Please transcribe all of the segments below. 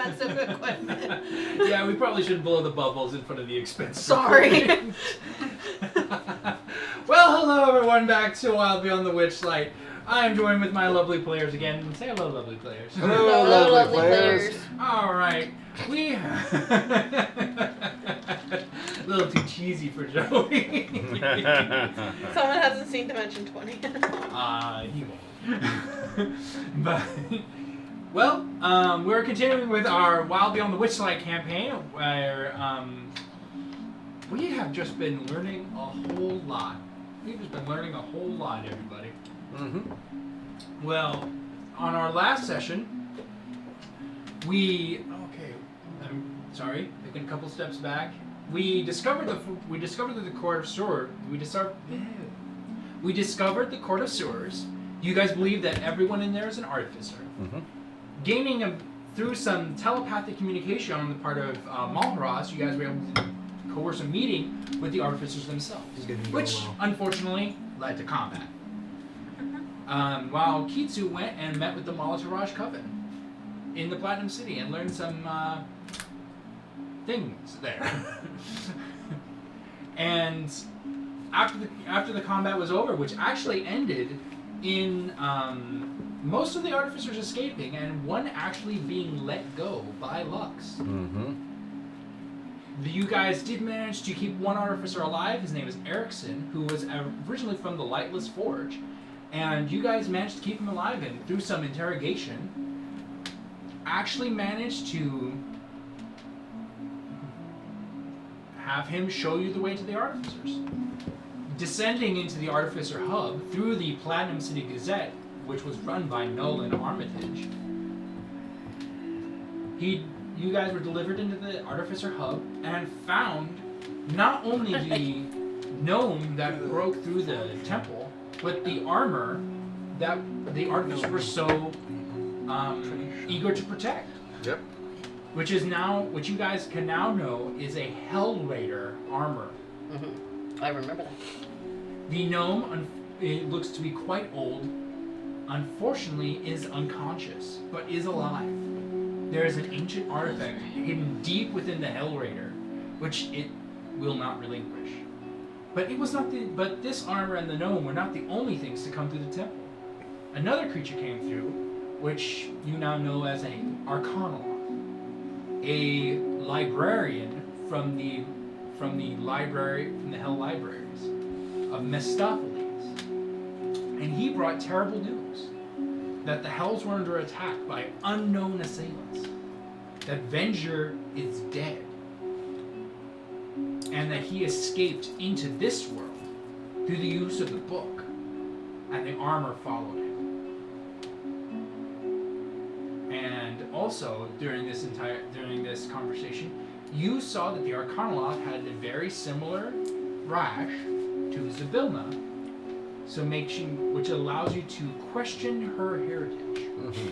expensive equipment. Yeah, we probably shouldn't blow the bubbles in front of the expensive Sorry. equipment. Well, hello everyone, back to Wild Beyond the Witchlight. I am joined with my lovely players again. Say hello, lovely players. Hello, lovely players. All right, we a little too cheesy for Joey. Someone hasn't seen Dimension 20. He won't. But well, we're continuing with our Wild Beyond the Witchlight campaign, where we have just been learning a whole lot. We've just been learning a whole lot, everybody. Mm-hmm. Well, on our last session, I'm sorry, taking a couple steps back. We discovered the Court of Sewers. We discovered the Court of Sewers. You guys believe that everyone in there is an artificer. Mm-hmm. Gaining through some telepathic communication on the part of Malharas, you guys were able to coerce a meeting with the artificers themselves, which unfortunately led to combat. While Kitsu went and met with the Malataraj Coven in the Platinum City and learned some things there. And after the combat was over, which actually ended in most of the artificers escaping and one actually being let go by Lux. Mm-hmm. You guys did manage to keep one artificer alive. His name is Erickson, who was originally from the Lightless Forge. And you guys managed to keep him alive, and through some interrogation, actually managed to have him show you the way to the artificers. Descending into the Artificer Hub through the Platinum City Gazette, which was run by Nolan Armitage, you guys were delivered into the Artificer Hub and found not only the gnome that broke through the temple, but the armor that the artificers were so eager to protect. Yep. Which you guys can now know is a Hell Raider armor. Mm-hmm. I remember that. The gnome, it looks to be quite old, unfortunately is unconscious, but is alive. There is an ancient artifact hidden deep within the Hell Raider, which it will not relinquish. But but this armor and the gnome were not the only things to come through the temple. Another creature came through, which you now know as an Arcanoloth, a librarian from the Hell Libraries of Mephistopheles, and he brought terrible news that the Hells were under attack by unknown assailants, that Venger is dead, and that he escaped into this world through the use of the book, and the armor followed him. And also, during this conversation, you saw that the Arcanoloth had a very similar rash to Zabilna, which allows you to question her heritage. Mm-hmm.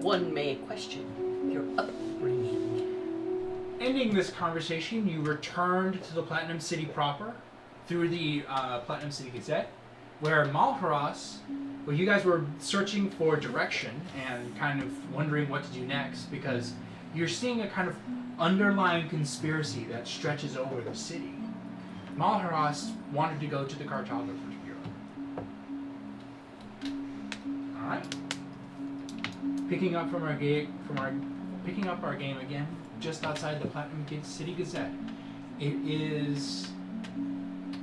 One may question your upbringing. Ending this conversation, you returned to the Platinum City proper through the Platinum City Gazette, where you guys were searching for direction and kind of wondering what to do next, because you're seeing a kind of underlying conspiracy that stretches over the city. Malharas wanted to go to the Cartographer's Bureau. Alright. Picking up our game again, just outside the Platinum City Gazette. It is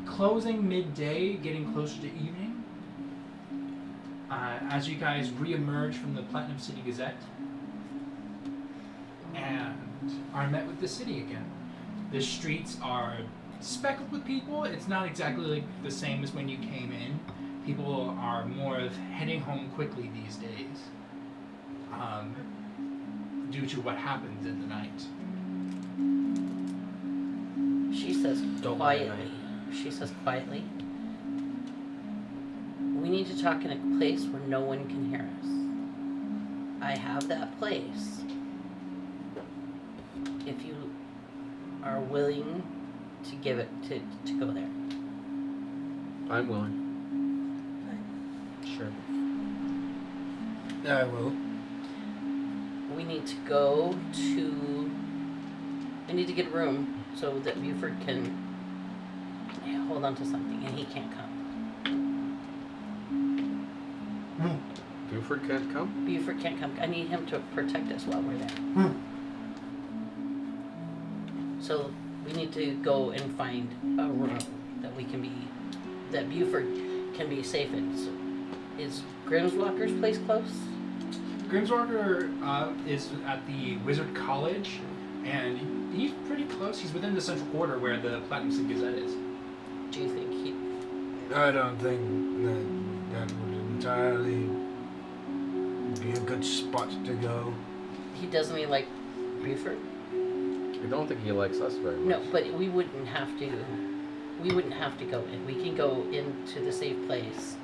closing midday, getting closer to evening. As you guys re-emerge from the Platinum City Gazette and are met with the city again. The streets are speckled with people. It's not exactly like the same as when you came in. People are more of heading home quickly these days, due to what happens in the night. She says quietly, we need to talk in a place where no one can hear us. I have that place. If you are willing to give it to go there. I'm willing. Sure. I will. we need to go to... We need to get a room so that Buford can hold on to something and he can't come. Buford can't come? Buford can't come. I need him to protect us while we're there. So we need to go and find a room that we can be... that Buford can be safe in. So, is Grimswalker's place close? Grimswalker is at the Wizard College, and he's pretty close. He's within the central quarter where the Platinum City Gazette is. Do you think he... I don't think that would entirely be a good spot to go. He doesn't he like Buford? I don't think he likes us very much. No, but we wouldn't have to. We wouldn't have to go in. We can go into the safe place,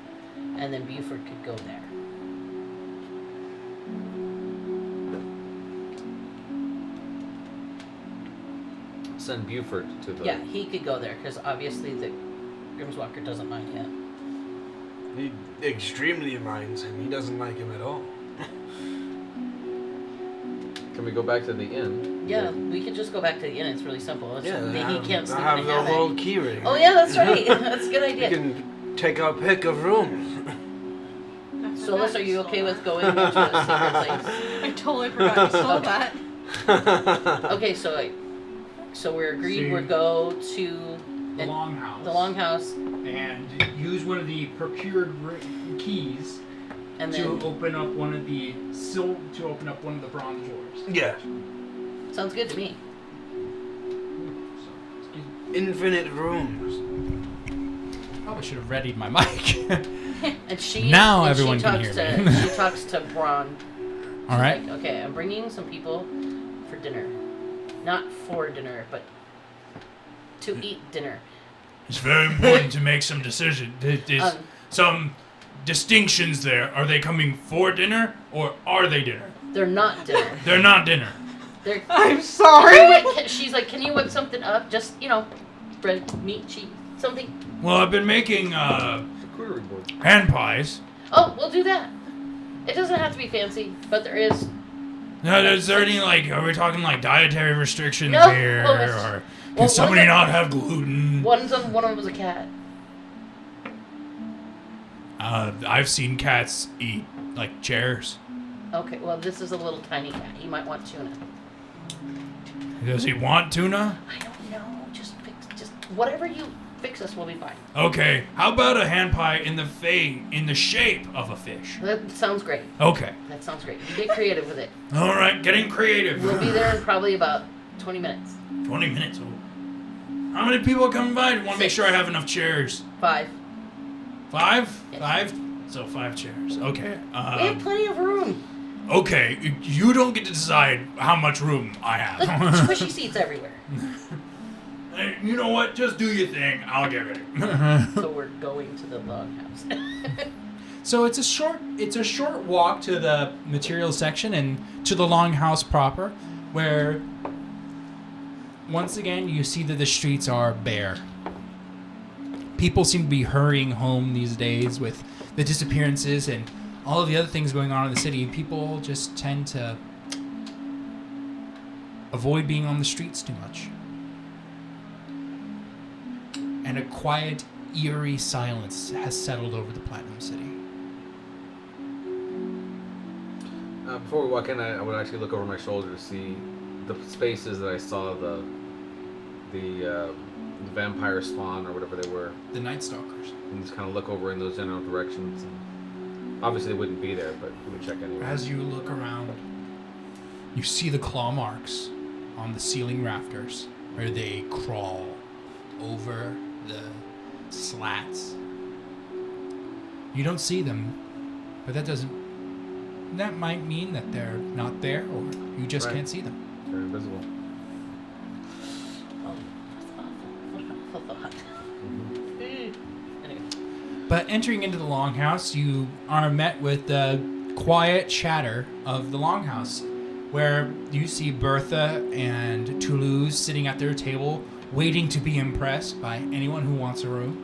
and then Buford could go there. Send Buford to the... Yeah, he could go there because obviously the Grimswalker doesn't mind him. He extremely minds him. He doesn't like him at all. Can we go back to the inn? Yeah, we could just go back to the inn. It's really simple. He can't sleep have in the a hammock. whole key ring. Oh yeah, that's right. That's a good We idea. can take our pick of rooms. Solis, are you okay with going into a secret place? I totally forgot you stole that. Okay, so we're agreed. We'll go to The Longhouse. the Longhouse, And use one of the procured keys and to then open up one of the bronze doors. Yeah. sounds good to me. So, excuse me. Infinite rooms. Probably should have readied my mic. And she Now and everyone she can talks hear to, me. She talks to Braun. All right. Like, okay, I'm bringing some people for dinner, not for dinner, but to eat dinner. It's very important to make some decision. There's some distinctions there. Are they coming for dinner or are they dinner? They're not dinner. They're not dinner. They're. I'm sorry. She's like, can you whip something up? Just bread, meat, cheese, something. Well, I've been making Charcuterie board. hand pies. Oh, we'll do that. It doesn't have to be fancy, but there is. Now, is there any are we talking dietary restrictions No. here, Well, it's- or well, can somebody one of not have gluten? one of them was a cat. I've seen cats eat chairs. Okay, well this is a little tiny cat. He might want tuna. Does he want tuna? I don't know. Just whatever you fix us will be fine. Okay, how about a hand pie in the shape of a fish? That sounds great. Okay. That sounds great. You get creative with it. All right, getting creative. We'll be there in probably about 20 minutes. 20 minutes. Oh. How many people are coming by? I want to make 6. sure I have enough chairs. 5. 5? Yes. 5? So 5 chairs. Okay. We have plenty of room. Okay, you don't get to decide how much room I Look, have. squishy seats everywhere. Hey, you know what? Just do your thing. I'll get ready. So we're going to the longhouse. So it's a short walk to the materials section and to the longhouse proper, where once again you see that the streets are bare. People seem to be hurrying home these days with the disappearances and all of the other things going on in the city. People just tend to avoid being on the streets too much. And a quiet, eerie silence has settled over the Platinum City. Before we walk in, I would actually look over my shoulder to see the spaces that I saw the vampire spawn or whatever they were, The Night Stalkers. and just kind of look over in those general directions. And obviously, they wouldn't be there, but we would check anyway. As you look around, you see the claw marks on the ceiling rafters where they crawl over the slats. You don't see them, but that might mean that they're not there, or you just Right. can't see them. They're invisible. Oh, that's awful. Anyway. But entering into the longhouse, you are met with the quiet chatter of the longhouse, where you see Bertha and Toulouse sitting at their table, waiting to be impressed by anyone who wants a room.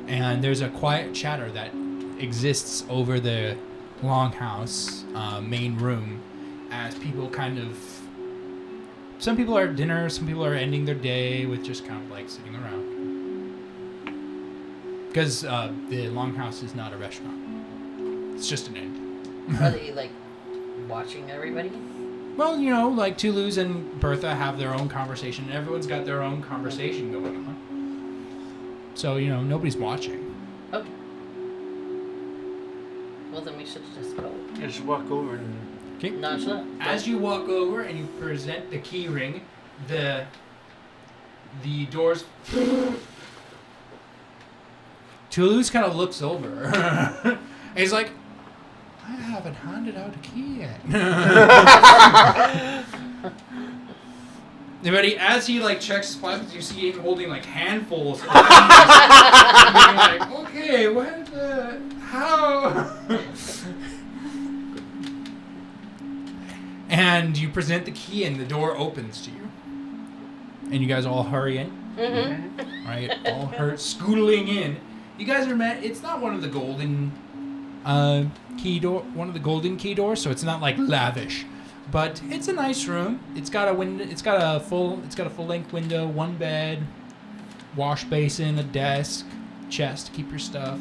And there's a quiet chatter that exists over the longhouse main room as people kind of. Some people are at dinner, some people are ending their day with just kind of like sitting around. Because the longhouse is not a restaurant. It's just an inn. Are they like watching everybody? Well, you know, like Toulouse and Bertha have their own conversation, and everyone's got their own conversation going on. So, you know, nobody's watching. Okay. Well, then we should just go. Just walk over and. Okay. Nonchalant. As you walk over and you present the key ring, the doors. Toulouse kind of looks over. And he's like, I haven't handed out a key yet. But as he like checks his pockets, you see him holding like handfuls of keys. And you're like, okay, what the how? And you present the key and the door opens to you. And you guys all hurry in. Mm-hmm. Right? All scootling in. You guys are met. It's not one of the golden key doors, so it's not like lavish. But it's a nice room. It's got a window, it's got a full length window, one bed, wash basin, a desk, chest to keep your stuff.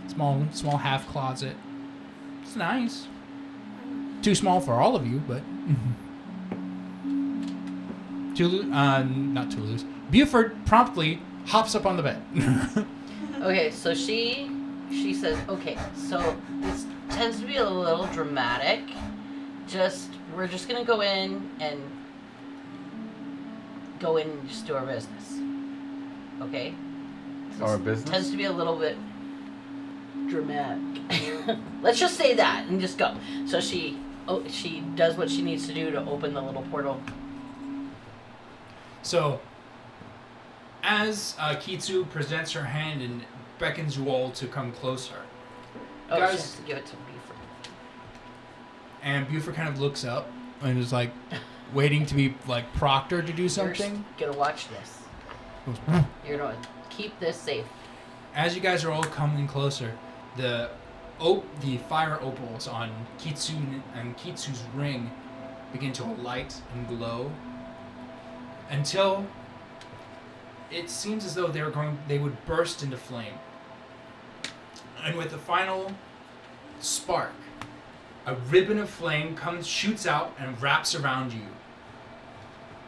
Small half closet. It's nice. Too small for all of you, but not Toulouse. Buford promptly hops up on the bed. Okay, so she says, okay, so this tends to be a little dramatic. We're just gonna go in and just do our business. Okay? Our business? Tends to be a little bit dramatic. Let's just say that and just go. So she does what she needs to do to open the little portal. So, as Kitsu presents her hand and beckons you all to come closer, Oh, guys, she has to give it to Buford. and Buford kind of looks up and is like waiting to be like proctored to do something. You're gonna watch this. You're gonna keep this safe. As you guys are all coming closer, the fire opals on Kitsu and Kitsu's ring begin to light and glow until it seems as though they would burst into flame. And with the final spark, a ribbon of flame shoots out and wraps around you,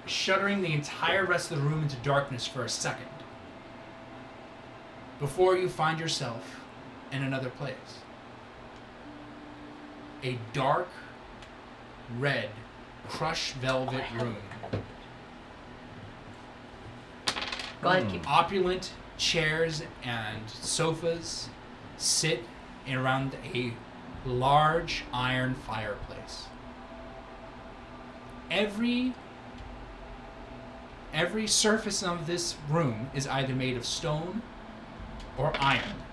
shuttering the entire rest of the room into darkness for a second, before you find yourself in another place. A dark, red, crushed velvet room. Go ahead, keep. Opulent chairs and sofas sit around a large iron fireplace. Every surface of this room is either made of stone or iron.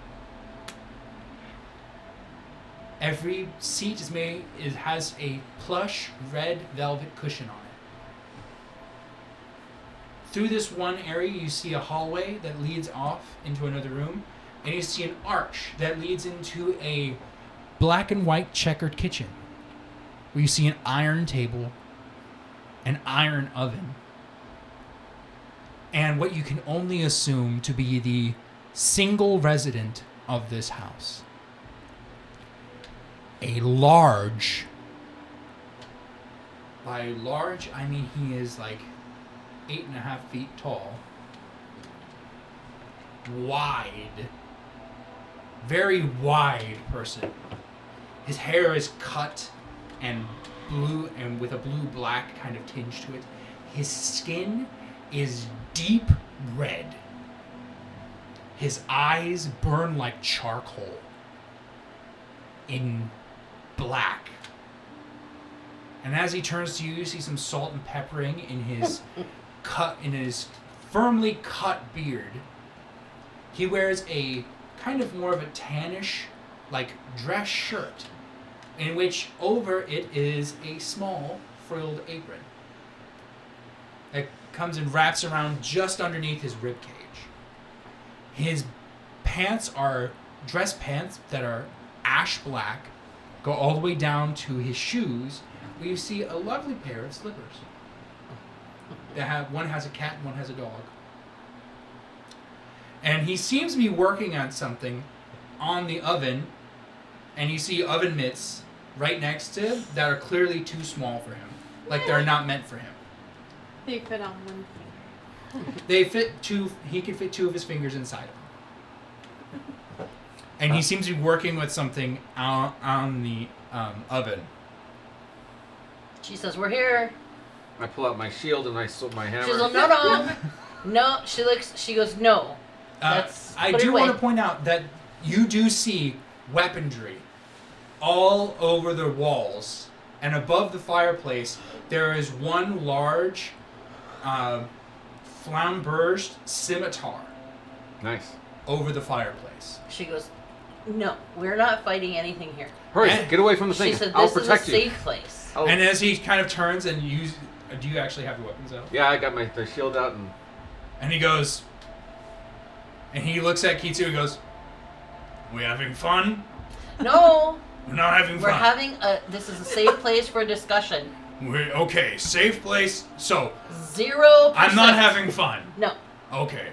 Every seat has a plush red velvet cushion on it. Through this one area, you see a hallway that leads off into another room, and you see an arch that leads into a black and white checkered kitchen, where you see an iron table, an iron oven, and what you can only assume to be the single resident of this house. A large, by large, I mean he is like 8.5 feet tall, wide, very wide person. His hair is cut and blue and with a blue-black kind of tinge to it. His skin is deep red. His eyes burn like charcoal in black. And as he turns to you, you see some salt and peppering in his firmly cut beard. He wears a kind of more of a tannish, like dress shirt, in which over it is a small frilled apron that comes and wraps around just underneath his rib cage. His pants are dress pants that are ash black go all the way down to his shoes, where you see a lovely pair of slippers. One has a cat and one has a dog. And he seems to be working on something on the oven, and you see oven mitts right next to him that are clearly too small for him. Like they're not meant for him. They fit on one finger. They fit he can fit 2 of his fingers inside of them. And he seems to be working with something on the oven. She says, "We're here." I pull out my shield and I sword my hammer. She's like, "No." No, she goes, "No." I put it do away. want to point out that you do see weaponry all over the walls, and above the fireplace there is one large flamberged scimitar Nice. over the fireplace. She goes, "No, we're not fighting anything here." Hurry, And- get away from the She thing. said, I'll "This is a protect you." safe place." Oh. And as he kind of turns and do you actually have your weapons out? Yeah, I got the shield out and... And he goes, and he looks at Kitsu and goes, We having fun? No, We're not having we're fun. having this is a safe place for discussion. We're okay. Safe place. So 0%. I'm not having fun. No, Okay.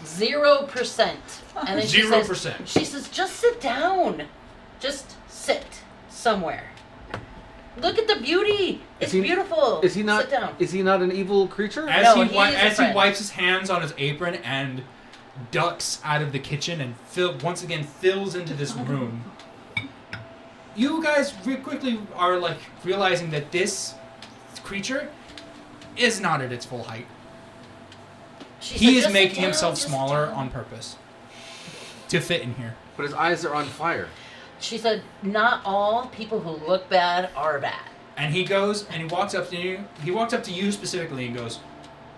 0%. And then 0%. She says, "Just sit down. Just sit somewhere. Look at the beauty. It's beautiful. Is he not? Sit down." Is he not an evil creature? as No, he he is a as he friend. wipes his hands on his apron and ducks out of the kitchen and once again fills into this room. You guys quickly are like realizing that this creature is not at its full height. She He said, is "Just making sit down, himself just smaller sit down." on purpose to fit in here. But his eyes are on fire. She said, "Not all people who look bad are bad." And he goes and he walks up to you. He walks up to you specifically and goes,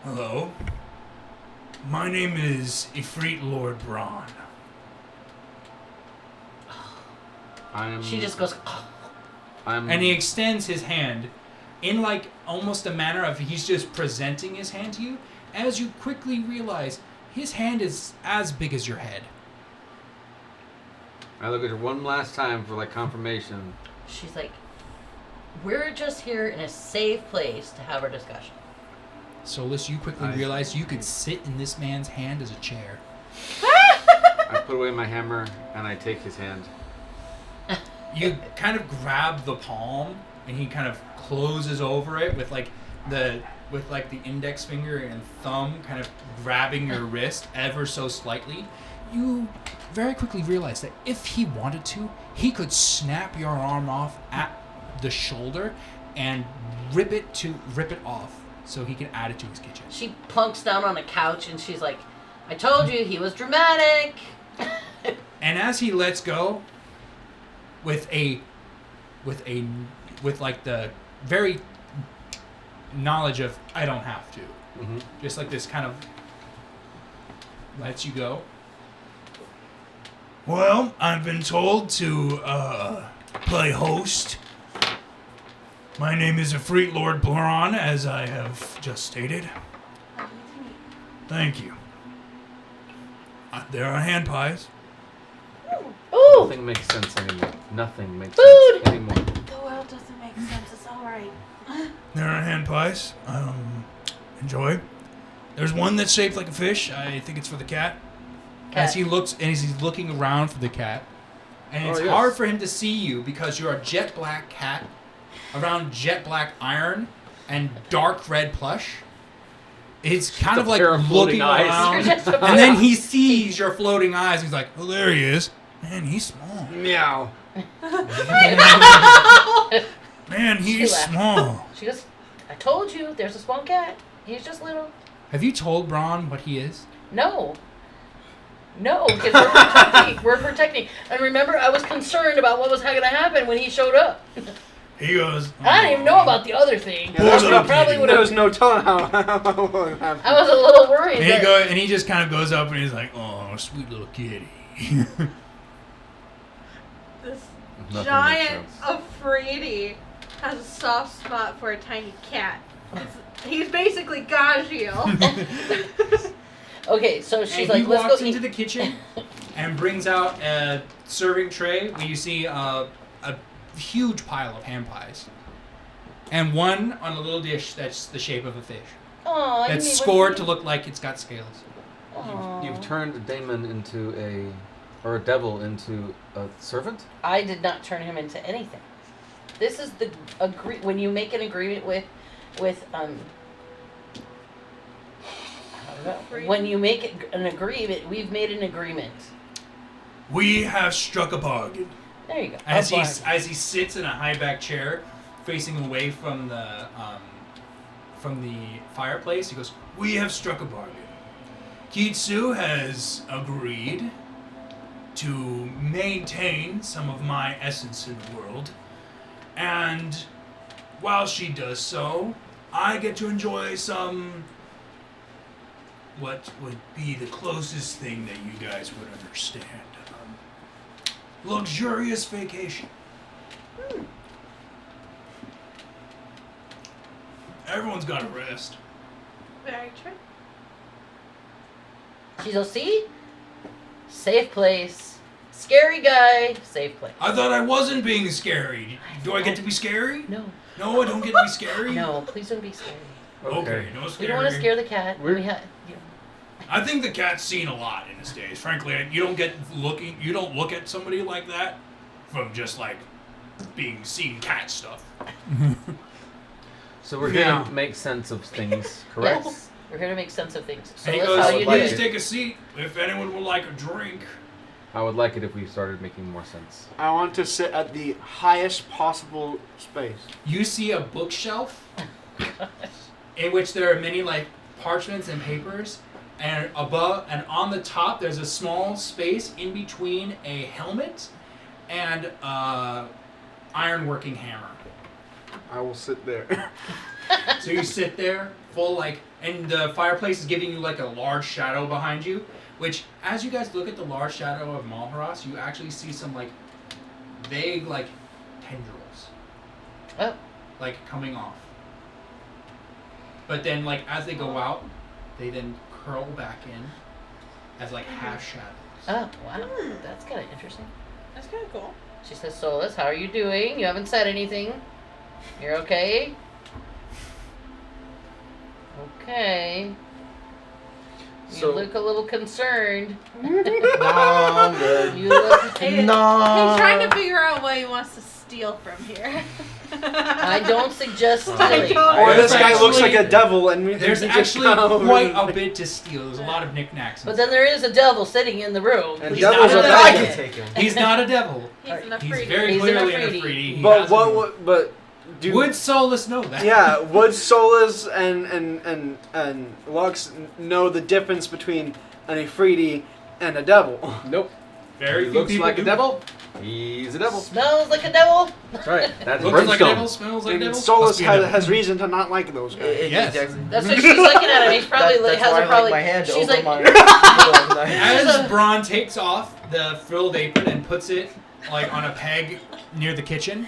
Hello. My name is Ifrit Lord Braun. She just goes, I'm. and he extends his hand in like almost a manner of he's just presenting his hand to you. As you quickly realize his hand is as big as your head. I look at her one last time for like confirmation. she's like, "We're just here in a safe place to have our discussion." Solus, you quickly realize you could sit in this man's hand as a chair. I put away my hammer and I take his hand. You kind of grab the palm and he kind of closes over it with like the index finger and thumb kind of grabbing your wrist ever so slightly. You very quickly realize that if he wanted to, he could snap your arm off at the shoulder and rip it off so he can add it to his kitchen. She plunks down on a couch and she's like, "I told you he was dramatic." And as he lets go, with like the very knowledge of I don't have to, just like this kind of lets you go. Well, I've been told to play host. My name is Ifrit Lord Braun, as I have just stated. Thank you. There are hand pies. Ooh, Nothing makes sense anymore. Nothing makes Food! sense anymore. The world doesn't make sense. It's all right. There are hand pies. Enjoy. There's one that's shaped like a fish. I think it's for the cat. As he looks and as he's looking around for the cat, and it's Oh, yes. hard for him to see you because you're a jet black cat around jet black iron and dark red plush. It's kind a of like pair of floating looking eyes. around, You're just a and then he sees your floating eyes. And he's like, Oh, there he is. Man, he's small. Meow. Man, he's laughed. small. She goes, "I told you, there's a small cat. He's just little." "Have you told Braun what he is?" No, because we're protecting. We're protecting. And remember, I was concerned about what was going to happen when he showed up. He goes. I didn't even know about the other thing. Poor That's little what probably kitty. would There have. was no telling how it happened. I was a little worried. And that- he just kind of goes up and he's like, "Oh, sweet little kitty." This Nothing makes giant sense. Afridi has a soft spot for a tiny cat. He's basically Gagio. Okay, so she's And like, he "Let's walks go into eat." the kitchen and brings out a serving tray where you see huge pile of ham pies. And one on a little dish that's the shape of a fish. Oh, That's scored to look like it's got scales. You've turned a daemon into or a devil into a servant? I did not turn him into anything. This is the when you make an agreement with I don't know. When you make an agreement, we've made an agreement. We have struck a bargain. There you go. As he sits in a high back chair, facing away from the fireplace, he goes, We have struck a bargain. Kitsu has agreed to maintain some of my essence in the world, and while she does so, I get to enjoy some what would be the closest thing that you guys would understand. Luxurious vacation. Everyone's got to rest. Very true. She's all, see? Safe place. Scary guy. Safe place. I thought I wasn't being scary. Do I get to be scary? No. No, I don't get to be scary? No, please don't be scary. Okay, no We scary. don't want to scare the cat. I think the cat's seen a lot in his days. Frankly, you don't look at somebody like that from just like being seen cat stuff. So we're here to make sense of things, correct? Yes. We're here to make sense of things. So And he that's goes, how you do please it. take a seat if anyone would like a drink. I would like it if we started making more sense. I want to sit at the highest possible space. You see a bookshelf in which there are many like parchments and papers, and above and on the top there's a small space in between a helmet and a ironworking hammer. I will sit there. So you sit there, full like, and the fireplace is giving you like a large shadow behind you, which, as you guys look at the large shadow of Malharas, you actually see some like vague like tendrils, Oh. like coming off. But then, like as they go out, they then curl back in as like half shadows. Oh, wow. That's kind of interesting. That's kind of cool. She says, Solus, how are you doing? You haven't said anything. You're okay? Okay. You So- look a little concerned. No, I'm good. You look... He's trying to figure out what he wants to steal from here. I don't suggest I stealing. don't- Or this guy Actually, looks like a devil, and There's he just actually come over quite and- a bit to steal. There's a lot of knickknacks. But then there is a devil sitting in the room. And Please devils don't are let bad. him I get can it. take him. He's not a devil. He's an He's Afridi. very He's an clearly an Afridi. Afridi. He But has but do Would Solus know that? yeah, would Solus and Lux know the difference between an Ifriti and a devil? Nope. Very He few looks people like a do. devil. He's a devil. Smells like a devil. That's right. That's Looks like a devil. brimstone. Smells like a And devil. Solus Must be a devil. has reason to not like those guys. Yes. That's what she's looking at him. He's probably That's has why her I probably. like my hand She's over like, my. As Braun takes off the frilled apron and puts it like on a peg near the kitchen,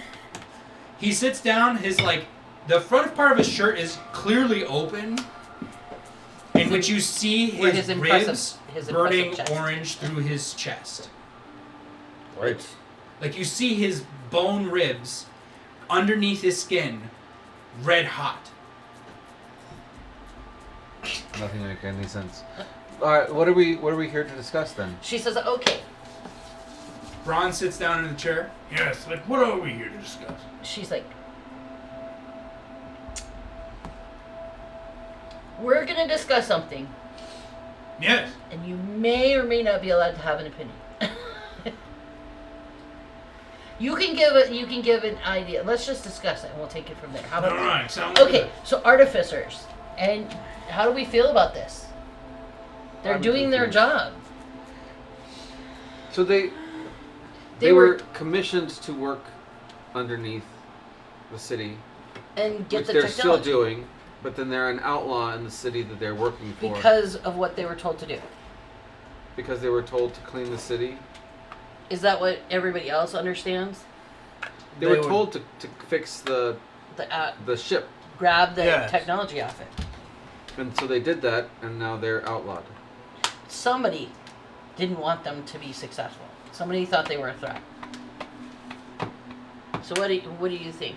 he sits down. His like the front part of his shirt is clearly open, in which you see Where his, his impressive- ribs his burning impressive chest. orange through his chest. Right. Like you see his bone ribs underneath his skin, red hot. Nothing make any sense. All right. What are we here to discuss then? she says, okay. Braun sits down in the chair. Yes, like what are we here to discuss? She's like, we're gonna discuss something, Yes. and you may or may not be allowed to have an opinion. You can give an idea. Let's just discuss it, and we'll take it from there. How All about that? right, sounds Okay, good. so artificers, and how do we feel about this? They're I'm doing their confused. job. So they They were were commissioned to work underneath the city, and get which the they're technology still doing, but then they're an outlaw in the city that they're working for because of what they were told to do. because they were told to clean the city. Is that what everybody else understands? They They were would- told to fix the The ship, grab the Yes. technology off it. and so they did that, and now they're outlawed. Somebody didn't want them to be successful. Somebody thought they were a threat. So what do you think?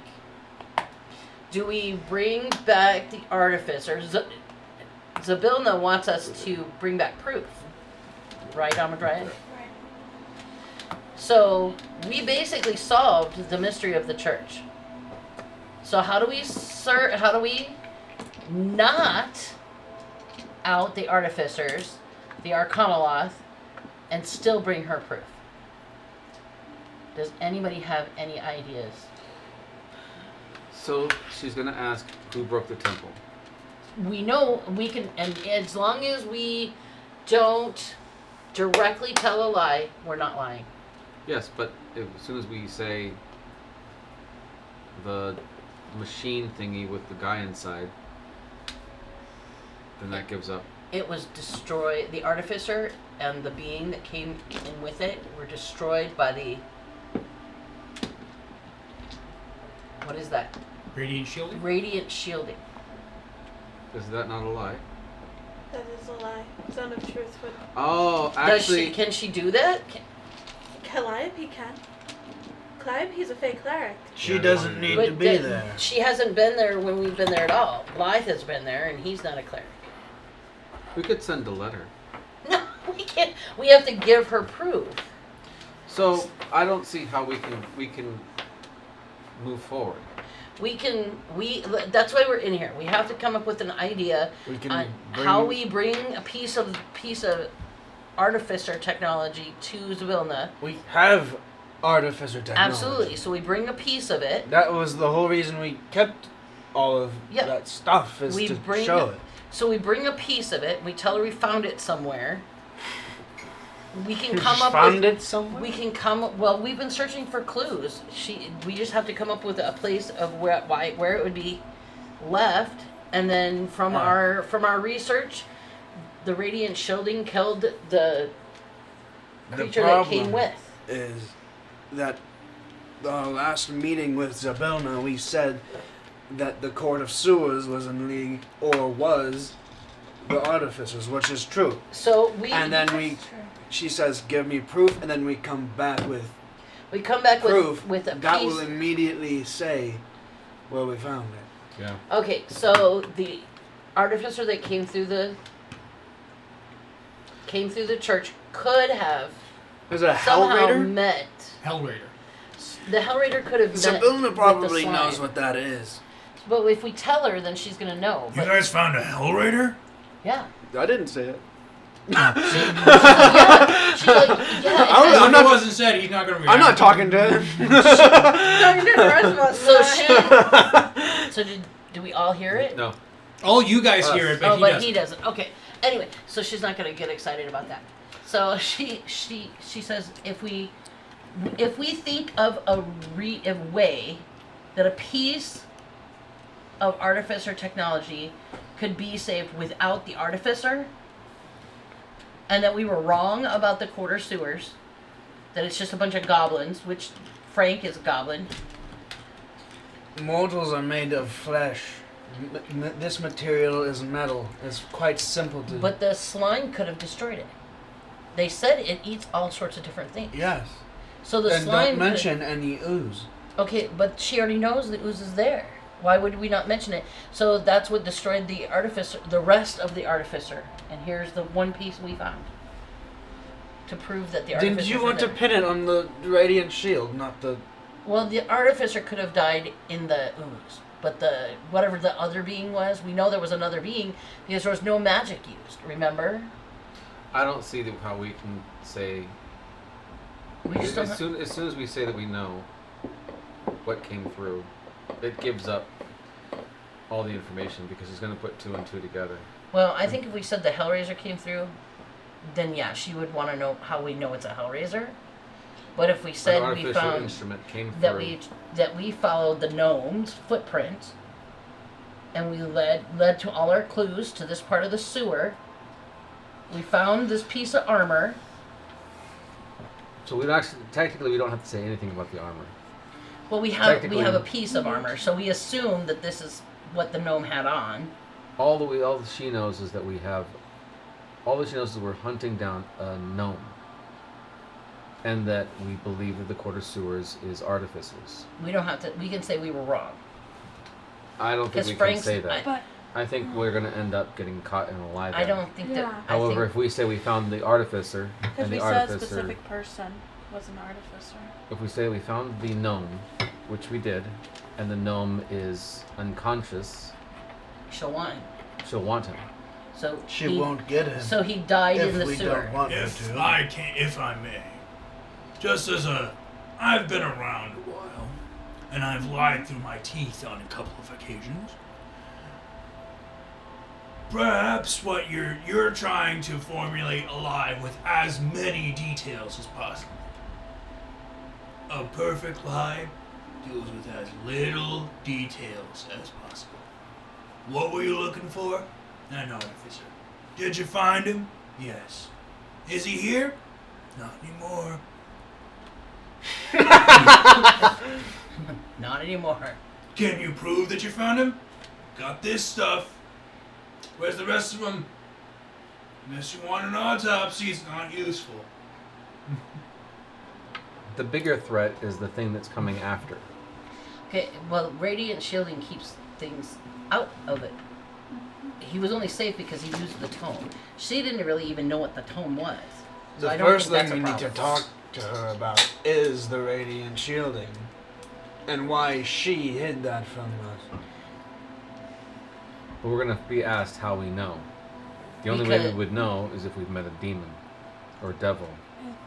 Do we bring back the artificer? Zabilna wants us to bring back proof, right, Amadrian? Right. So we basically solved the mystery of the church. So how do we not out the artificers, the Arcanoloth, and still bring her proof? Does anybody have any ideas? So she's gonna ask who broke the temple. We know we can, and as long as we don't directly tell a lie, we're not lying. Yes, but as soon as we say the machine thingy with the guy inside, then that gives up. It was destroyed. The artificer and the being that came in with it were destroyed by the. What is that? Radiant shielding? Radiant shielding. Is that not a lie? That is a lie. Son of Truth would. Oh, Does actually, she? Can she do that? Calliope can. Calliope's a fake cleric. She Yeah, doesn't the need But to be then there. She hasn't been there when we've been there at all. Blythe has been there, and he's not a cleric. we could send a letter. No, we can't. We have to give her proof. So I don't see how we can move forward. That's why we're in here. We have to come up with an idea We can on bring- how we bring a piece of artificer technology to Zabilna. We have artificer technology. Absolutely. So we bring a piece of it. That was the whole reason we kept all of Yeah. that stuff, is We to bring show it. So we bring a piece of it. We tell her we found it somewhere. We can come up Found with. it somewhere? We can come. Well, we've been searching for clues. We just have to come up with a place of where it would be left, and then from our research, the radiant shielding killed the creature that came with. Is that the last meeting with Zabilna, we said that the Court of Sewers was in league, or was, the artificers, which is true. So we And then she says, give me proof, and then we come back with come back proof. with a that piece. will immediately say where we found it. Yeah. Okay, so the artificer that came through the church could have There's a somehow Hell Raider? met. Hellraider. The Hell Raider could have met. Zabilna with probably the knows slime. what that is. But if we tell her, then she's gonna know. You But, guys found a Hellraider? yeah. I didn't say it. She's like, yeah. I'm If not- it wasn't said, he's not going to react. I'm not talking to him. Talking to the rest of us. So do we all hear it? No. All you guys hear it, but Oh, he but doesn't. he doesn't. Okay. Anyway, so she's not gonna get excited about that. So she says if we think of a way that a piece of artificer technology could be saved without the artificer, and that we were wrong about the quarter sewers, that it's just a bunch of goblins, which Frank is a goblin. Mortals are made of flesh. This material is metal. It's quite simple to. But the slime could have destroyed it. They said it eats all sorts of different things. yes. So the And slime. don't mention any ooze. Okay, but she already knows the ooze is there. Why would we not mention it? So that's what destroyed the artificer, the rest of the artificer. And here's the one piece we found to prove that the artificer. Didn't you want to pin it on the radiant shield, not the? Well, the artificer could have died in the ooze, but the whatever the other being was, we know there was another being because there was no magic used. Remember? I don't see how we can say. We just don't. As soon as we say that we know what came through, it gives up all the information because he's going to put two and two together. Well, I think if we said the Hellraiser came through, then yeah, she would want to know how we know it's a Hellraiser. But if we An said we artificial found instrument came that through. we followed the gnome's footprint, and we led to all our clues to this part of the sewer, we found this piece of armor. So we technically we don't have to say anything about the armor. Well, we have Technically- a piece of armor, so we assume that this is what the gnome had on. All that she knows is that we have. All that she knows is we're hunting down a gnome. and that we believe that the Court of Sewers is artificers. We don't have to. We can say we were wrong. I don't think Because we can Frank's. say that. But I think we're going to end up getting caught in a lie I there. don't think that. Yeah. However, I if we say we found the artificer, Because and we the said a artificer, specific person was an artificer. if we say we found the gnome, which we did, and the gnome is unconscious, think she'll want. she'll want him. So She he, won't get him. So he died if in the we sewer. don't want her If to. I may, just as I've been around a while, and I've lied through my teeth on a couple of occasions. Perhaps what you're trying to formulate a lie with as many details as possible. A perfect lie deals with as little details as possible. What were you looking for? An artificer. Did you find him? Yes. Is he here? Not anymore. Not anymore. Can you prove that you found him? Got this stuff. Where's the rest of them? Unless you want an autopsy, it's not useful. The bigger threat is the thing that's coming after. Okay. Well, radiant shielding keeps things out of it. He was only safe because he used the tome. She didn't really even know what the tome was. So The I don't first think thing we that's a need to problem. talk to her about is the radiant shielding. And why she hid that from us. But we're going to be asked how we know. The only way we Because- would know is if we've met a demon, or a devil,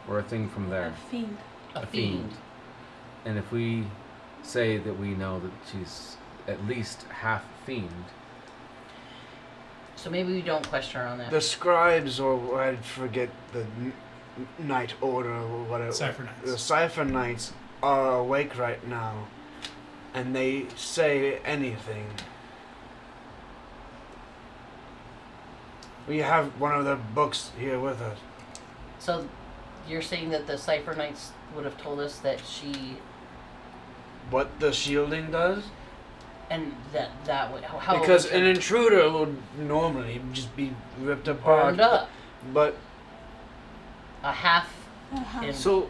or a thing from there. A fiend. A a fiend. fiend. And if we say that we know that she's at least half fiend, So maybe we don't question her on that. The scribes, or I forget the Knight Order, or whatever. Cypher Knights. The Cypher Knights are awake right now. And they say anything. We have one of their books here with us. So you're saying that the Cypher Knights would have told us that she What the shielding does? and that would how Because would an she intruder would normally just be ripped apart. burned up But a half. Uh-huh. In, So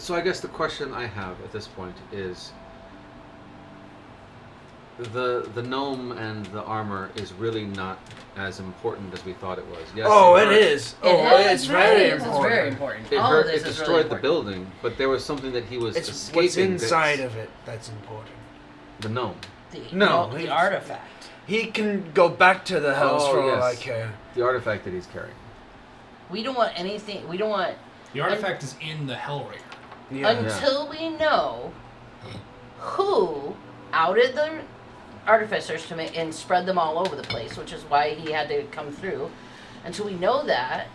I guess the question I have at this point is the gnome and the armor is really not as important as we thought it was. Yes, oh, it it hurt. is. It Oh, is it's very It's important. very important. It All hurt. of this It is destroyed really the important. building, but there was something that he was It's escaping. what's inside that's of it that's important. the gnome. No, the he's- artifact. He can go back to the house Oh, for all yes. I care. The artifact that he's carrying. We don't want anything. We don't want The artifact is in the Hellraiser. Yeah. until we know who outed the artificers to make and spread them all over the place, which is why he had to come through. Until we know that,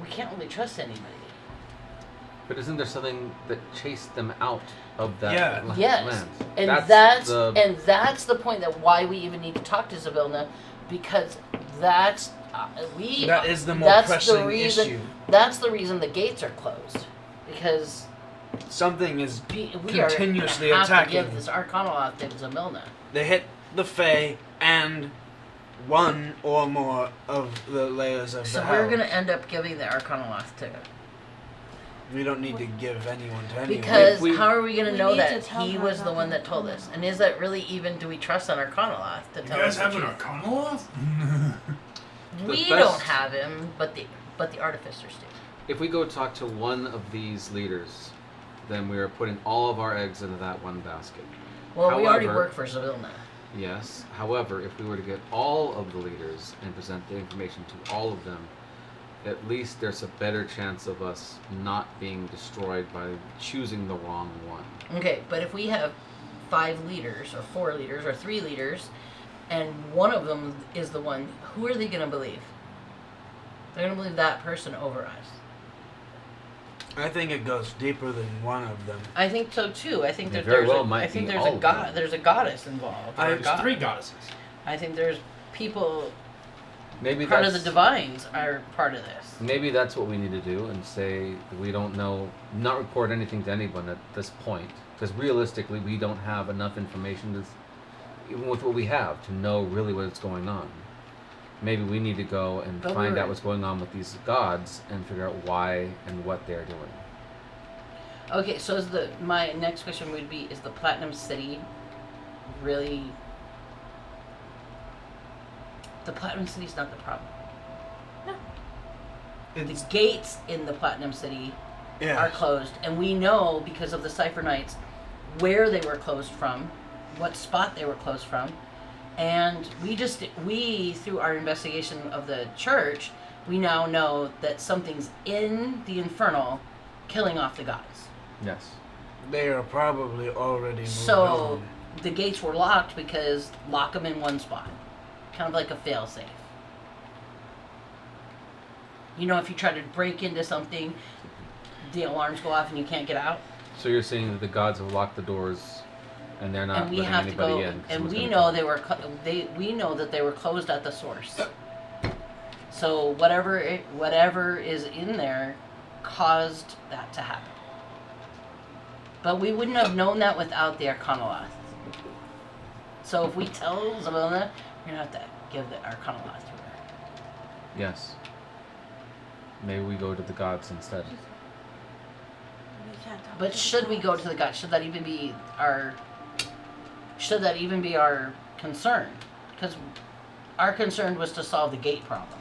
we can't really trust anybody. But isn't there something that chased them out of that Yeah. Yes, land? and the, that's the point that why we even need to talk to Zabilna, because that's That is the more that's pressing the reason. issue. That's the reason the gates are closed, because Something is. we Continuously are gonna have attacking. to give this Arcanoloth to Zabilna. They hit the Fae and one or more of the layers of So the we're house. gonna end up giving the Arcanoloth to her. We don't need to give anyone to anyone. Because If we- how are we gonna We know need that to tell he her was the about one the that told us? Arcanoloth. And is that really even, do we trust on Arcanoloth to You tell guys us have the an truth? Arcanoloth? We best- don't have him, but the artificers do. If we go talk to one of these leaders, then we are putting all of our eggs into that one basket. Well, we already However- work for Zabilna. Yes. However, if we were to get all of the leaders and present the information to all of them, at least there's a better chance of us not being destroyed by choosing the wrong one. Okay, but if we have 5 leaders, or 4 leaders, or 3 leaders, and one of them is the one, who are they going to believe? They're going to believe that person over us. I think it goes deeper than one of them. I think so too. I think It that very there's well a, might I think be there's all a of god. them. There's a goddess involved. or a There's god. 3 goddesses. I think there's people. Maybe Part of that's the divines are part of this. maybe that's what we need to do and say that we don't know, not report anything to anyone at this point, because realistically we don't have enough information to, even with what we have, to know really what's going on. Maybe we need to go and But find we're- out what's going on with these gods and figure out why and what they're doing. Okay, so my next question would be: is the Platinum City really? The Platinum City's not the problem. The gates in the Platinum City are closed, and we know because of the Cipher Knights where they were closed from, what spot they were closed from, and we through our investigation of the church, we now know that something's in the Infernal, killing off the gods. Yes. They are probably already moved So on. the gates were locked because lock them in one spot, kind of like a failsafe. You know, if you try to break into something, the alarms go off and you can't get out. So you're saying that the gods have locked the doors, and they're not And we letting have to anybody go, in. 'cause and someone's we gonna know come. we know that they were closed at the source. So whatever is in there caused that to happen. But we wouldn't have known that without the Arcanoloth. So if we tell Zabona, we're gonna have to give the Arcanoloth to her. Yes. Maybe we go to the gods instead. We can't talk But to should the we go gods. to the gods? Should that even be our concern? Because our concern was to solve the gate problem.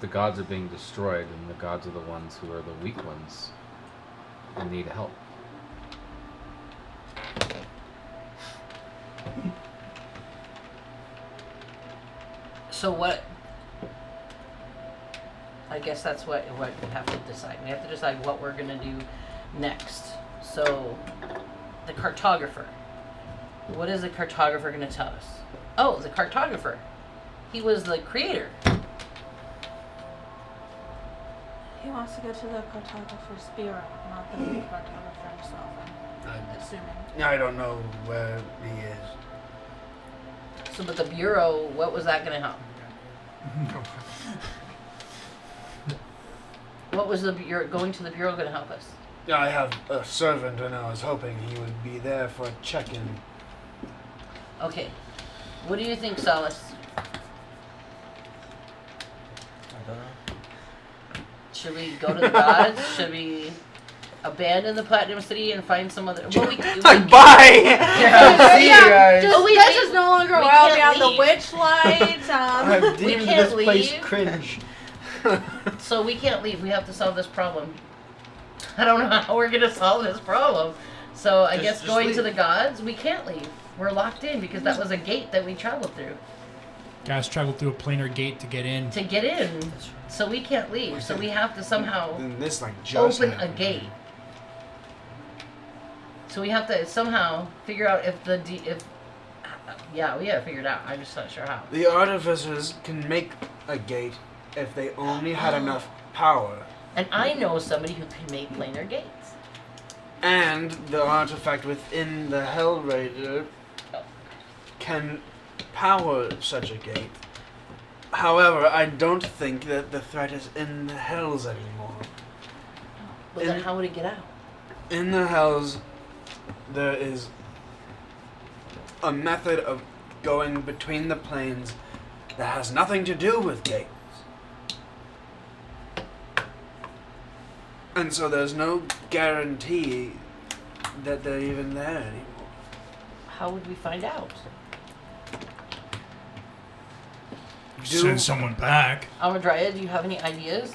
The gods are being destroyed, and the gods are the ones who are the weak ones and need help. So what? I guess that's what we have to decide. We have to decide what we're gonna do next. So, the cartographer. What is the cartographer gonna tell us? Oh, the cartographer. He was the creator. He wants to go to the cartographer's bureau, not the cartographer himself, I'm assuming. I don't know where he is. So, but the bureau, what was that gonna help? What was the bureau, going to the bureau gonna help us? Yeah, I have a servant, and I was hoping he would be there for a check-in. Okay. What do you think, Solace? I don't know. Should we go to the gods? Should we abandon the Platinum City and find some other? Well, we Bye! Yeah. See you guys. Just, Oh, wait, this wait. is no longer We wild can't beyond the leave. Witchlight. I've deemed can't this place leave. cringe. So we can't leave. We have to solve this problem. I don't know how we're gonna solve this problem. So I guess Just going to leave. the gods, we can't leave. We're locked in because that was a gate that we traveled through Guys traveled through a planar gate to get in. to get in. So we can't leave. So we have to somehow Then this just open a happened. gate. So we have to somehow figure out if yeah, we have to figure it out. I'm just not sure how. The artificers can make a gate if they only had enough power. And I know somebody who can make planar gates. And the artifact within the Hell Raider can power such a gate. However, I don't think that the threat is in the Hells anymore. But then And- how would it get out? In the Hells, there is a method of going between the planes that has nothing to do with gates. And so there's no guarantee that they're even there anymore. How would we find out? Send someone back. Amadria, do you have any ideas?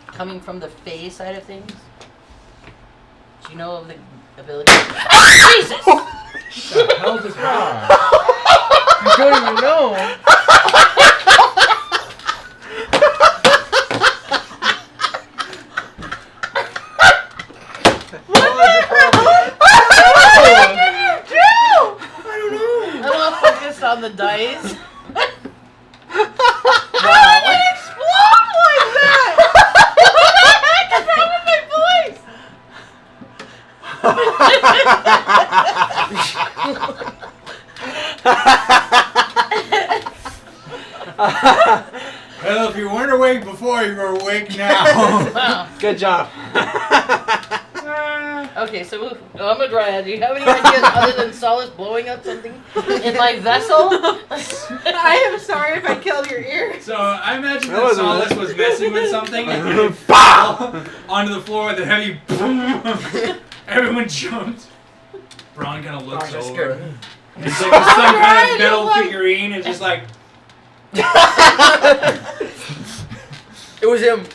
Coming from the Fae side of things? Do you know of the ability? Jesus! The hell is wrong? I don't even know. I'm all focused on the dice. Wow. Explode like that! What the heck is wrong with my voice? Well, if you weren't awake before, you're awake now. Wow. Good job. Okay, so I'm a dryad. Do you have any ideas other than Solace blowing up something in my vessel? I am sorry if I killed your ear. So I imagine That that wasn't Solace it. was messing with something and it fell onto the floor with a heavy boom. Everyone jumped. Braun kind of looks just over. scared. It's like some kind Alright, of metal it's like- figurine and just like It was him.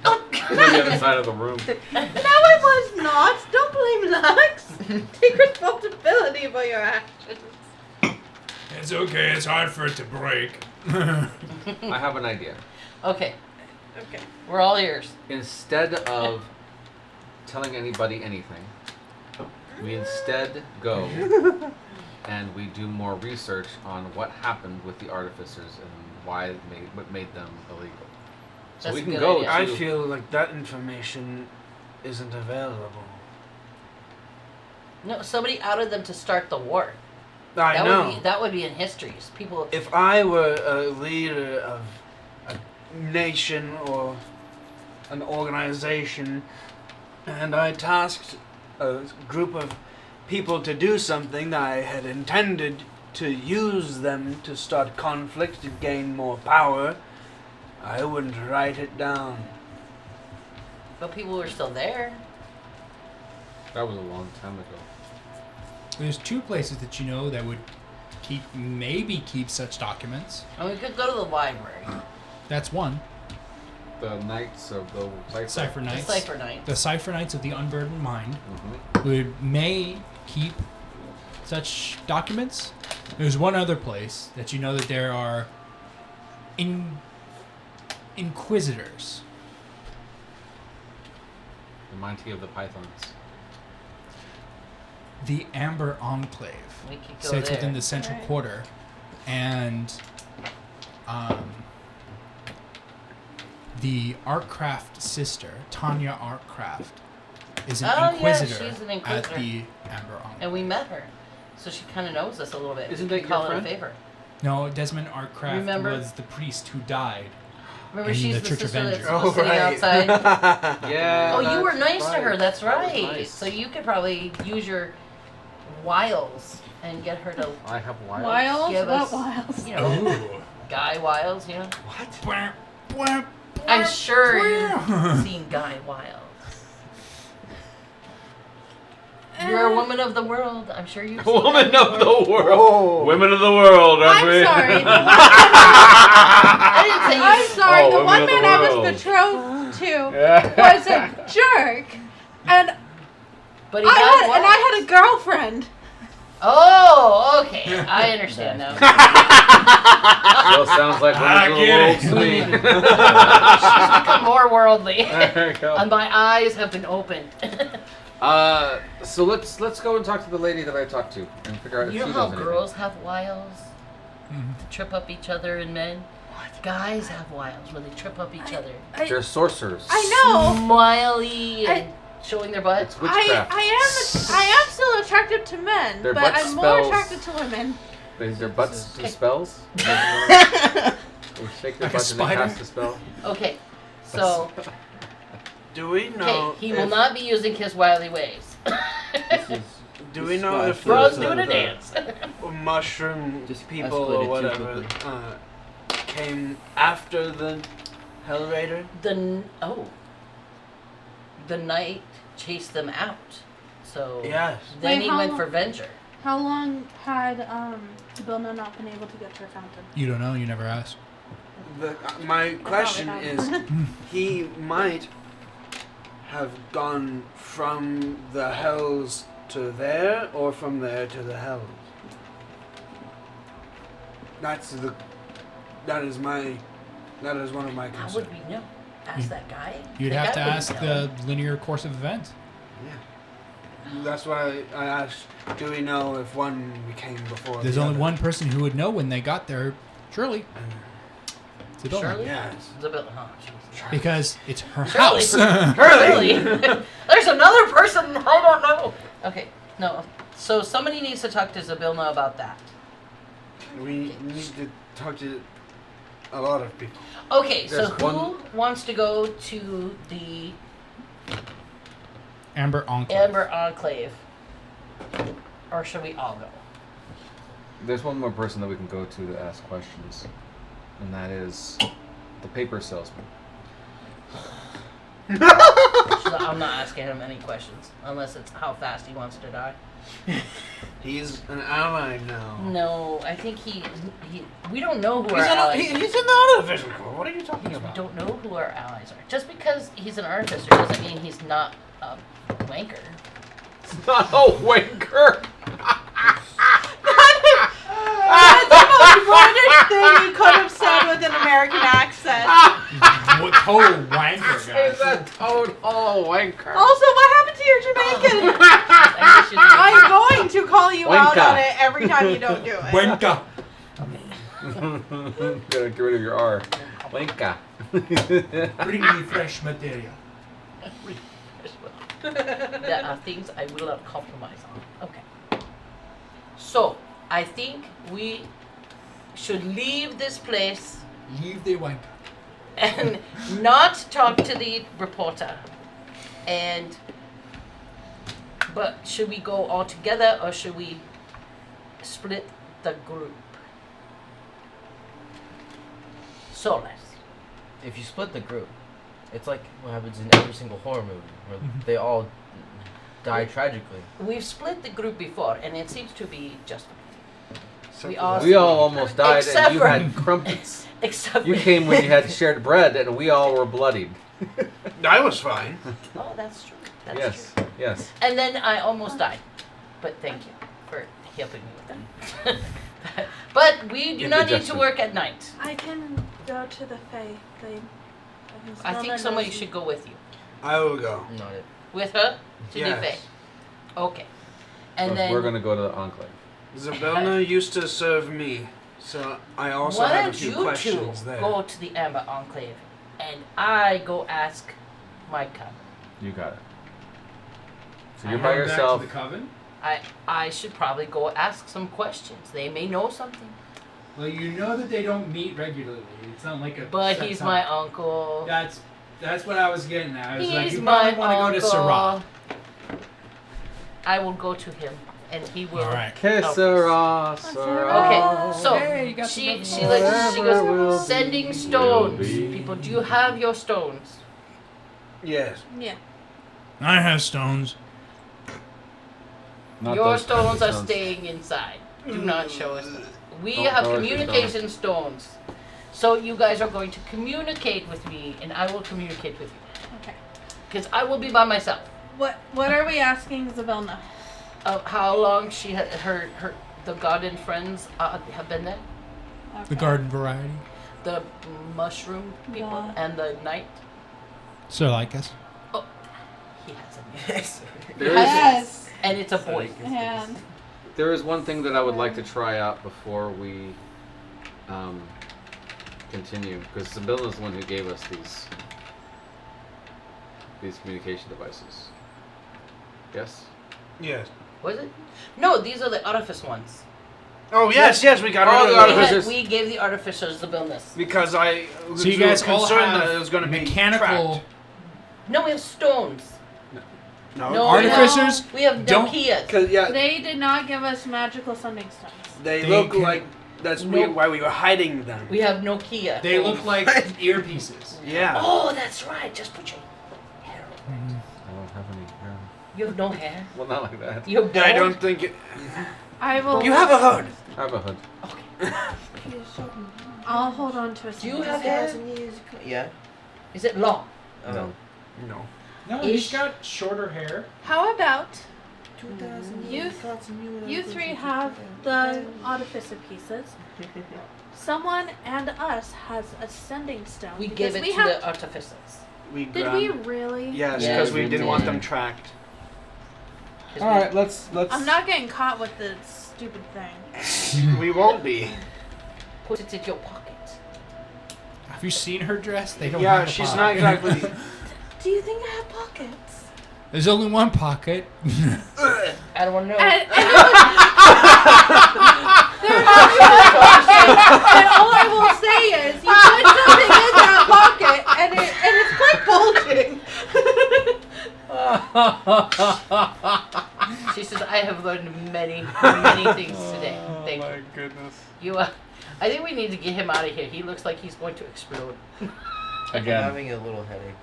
On the other side of the room. No, it was not. Don't blame Lux. Take responsibility for your actions. it's okay. It's hard for it to break. I have an idea. Okay, Okay. we're all ears. Instead of telling anybody anything, we instead go and we do more research on what happened with the artificers and what made them illegal. So That's we a can good go idea. I to feel like that information isn't available. No, somebody outed them to start the war. I know. That would be in histories. People. If I were a leader of a nation or an organization and I tasked a group of people to do something that I had intended to use them to start conflict and gain more power, I wouldn't write it down. But people were still there. that was a long time ago. There's two places that you know that would maybe keep such documents. And we could go to the library. That's one. The Knights of the Cipher The Knights. Cipher Knight. The Cipher Knights of the Unburdened Mind Mm-hmm. may keep such documents. There's one other place that you know that there are inquisitors. The Mighty of the Pythons. The Amber Enclave We could go sits there. within the central Right. quarter, and the Artcraft sister, Tanya Artcraft, is an Oh, yeah, inquisitor she's an at inquisitor. the Amber Enclave. And we met her. So she kind of knows us a little bit. Isn't We that could your call it friend? a favor. No, Desmond Artcraft Remember? was the priest who died. Remember, In she's the the Church of sister that's Avenger. was sitting outside. Yeah. Oh, you were that's nice to her. That's That was right. nice. So you could probably use your wiles and get her to, I have wild. Wiles? Give What us- wiles? you know, Ooh. Guy Wiles. You know. What? I'm sure you've seen Guy Wiles. You're a woman of the world. I'm sure you've seen Woman that of the world. Oh. Women of the world, aren't I'm we? sorry. I didn't say you. I'm sorry. Oh, the women one of the man I was world. betrothed to Yeah. was a jerk, and But he had one. I had a girlfriend. Oh, okay. I understand now. Well, sounds like I women get of the world to me. She's become more worldly. There you go. And my eyes have been opened. So let's go and talk to the lady that I talked to and figure out if You she know knows how anything. girls have wiles? Mhm. To trip up each other and men? Guys have wiles where they trip up each other. They're sorcerers. I know. Smiley and showing their butts. It's witchcraft. I am still attracted to men, Their but butt I'm more spells. attracted to women. Their butts do Okay. spells. They shake their Like a butts and they spider? cast a spell. Okay, so Do we know? okay, he will not be using his wily ways. Do we know if Bros the- doing a the dance. mushroom Just people escalated or too whatever quickly. came after the Hell Raider? The knight chased them out. So Yes. then Wait, he how went long- for Venger. How long had Bilna not been able to get to her fountain? You don't know. You never asked. My question not. is, he might have gone from the Hells to there, or from there to the Hells. That is one of my How concerns. would we know? Ask that guy. You'd The have guy to wouldn't ask know. the linear course of events. That's why I asked, do we know if one came before There's the only other? one person who would know when they got there. Shirley. And- Isabella. Shirley? Yes. Isabella, huh? Jesus. Because it's her Shirley. house. Shirley. There's another person I don't know. Okay, no. So somebody needs to talk to Zabilna about that. We need to talk to a lot of people. Okay, so There's who one- wants to go to the Amber Enclave. Amber Enclave. Or should we all go? There's one more person that we can go to ask questions, and that is the paper salesman. I'm not asking him any questions, unless it's how fast he wants to die. He's an ally now. No, I think he we don't know who He's our allies in are. the artificial core. What are you talking We about? don't know who our allies are. Just because he's an artificer doesn't mean he's not a wanker. Not a wanker. That's the most British thing you could have said with an American accent. What total wanker, He's guys. a total wanker. Also, what happened to your Jamaican? I wish you didn't- I'm going to call you out Wanka. on it every time you don't do it. Wanka. Gotta get rid of your R. Wanka. Bring me fresh material. There are things I will not compromise on. Okay. So, I think we should leave this place Leave the wanker. and not talk to the reporter. But should we go all together or should we split the group? Solas. If you split the group, it's like what happens in every single horror movie, where they all die tragically. We've split the group before and it seems to be just fine. We all, We all almost died, Except and you for- had crumpets. except You for- came when you had shared bread, and we all were bloodied. I was fine. Oh, that's true. That's Yes, true. yes. And then I almost died. But thank you for helping me with that. But we do not need to Indigestion. work at night. I can go to the Fae. I think somebody should go with you. I will go. Not it. With her to Yes. the Fae. Okay. And So then we're gonna go to the Enclave. Zabelna used to serve me, so I also why have a don't few you two questions there. go to the Amber Enclave and I go ask Micah. You got it. So I you're by head yourself. Back to the coven. I should probably go ask some questions. They may know something. Well, you know that they don't meet regularly. It's not like a. But set he's time. my uncle. That's what I was getting at. I was like, He's you my probably want to go to uncle. Syrah. I will go to him and he will. All right. Que help us. sera, sera. Okay, so Hey, you got she some Whatever goes sending stones. be. People, do you have your stones? Yes. Yeah. I have stones. Not Your those kinds of stones are stones. staying inside. Do not show us. We Don't have show us your communication stones. So you guys are going to communicate with me, and I will communicate with you. Okay. Because I will be by myself. What are we asking Zabelna? How long she the garden friends have been there? The garden variety. The mushroom people Yeah. and the knight. So like us. Oh, he has a name. There is, Yes. And it's a boy. And there is one thing that I would like to try out before we continue, because Sibylla is the one who gave us these communication devices. Yes? Yes. Was it? No, these are the artifice ones. Oh yes, yes, we got Oh, rid the of We, that artificers. we gave the artificers the illness. because I was So you guys all concerned have that it was going to be mechanical trapped. No, we have stones. No. No, artificers. We have Don't- Nokias. Because yeah, they did not give us magical sending stones. they They look can- like that's Nope. why we were hiding them. We have Nokia. They look like earpieces. Yeah. Oh, that's right. Just put your hair. I don't have any hair. You have no hair. Well, not like that. You're bald. I don't think it, I will. you have a hood. I have a hood. I'll hold on to a. Do you have hair? Yeah. Is it long? No. No. No, he's got shorter hair. How about 2000 you three have the artificer pieces? Someone and us has a sending stone. We because gave it we to have. the artificers. We Did we really? Yes, Yeah, because we we didn't did. want them tracked. 'Cause All right, let's. I'm not getting caught with this stupid thing. We won't be. Put it in your pocket. Have you seen her dress? They don't. Yeah, have a she's pocket. not exactly. Do you think I have pockets? There's only one pocket. I don't want to know. And all I will say is, you put something in that pocket, and it's quite bulging. She says, I have learned many, many things today. Thank you. Goodness. You, I think we need to get him out of here. He looks like he's going to explode. I'm Again. having a little headache.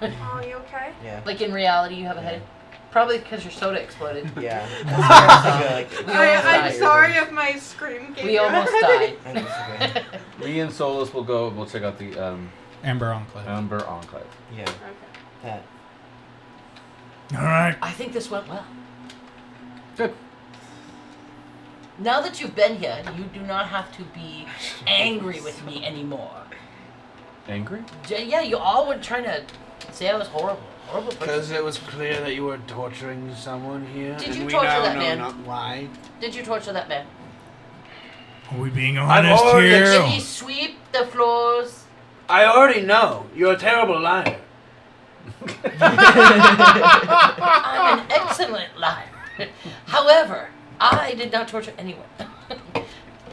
Oh, you okay? Yeah. Like in reality, you have a headache? Probably because your soda exploded. Yeah. We almost I'm died. sorry if my scream gave We you a almost headache. died. Okay. Me and Solus will go. We'll check out the Amber Enclave. Amber Enclave. Yeah. Okay. That. All right. I think this went well. Good. Now that you've been here, you do not have to be angry with me anymore. Angry? Yeah, you all were trying to say I was horrible. Horrible Because person. it was clear that you were torturing someone here. Did and you we torture now that know man? not why. Did you torture that man? Are we being honest already here? Did he sweep the floors? I already know. You're a terrible liar. I'm an excellent liar. However, I did not torture anyone.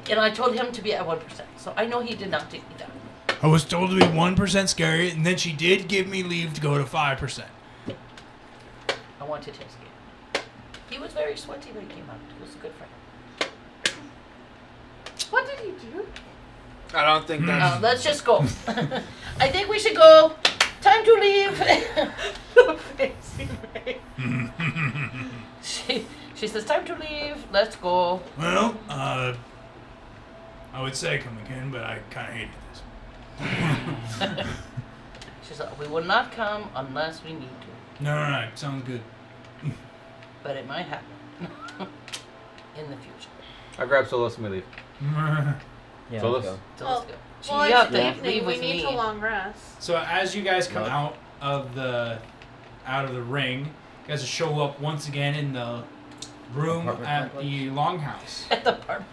And I told him to be at 1%. So I know he did not take me down. I was told to be 1% scary, and then she did give me leave to go to 5%. I wanted him scared. He was very sweaty when he came out. He was a good friend. What did he do? I don't think that's. Let's just go. I think we should go. Time to leave. She says, time to leave. Let's go. Well, I would say come again, but I kind of hated this. She said, we will not come unless we need to. No, sounds good. But it might happen in the future. I grab Solus and we leave. Yeah. So Let's let's- go. So Well, let's go. Well, you have it's to evening. leave We with need me. to long rest. So as you guys come Yep. out of the ring, you guys show up once again in the room Apartment at complex? the longhouse. At the park.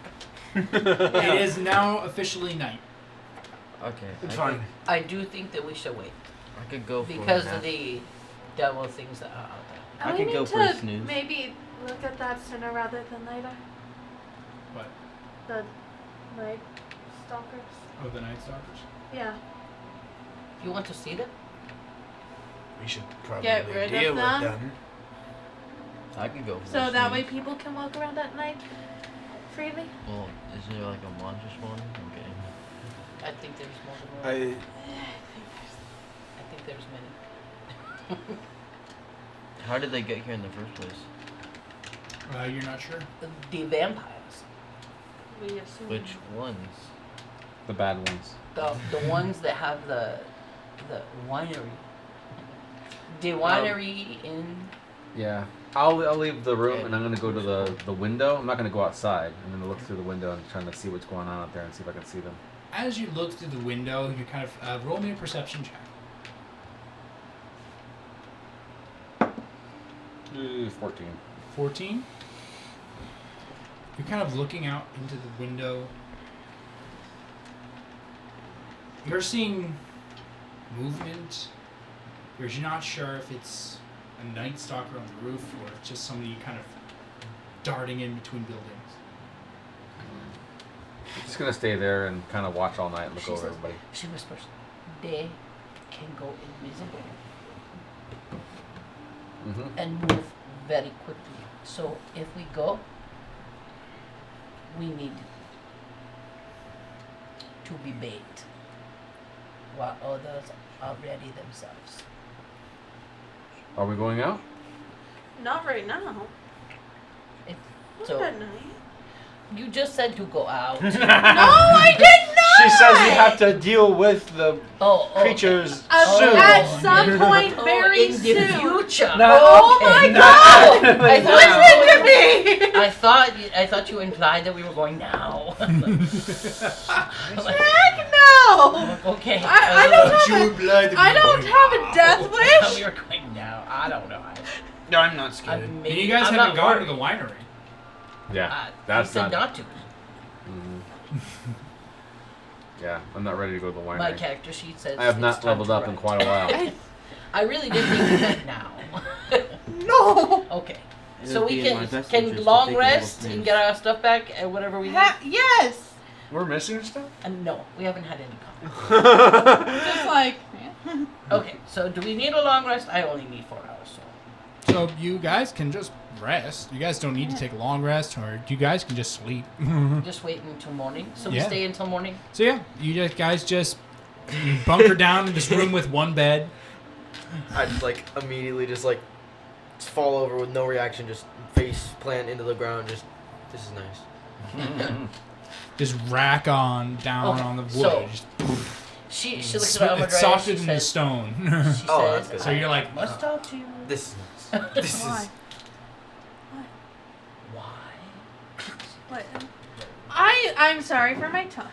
It is now officially night. Okay. It's I fine. Could, I do think that we should wait I could go for because a of nap. the devil things that are out there. I we could need go for a to snooze. maybe look at that sooner rather than later. What? The night stalkers. Oh, the Night Stalkers. Yeah. You want to see them? We should probably Get rid of deal with them? them. I could go for So a that way snooze. people can walk around at night freely. Well, is there like a monstrous one? Okay. I think there's more than one. I I think there's many. How did they get here in the first place? You're not sure? The vampires. We assume. Which ones? The bad ones. The ones that have the winery. The winery in. Yeah. I'll leave the room and I'm gonna go to the window. I'm not gonna go outside. I'm gonna look through the window and trying to see what's going on out there and see if I can see them. As you look through the window, you kind of roll me a perception check. 14. 14. You're kind of looking out into the window. You're seeing movement. You're not sure if it's a night stalker on the roof or if it's just somebody kind of darting in between buildings. I'm just gonna stay there and kind of watch all night and look She over says- everybody. She whispers, they can go invisible Mm-hmm. and move very quickly. So if we go, we need to be bait while others are ready themselves. Are we going out? Not right now. If, Not so at night. you just said to go out. No, I did not. She says we have to deal with the Oh, creatures Oh. soon. At some point, Oh, very in soon. the future. No. Oh Okay. my No. god! I thought Listen to me. I thought you implied that we were going now. Heck no! Okay. I don't have You a, implied that I we were don't going have a out. death we wish. were going now. I don't know. No, I'm not scared. And you guys I'm haven't not gone to worried. the winery. Yeah. You That's said not. not to. Mhm. Yeah, I'm not ready to go to the winery. My character sheet says I have it's not time leveled to up in write. quite a while. I really did think you meant now. No. Okay. It So would we be in my best can interest to long take a little rest and snooze. get our stuff back and whatever we need. Yes. We're missing stuff? No, we haven't had any contact. Just like. Okay, so do we need a long rest? I only need 4 hours. So So you guys can just rest. You guys don't need to take a long rest, or you guys can just sleep. Just wait until morning. So we Yeah. stay until morning. So yeah, guys just bunker down in this room with one bed. I'd like immediately just fall over with no reaction, just face plant into the ground. Just this is nice. Just rack on down on the wood. so- Just, She looks at Alma it's softer She than the says, stone. she Oh, that's says, good. So you're like, I must talk to you. This is nice. This Why? is Why? What? I'm sorry for my tongue.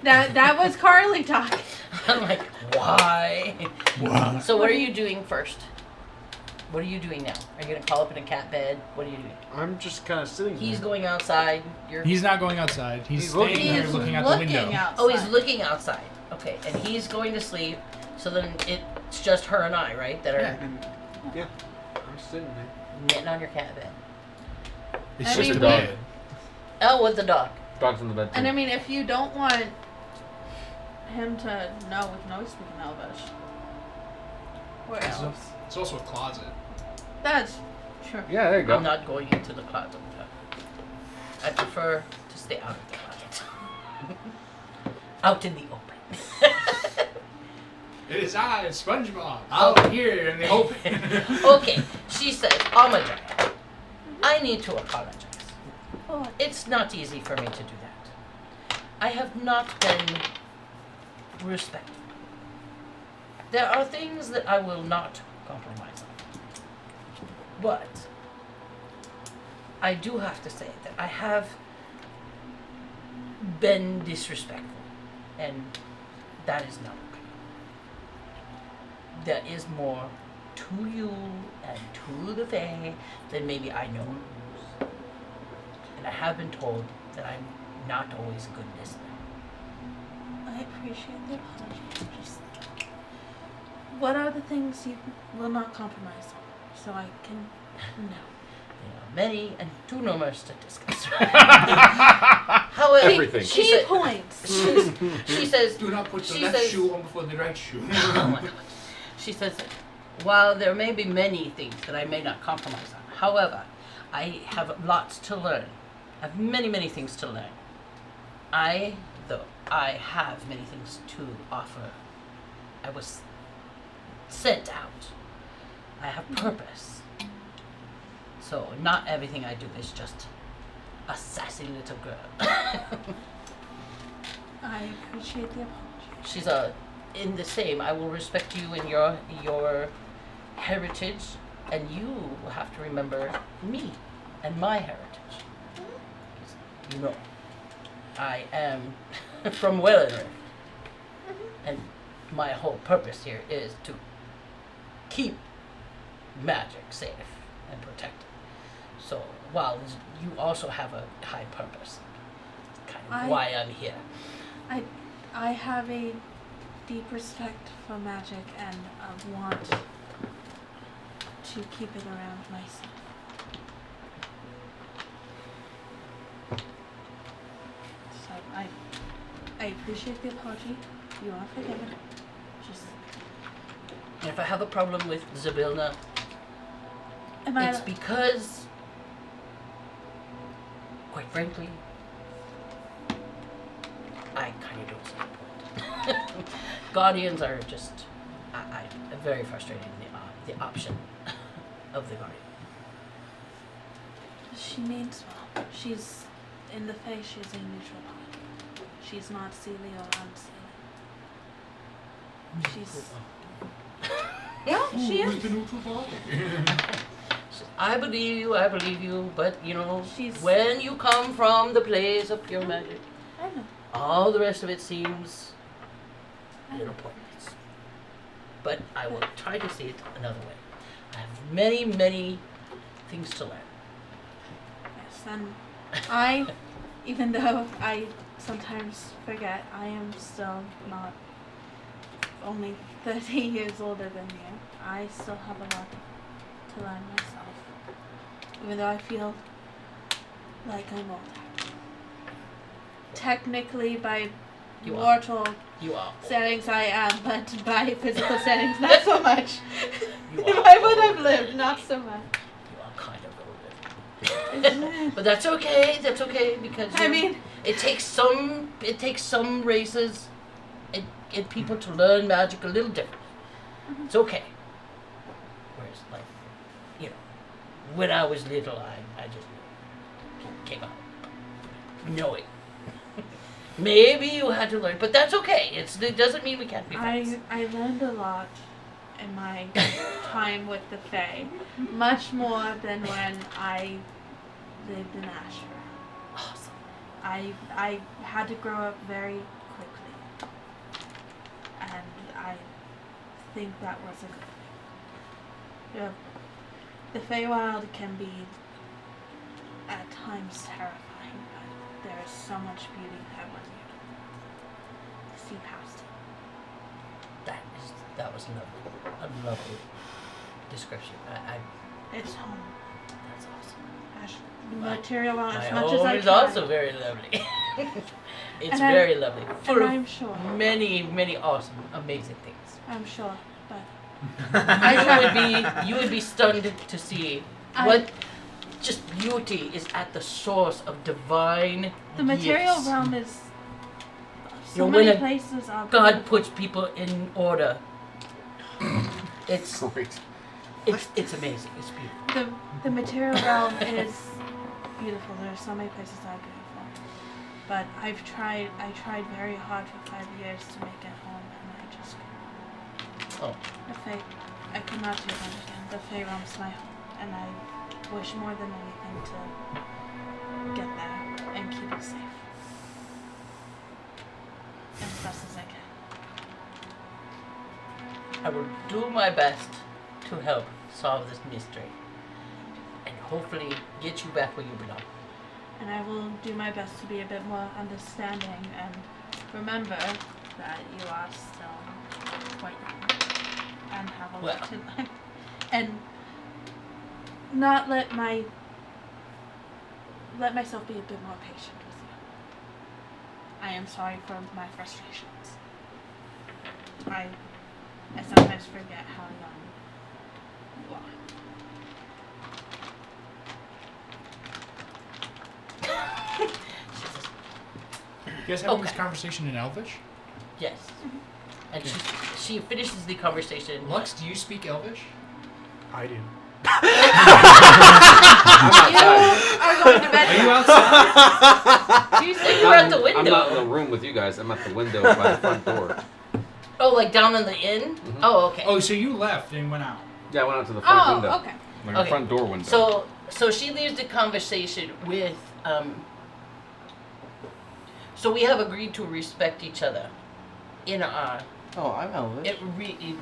That was Carly talk. I'm like, why? what? So what are you doing first? What are you doing now? Are you gonna call up in a cat bed? What are you doing? I'm just kind of sitting He's there. going outside. You're. He's not going outside. He's He's staying looking. here He's looking out the window. outside. Oh, he's looking outside. Okay, and he's going to sleep. So then it's just her and I, right? That are And, yeah, I'm sitting there. knitting on your cat bed. It's I just mean, a dog. bed. Oh, with the dog. Dog's in the bed too. And I mean, if you don't want him to know we can always speak in Elvish. Where It's else? It's also a closet. That's true. Yeah, there you go. I'm not going into the closet. I prefer to stay out of the closet. Out in the open. It is I, SpongeBob, out here in the open. Okay, she says, Amajai, I need to apologize. Oh, It's not easy for me to do that. I have not been respectful. There are things that I will not compromise on. But I do have to say that I have been disrespectful, and that is not okay. There is more to you and to the Fae than maybe I know. And I have been told that I'm not always a good listener. I appreciate the apology. Just, what are the things you will not compromise on, so I can know? There are many and too numerous to discuss. However, Everything. she Key said- points. she says, Do not put the She left says- shoe on before the right shoe. oh my God. She says, while there may be many things that I may not compromise on, however, I have lots to learn. I have many, many things to learn. Though I have many things to offer, I was sent out. I have purpose. So not everything I do is just a sassy little girl. I appreciate the apology. She's in the same. I will respect you in your heritage, and you will have to remember me and my heritage. 'Cause, you know, I am from Wellenriff, and my whole purpose here is to keep magic safe and protected. So while you also have a high purpose, kind of why I'm here. I have a deep respect for magic, and I want to keep it around myself. So I appreciate the apology. You are forgiven. Just And if I have a problem with Zabilna, am I? it's because, quite frankly, I kind of don't see the point. Guardians are just, I'm very frustrated in the option of the Guardian. She means well. She's in the face. She's a neutral party. She's not Sealy or unsealy. She's no, she Who's is. the neutral party? I believe you, but you know, She's- when you come from the place of pure magic, I know. all the rest of it seems little pointless. But I will try to see it another way. I have many, many things to learn. Yes, and I, even though I sometimes forget, I am still not only 30 years older than you. I still have a lot to learn myself. Even though I feel like I'm older. Technically, by You are. mortal You are. settings I am, but by physical settings not so much. You If are. I would have lived, not so much. You are kind of older. But that's okay. That's okay because I mean, it takes some races and people to learn magic a little different. It's okay. Whereas, like, you know, when I was little, I just came out knowing. Maybe you had to learn, but that's okay. It doesn't mean we can't be friends. I learned a lot in my time with the Fae, much more than when I lived in Ashford. Awesome. I had to grow up very quickly, and I think that was a good thing. Yeah, the Feywild can be at times terrifying, but there is so much beauty there when you see past it. That was lovely. A lovely description. It's home. That's awesome. The material world, My as much as home I is try. also very lovely. It's And very lovely. And Full I'm of sure. many awesome, amazing things. I'm sure, but You would be stunned to see what just beauty is at the source of divine the material gifts. realm is. You So know, many when places are. God beautiful. puts people in order. It's Great. it's amazing. It's beautiful. The material realm is beautiful. There are so many places that are beautiful, but I tried very hard for 5 years to make it home, and I just Oh, the Fae, I could not do that again. The Fae realm's my home, and I wish more than anything to get there and keep it safe as best as I can. I will do my best to help solve this mystery, and hopefully get you back where you belong. And I will do my best to be a bit more understanding and remember that you are still quite young and have a lot to learn. And not let myself be a bit more patient with you. I am sorry for my frustrations. I sometimes forget how young you are. You guys having this Okay. conversation in Elvish? Yes. And she finishes the conversation. Lux, do you speak Elvish? I do. Are going to bed. Are you outside? You said you were at the window. I'm not in the room with you guys. I'm at the window by the front door. Oh, like down in the inn? Mhm. Oh, okay. Oh, so you left and went out. Yeah, I went out to the front Oh, window. okay. Like Okay. a front door window. So she leaves the conversation with so we have agreed to respect each other in our Oh, I'm Elvis. it really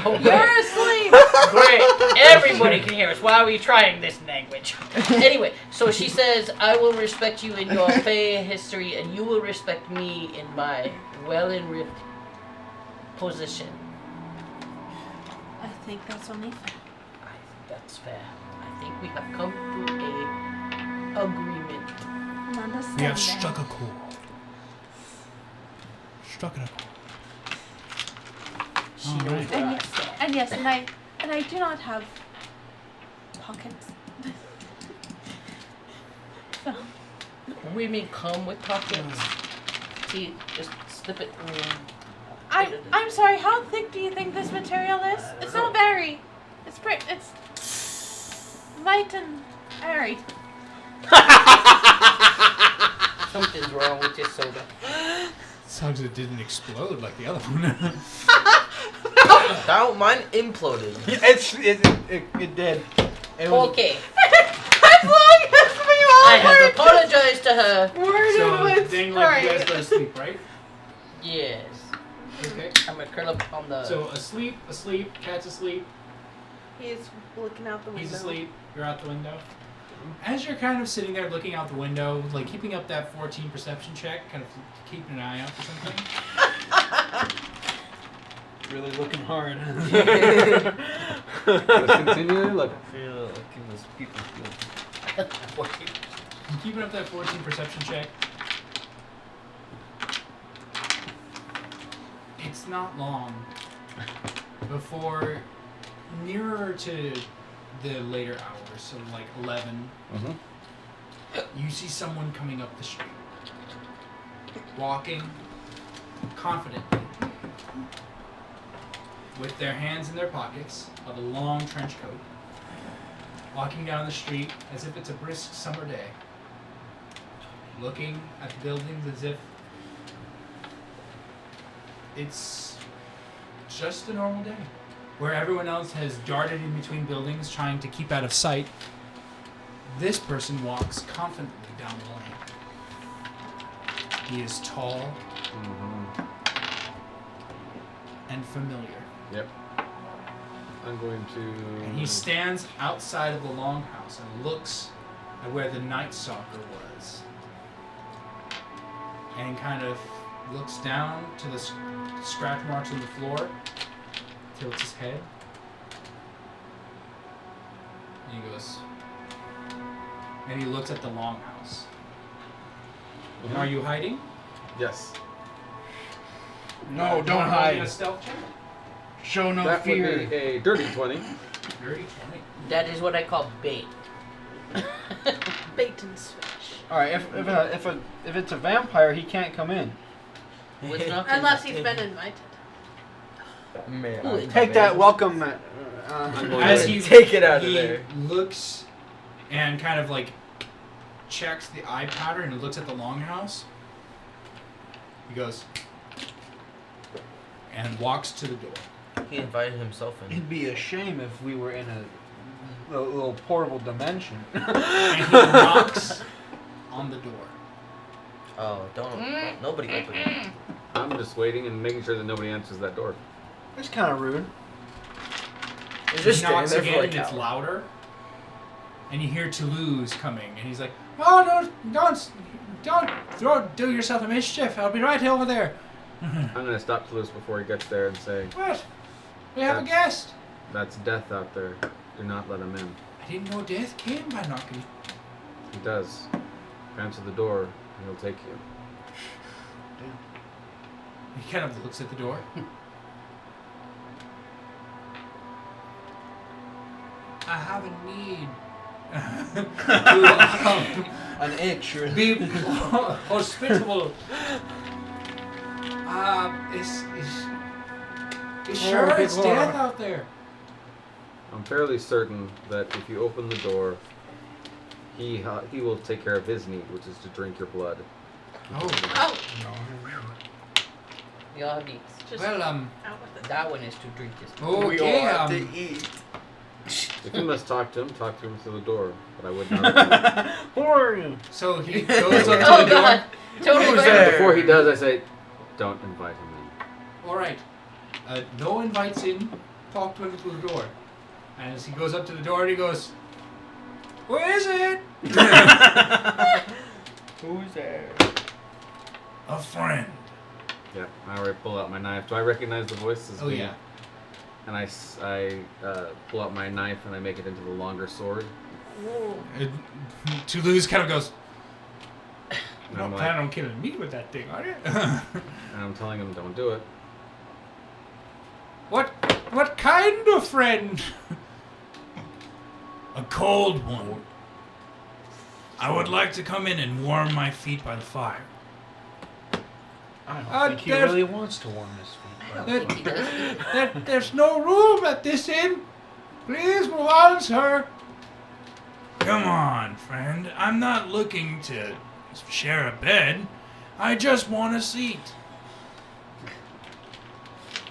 oh, You're asleep. great. Everybody can hear us. Why are we trying this language? Anyway, so she says, I will respect you in your Fey history, and you will respect me in my well-enriched position. I think that's only fair. I think that's fair. I think we have come to a agreement. And understanding. We have struck a chord. Struck a chord. She All knows right. where I And stand. And yes, and I do not have pockets. So, Women come with pockets. See, just slip it. I'm sorry. How thick do you think this material is? It's not very. It's light and airy. Something's wrong with your soda. Sucks it didn't explode like the other one. That mine imploded. It did. It was, Okay, As long as we all I have apologized to her. worded So, with Dang, like you guys right. go to sleep, right? Yes. Okay. I'm gonna curl up on the. So asleep, cat's asleep, He's looking out the window. he's asleep, you're out the window. As you're kind of sitting there looking out the window, like keeping up that 14 perception check, kind of keeping an eye out for something. really looking hard. Let's continue looking. I feel like it was people feel. Keeping up that 14 perception check. It's not long before nearer to the later hours, so like 11, you see someone coming up the street, walking confidently, with their hands in their pockets of a long trench coat, walking down the street as if it's a brisk summer day, looking at the buildings as if it's just a normal day. Where everyone else has darted in between buildings trying to keep out of sight, this person walks confidently down the lane. He is tall and familiar. Yep. I'm going to. And he stands outside of the longhouse and looks at where the night stalker was. And kind of looks down to the scratch marks on the floor, tilts his head, and he goes, and he looks at the longhouse. Are you hiding? Yes. No, You don't wanna roll me a hide. stealth check? Show no That fear. would be a dirty 20. Dirty 20. That is what I call bait. Bait and switch. All right, if it's a vampire, he can't come in. What's not Unless he's been invited. Man, Ooh, I'm Take that amazed. welcome. I'm going As to. he Take it out of he there. looks and kind of like checks the eye pattern and looks at the longhouse. He goes and walks to the door. He invited himself in. It'd be a shame if we were in a little portable dimension. And he knocks on the door. Oh, don't nobody open it. I'm just waiting and making sure that nobody answers that door. It's kind of rude. He's He just standing knocks there again for like and it's hours. louder. And you hear Toulouse coming, and he's like, "Oh, don't do yourself a mischief. I'll be right over there." I'm going to stop Toulouse before he gets there and say, What? We have a That's- guest. that's death out there. Do not let him in. I didn't know death came by knocking. He does. Answer the door, and he'll take you. He kind of looks at the door. I have a need to An itch. be hospitable. Is sure big it's death lord. out there. I'm fairly certain that if you open the door, he will take care of his need, which is to drink your blood. Oh, Oh, You all have needs. just well, out with it. That one is to drink his. We all okay, have to eat. If you must talk to him through the door. But I would not. open it. Who are you? so he goes up to Oh the door. god. Totally Who's like- there? Before he does, I say, don't invite him in. All right. No invites in. Talk to him through the door. And as he goes up to the door, he goes, "Who is it?" Who's there? A friend. Yeah, I already pull out my knife. Do I recognize the voice as Oh me? yeah. And I pull out my knife and I make it into the longer sword. Toulouse kind of goes, And "You I'm don't like, plan on killing me with that thing, are you?" and I'm telling him, don't do it. What kind of friend? A cold one. I would like to come in and warm my feet by the fire. I don't Uh, think he there's- really wants to warm his feet. I don't think he does. There's no room at this inn. Please move on, sir. Come on, friend. I'm not looking to share a bed. I just want a seat.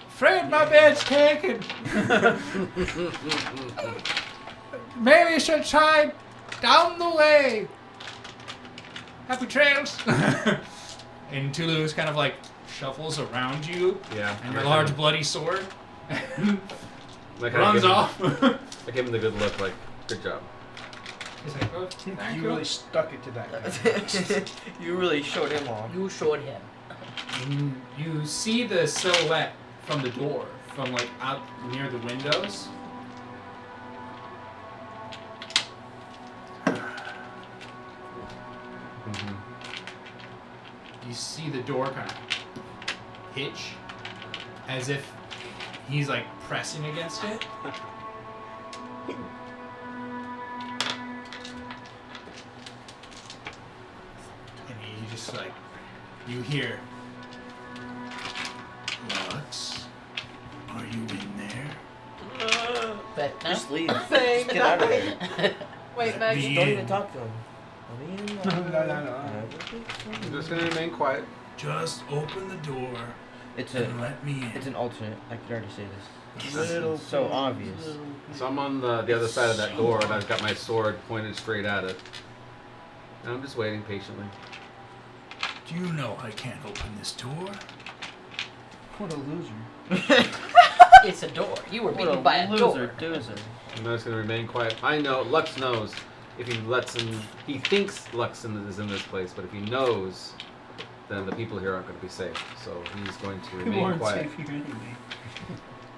Fred, my bed's taken. Maybe you should try down the way. Happy trails. And Toulouse kind of like shuffles around you Yeah. and your large bloody sword Like runs off. I gave him the good look, like, good job. He's like, "Oh, thank You you." really stuck it to that guy. You really showed him off. You showed him. And you see the silhouette from the door, from like out near the windows. Mm-hmm. You see the door kind of hitch, as if he's like pressing against it. And he just like, you hear, Lux, are you in there? But no. Just leave. Saying Just get out of there. Wait, Meg. The- Don't even talk to him. I'm just gonna remain quiet. Just open the door It's and let me in. It's an alternate. I could already say this. It's so obvious. So I'm on the other side of that door, and I've got my sword pointed straight at it. And I'm just waiting patiently. Do you know I can't open this door? What a loser. It's a door. You were What beaten by a door. doozer. I'm just gonna remain quiet. I know Lux knows if he lets him. He thinks Lux is in this place, but if he knows, then the people here aren't going to be safe. So he's going to remain quiet. safe here anyway.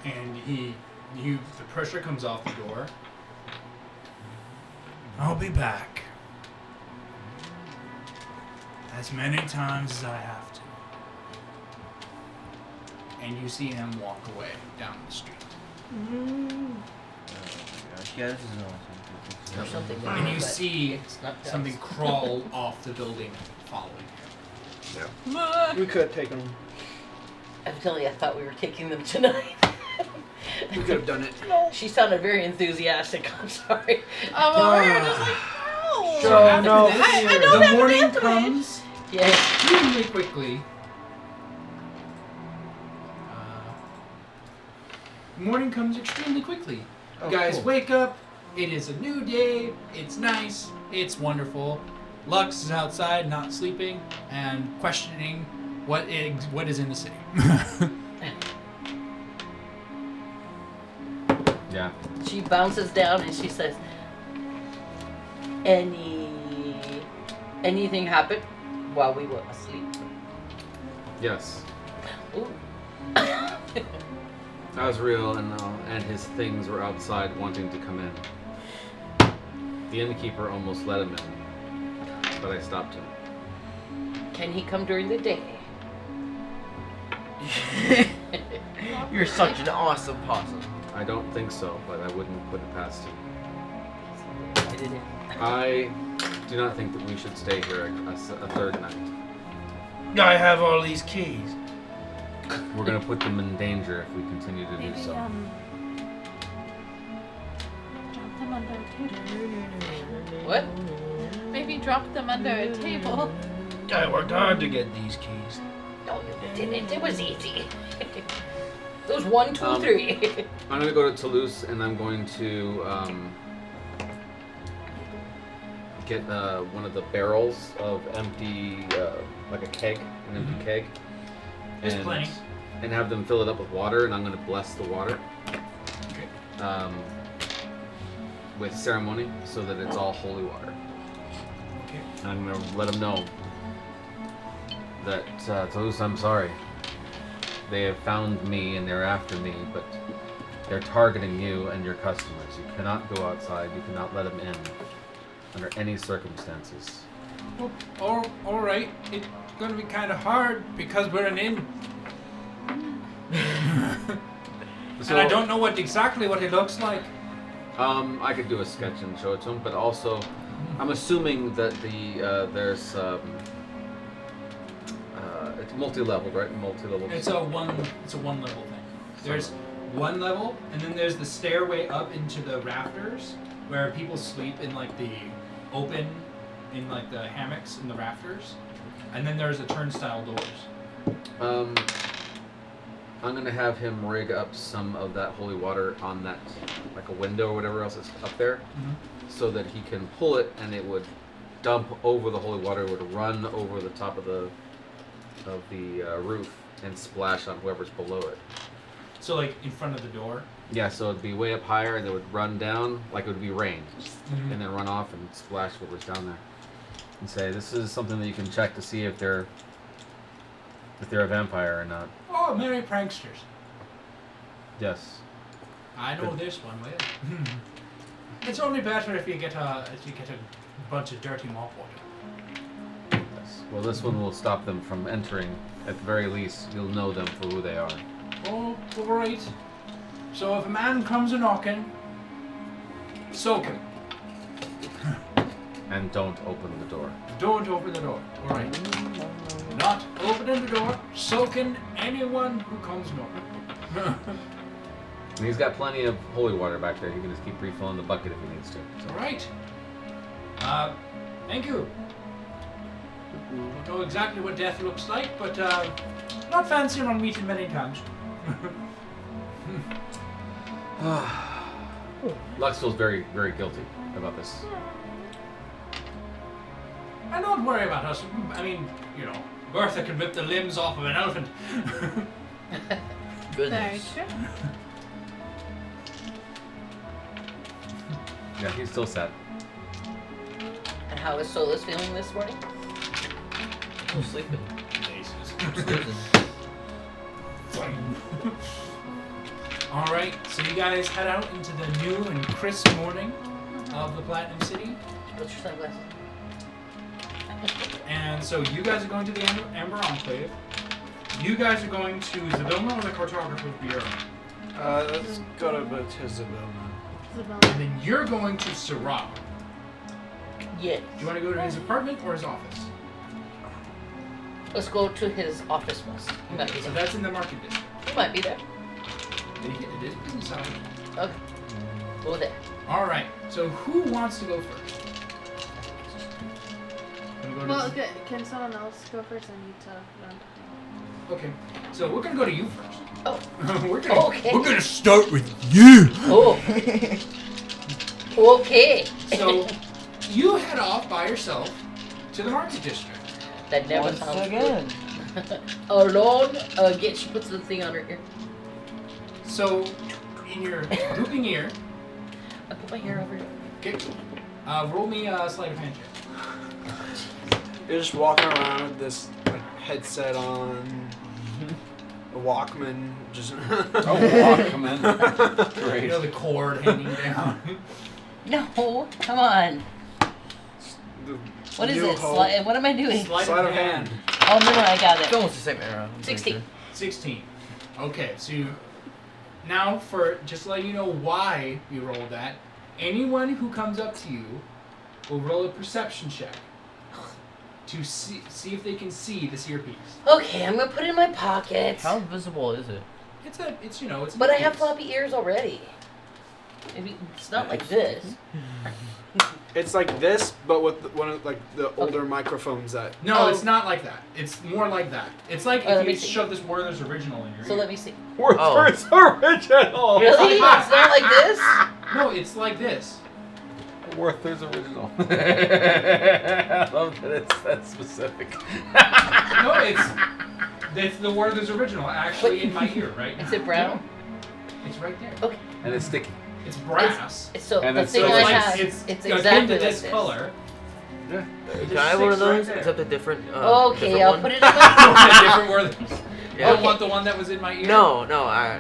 And the pressure comes off the door. I'll be back. As many times as I have to. And you see him walk away down the street. Yeah, this is awesome. Or something. And you but see it's not that. something crawl off the building following him. We could have taken them. I'm telling you, I thought we were taking them tonight. We could have done it. She sounded very enthusiastic. I'm sorry. Oh, we were just like, no. So after no. this, I don't the have morning an answer. comes Yeah. extremely quickly. Morning comes extremely quickly. Oh, You guys cool. wake up. It is a new day. It's nice. It's wonderful. Lux is outside, not sleeping, and questioning what is in the city. Yeah. She bounces down and she says, anything happened while we were asleep? Yes. Ooh. That was real, and his things were outside wanting to come in. The innkeeper almost let him in, but I stopped him. Can he come during the day? You're such an awesome possum. I don't think so, but I wouldn't put it past him. I didn't. I do not think that we should stay here a third night. I have all these keys. We're going to put them in danger if we continue to do Maybe, so. drop them under a table. What? Maybe drop them under a table. I worked hard to get these keys. No, you didn't. It was easy. It was 1, 2, 3. I'm going to go to Toulouse, and I'm going to get one of the barrels of empty, like a keg, an empty keg. There's plenty. And have them fill it up with water, and I'm going to bless the water with ceremony so that it's all holy water. Okay. And I'm going to let them know that, Toulouse, I'm sorry. They have found me and they're after me, but they're targeting you and your customers. You cannot go outside. You cannot let them in under any circumstances. Well, all right. It's going to be kind of hard because we're an inn. So, And I don't know exactly what it looks like. I could do a sketch and show it to him, but also, I'm assuming that there's it's multi-leveled, right? Multi-leveled. It's a one level thing. There's one level, and then there's the stairway up into the rafters where people sleep in like the open, in like the hammocks in the rafters, and then there's the turnstile doors. I'm gonna have him rig up some of that holy water on that, like a window or whatever else is up there, so that he can pull it and it would dump over the holy water. It would run over the top of the roof and splash on whoever's below it. So like in front of the door. Yeah, so it'd be way up higher and it would run down like it would be rain, and then run off and splash whoever's down there. And say, this is something that you can check to see if they're a vampire or not. Oh, merry pranksters! Yes. I know this one well. It's only better if you get a bunch of dirty mop water. Yes. Well, this one will stop them from entering. At the very least, you'll know them for who they are. Oh, all right. So if a man comes a knocking, Soak him. And don't open the door. Don't open the door. All right. Not opening the door. Soaking anyone who comes north. And he's got plenty of holy water back there. He can just keep refilling the bucket if he needs to. So. All right. Thank you. Don't know exactly what death looks like, but not fancying on meeting many times. Lux feels very, very guilty about this. And don't worry about us. I mean, you know, Bertha can rip the limbs off of an elephant. Very Goodness. true. Yeah, he's still sad. And how is Solus feeling this morning? I'm sleeping. All right, so you guys head out into the new and crisp morning of the Platinum City. What's your sunglasses? And so you guys are going to the Amber Enclave. You guys are going to Zabilma or the Cartographer's Bureau. Let's go to Batizabel now. Isabella. And then you're going to Syrah. Yeah. Do you want to go to his apartment or his office? Let's go to his office first. He might be So there. that's in the Market District. He might be there. It is business hours. Okay. Go there. All right. So who wants to go first? Wanna go to Well, Z- good. Can someone else go first? I need to run. Okay. So we're gonna go to you first. Oh. we're gonna Okay. we're gonna start with you. Oh. Okay. So you head off by yourself to the Market District. That never Once sounds again. good. Alone. Again, she puts the thing on her ear. So in your drooping ear, I put my hair over it. okay, roll me a sleight of hand check. You're just walking around with this like, headset on, a Walkman, just. Oh, Walkman. You Great. know the cord hanging down. No, come on. What is New it? Hope. What am I doing? Sleight Sleight of hand. Oh no, I got It's it. almost the same era. I'm pretty 16. sure. 16. Okay, so you, now for just to let you know why you rolled that, anyone who comes up to you will roll a perception check to see if they can see this earpiece. Okay, I'm gonna put it in my pocket. How visible is it? It's a you know it's. an But I have earpiece. floppy ears already. Maybe it's not like this. It's like this, but with one of like the older microphones that. No, Oh. it's not like that. It's more like that. It's like Oh, let if me you see. shove this Werther's original in your So ear. let me see. Werther's original. Really? It's not like this? No, it's like this. Werther's original. I love that it's that specific. No, it's the Werther's original actually in my ear, right? Is now. it brown? It's right there. Okay. And it's sticky. It's brass. So And the it's thing so I like- have, it's it's akin exactly to like this this. color. Yeah. Can I have one of sticks right those? there. Except a different. Okay, different I'll one? put it in my Different Werther's. Yeah. You don't Okay. want the one that was in my ear? No, I.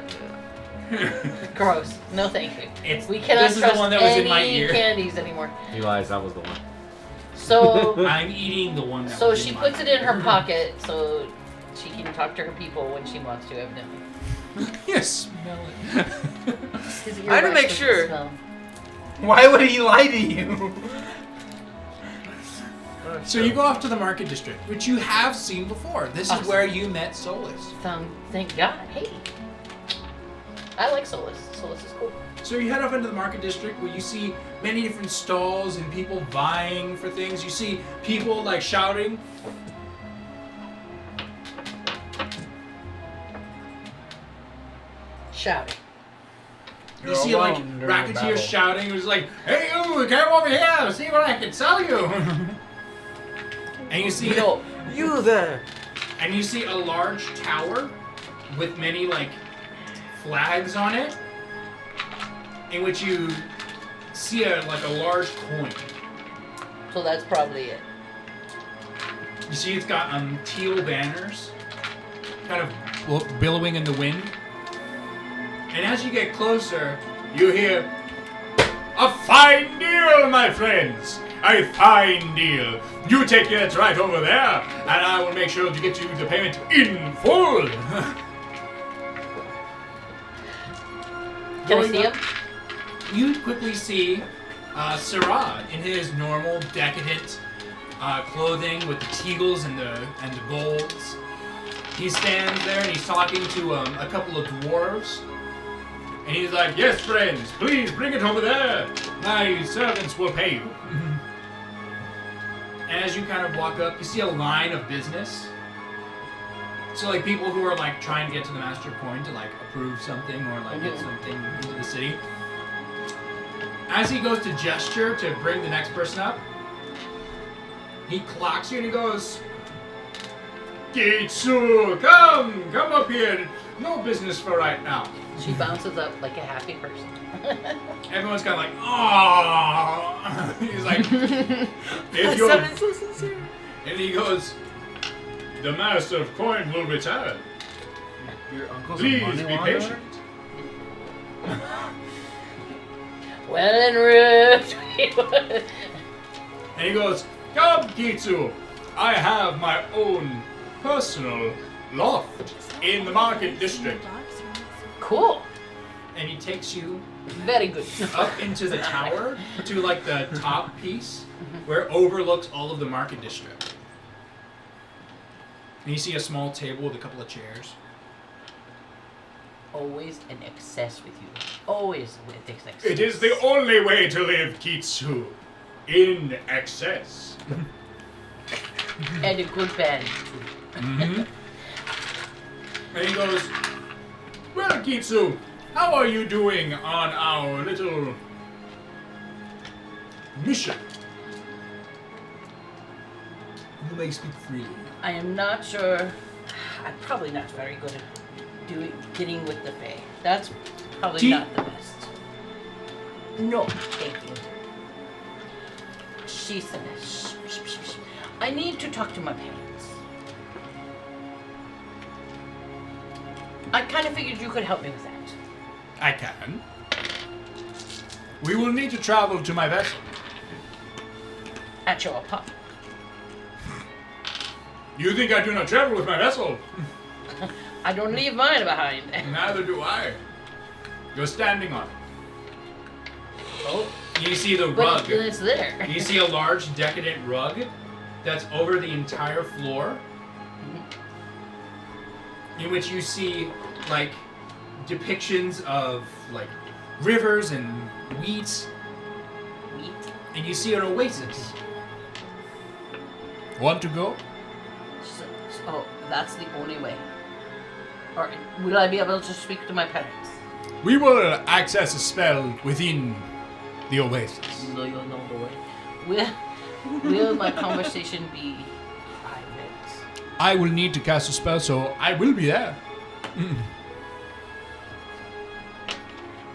Gross. No, thank you. It's, We cannot this is trust the one that was any in my ear. candies anymore. He lies. That was the one. So, I'm eating the one that so was she in my puts it ear. in her pocket so she can talk to her people when she wants to, evidently. You smell it. His I had to earwax make doesn't sure. smell. Why would he lie to you? So you go off to the Market District, which you have seen before. This is Awesome. where you met Solus. Thank God. Hey. I like Solus. Solus is cool. So you head off into the Market District where you see many different stalls and people vying for things. You see people like shouting. Shouting. You see like racketeers shouting. It was like, "Hey you, come over here, see what I can sell you." And you see No. You there? and you see a large tower with many like flags on it, in which you see a large coin. So that's probably it. You see it's got teal banners, kind of billowing in the wind. And as you get closer, you hear, "A fine deal, my friends! A fine deal! You take it right over there, and I will make sure to get you the payment in full!" Can I see him? You quickly see Siraj, in his normal decadent clothing with the teagles and the golds, he stands there and he's talking to a couple of dwarves. And he's like, "Yes, friends, please bring it over there. My servants will pay you." And as you kind of walk up, you see a line of business. So like people who are like trying to get to the master coin to like approve something or like get something into the city. As he goes to gesture to bring the next person up, he clocks you and he goes, "Kitsu, come up here. No business for right now." She bounces up like a happy person. Everyone's kind of like, "Oh." He's like, "If you're," Sounded so sincere. and he goes, "The master of coin will return. Your uncle's Please a money be launderer? patient." Well and rude. And he goes, "Come, Kitsu, I have my own personal loft in the market district." Cool. And he takes you Very good. up into the tower to like the top piece where it overlooks all of the market district. And you see a small table with a couple of chairs. Always an excess with you. Always with excess. It is the only way to live, Kitsu. In excess. And a good band. Mm-hmm. And he goes, "Well, Kitsu, how are you doing on our little mission?" You may speak freely. I am not sure. I'm probably not very good at getting with the Fae. That's probably not the best. No, thank you. She said, "I need to talk to my parents." I kind of figured you could help me with that. I can. We will need to travel to my vessel. At your apartment. You think I do not travel with my vessel? I don't leave mine behind. Neither do I. You're standing on it. Oh, You see the but rug. it's there. You see a large decadent rug that's over the entire floor, in which you see like depictions of like rivers and wheat, and you see an oasis. Want to go? Oh, that's the only way. Or will I be able to speak to my parents? We will access a spell within the oasis. No, you'll know the way. Will my conversation be private? I will need to cast a spell, so I will be there.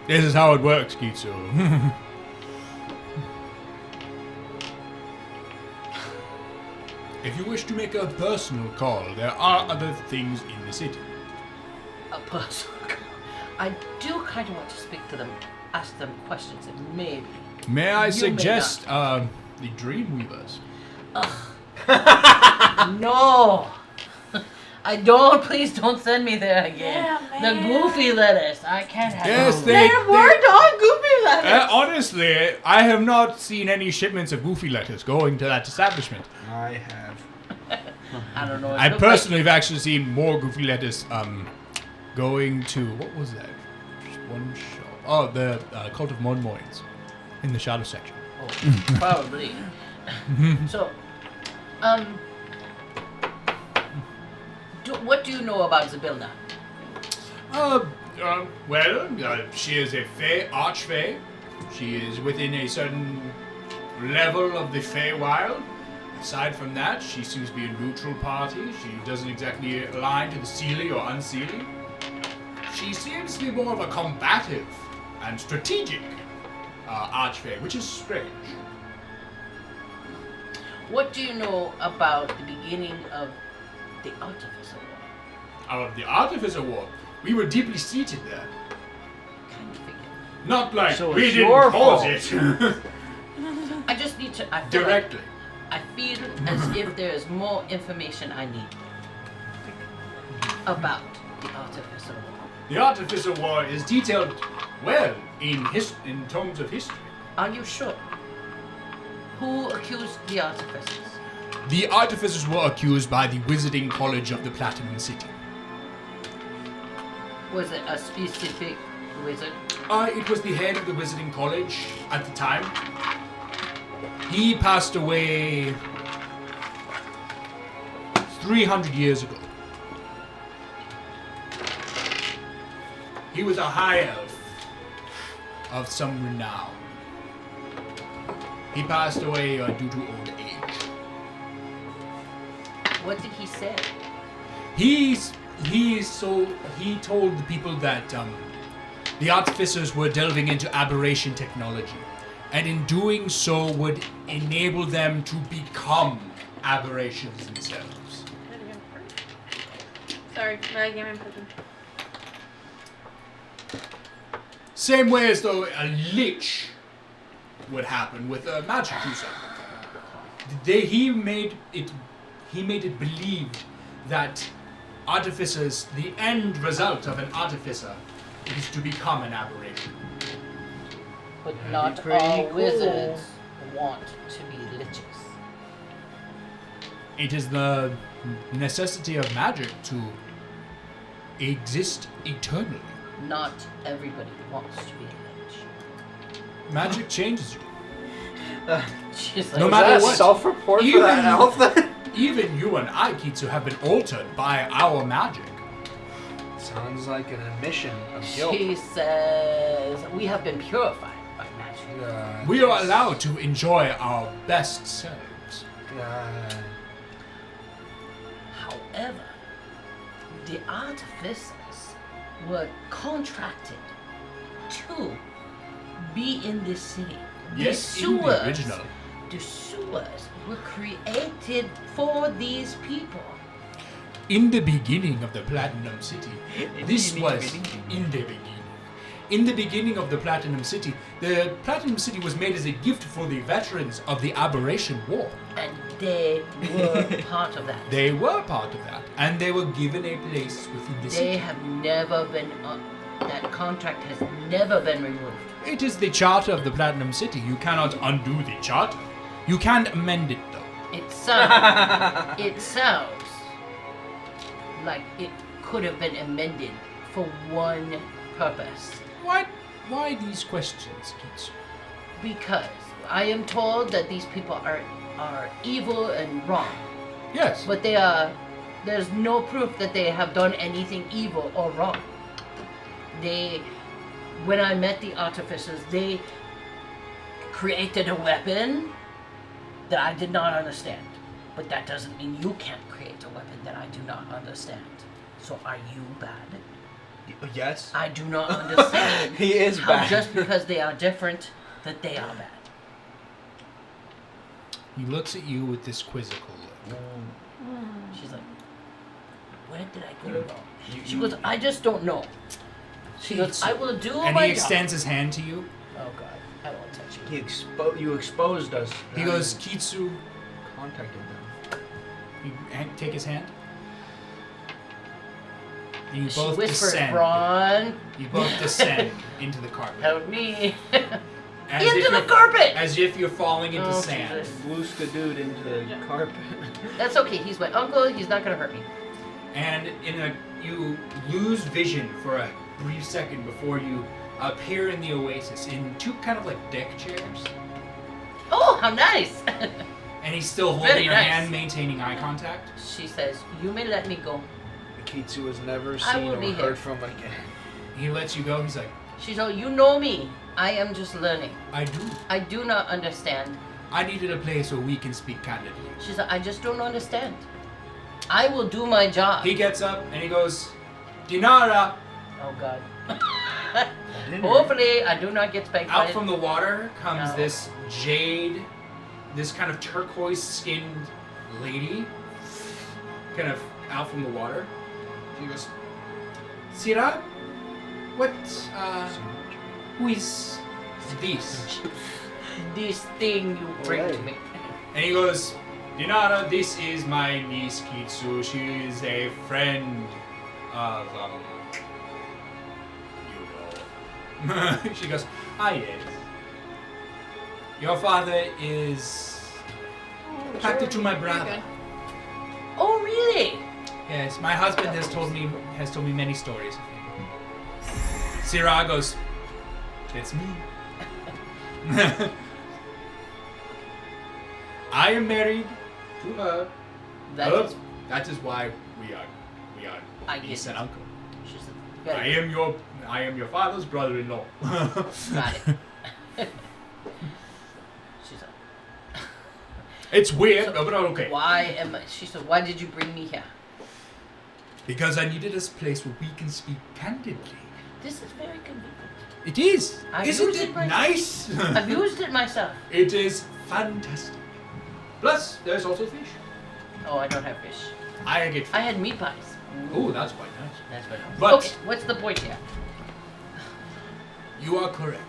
This is how it works, Kitsu. If you wish to make a personal call, there are other things in the city. A personal. I do kind of want to speak to them, ask them questions, and maybe. May I You suggest the Dreamweavers? No! I don't. Please don't send me there again. Yeah, the man. goofy lettuce. I can't have Yes, those. they- There were dog goofy letters. Honestly, I have not seen any shipments of goofy letters going to that establishment. I have. I don't know. It I looked personally have actually seen more goofy letters going to, what was that? Just one shop. Oh, the Cult of Monmoins in the shadow section. Like, oh, probably. So, what do you know about Zybilna? She is a Fey, Archfey. She is within a certain level of the Feywild. Aside from that, she seems to be a neutral party. She doesn't exactly align to the Seelie or Unseelie. She seems to be more of a combative and strategic Archfey, which is strange. What do you know about the beginning of the Artificer War? Of the Artificer War, we were deeply seated there. Kind of figured. Not like So we it's didn't your cause fault. it. I just need to. I feel Directly. Like, I feel as if there is more information I need about the Artificer War. The Artificer War is detailed well in tomes of history. Are you sure? Who accused the artificers? The artificers were accused by the Wizarding College of the Platinum City. Was it a specific wizard? It was the head of the Wizarding College at the time. He passed away 300 years ago. He was a high elf of some renown. He passed away due to old age. What did he say? He told the people that the artificers were delving into aberration technology, and in doing so would enable them to become aberrations themselves. Sorry, game in prison. Same way as though a lich would happen with a magic user. He made it believed that artificers, the end result of an artificer is to become an aberration. But That'd not be pretty all cool. wizards want to be liches. It is the necessity of magic to exist eternally. Not everybody wants to be a lich. Magic changes you. She's like, No Is matter that a what. self-report for Even- that elf then? Even you and I, Kitsu, have been altered by our magic. Sounds like an admission of guilt. She says, we have been purified by magic. We are allowed to enjoy our best selves. However, the artificers were contracted to be in this city. Yes, the in the sewers, original. the sewers were created for these people. In the beginning of the Platinum City, this was in the beginning. In the beginning of the Platinum City, the Platinum City was made as a gift for the veterans of the Aberration War. And they were part of that. They were part of that, and they were given a place within the They city. have never been, that contract has never been removed. It is the charter of the Platinum City. You cannot undo the charter. You can amend it, though. It sounds like it could have been amended for one purpose. Why these questions, Kitsu? Because I am told that these people are evil and wrong. Yes. But there's no proof that they have done anything evil or wrong. When I met the artificers, they created a weapon that I did not understand. But that doesn't mean you can't create a weapon that I do not understand. So are you bad? Yes. I do not understand He is how bad. just because they are different, that they are bad. He looks at you with this quizzical look. She's like, where did I go wrong? She goes, I just don't know. She goes, I will do And my he job. extends his hand to you. Oh God, I won't touch you. You exposed us. He goes, Kitsu, Contacted them. you take his hand. You She both whispers, descend. Braun, You both descend into the carpet. help me. As Into if the you're- carpet! As if you're falling into Oh, sand. Jesus. Loose the dude into the carpet. That's okay, he's my uncle, he's not gonna hurt me. And you lose vision for a brief second before you appear in the oasis in two kind of like deck chairs. Oh, how nice! And he's still Very holding your nice. hand, maintaining eye contact. She says, you may let me go. Kitsu was never I seen will or be heard here. from again. He lets you go. He's like, She's like, you know me. I am just learning. I do. I do not understand. I needed a place where we can speak candidly. She's like, I just don't understand. I will do my job. He gets up and he goes, Dinara! Oh God. Hopefully, I do not get spanked by Out it. from the water comes No. this jade, this kind of turquoise skinned lady, kind of out from the water. She goes, Sira, what, who is this? This thing you bring to me. And he goes, Dinara, this is my niece Kitsu. She is a friend of, you know. She goes, ah, yes. Your father is attracted to my brother. Oh, really? Yes, my husband has told me many stories of him. Syrah goes, it's me. I am married to her. That is why we are I get niece it. and uncle. She's I am your father's brother-in-law. Got it. She's like, It's weird, So, but okay. she said, why did you bring me here? Because I needed a place where we can speak candidly. This is very convenient. It is. I've Isn't used it it myself. nice? I've used it myself. It is fantastic. Plus, there's also fish. Oh, I don't have fish. I get fish. I had meat pies. Oh, that's quite nice. That's very nice. But- Okay, what's the point here? You are correct.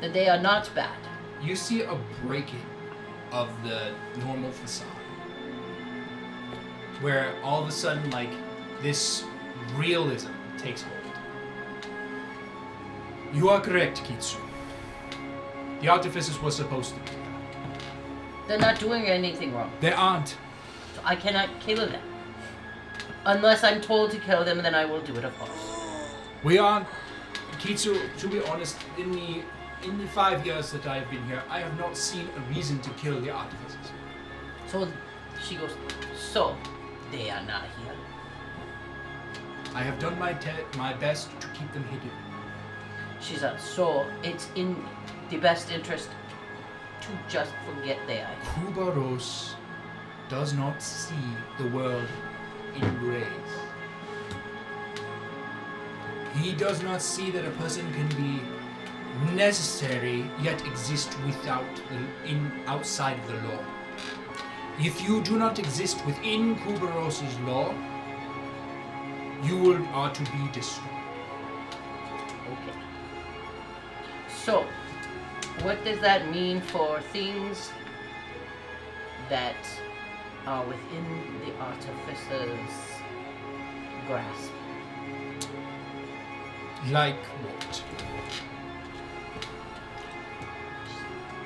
That they are not bad. You see a breaking of the normal facade. Where all of a sudden, like, this realism takes hold. You are correct, Kitsu. The artificers were supposed to be there. They're not doing anything wrong. They aren't. So I cannot kill them. Unless I'm told to kill them, then I will do it, of course. We aren't. Kitsu, to be honest, in the 5 years that I have been here, I have not seen a reason to kill the artificers. So she goes, so they are not here. I have done my best to keep them hidden. She's like, so it's in the best interest to just forget they are here. Kubaros does not see the world in grays. He does not see that a person can be necessary yet exist outside of the law. If you do not exist within Kubaros' law, you are to be destroyed. Okay. So, what does that mean for things that are within the artificer's grasp? Like what?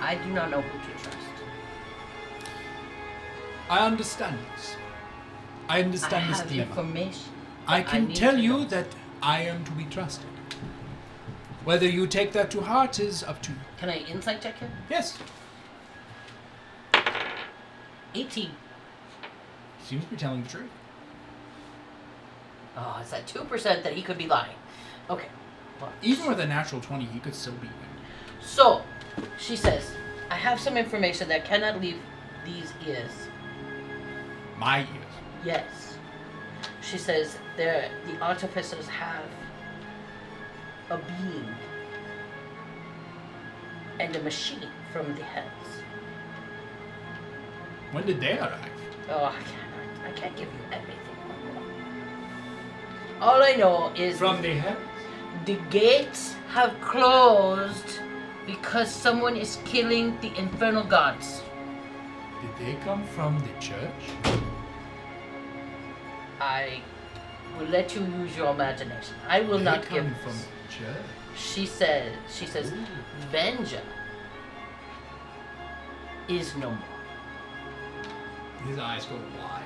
I do not know who to trust. I understand this. I understand I this have dilemma. information. I that can need tell to you know. that I am to be trusted. Whether you take that to heart is up to you. Can I insight check him? Yes, 18. seems to be telling the truth. Oh, it's that 2% that he could be lying. Okay. Well, Even with a natural 20, he could still be there. so, she says, I have some information that cannot leave these ears. My ears. Yes. She says the artificers have a being and a machine from the hells. When did they arrive? Oh, I can't give you everything. All I know is From the heavens? the gates have closed because someone is killing the infernal gods. Did they come from the church? I will let you use your imagination. I will They not come give. from the church. She says, Venja is no more. His eyes go wide.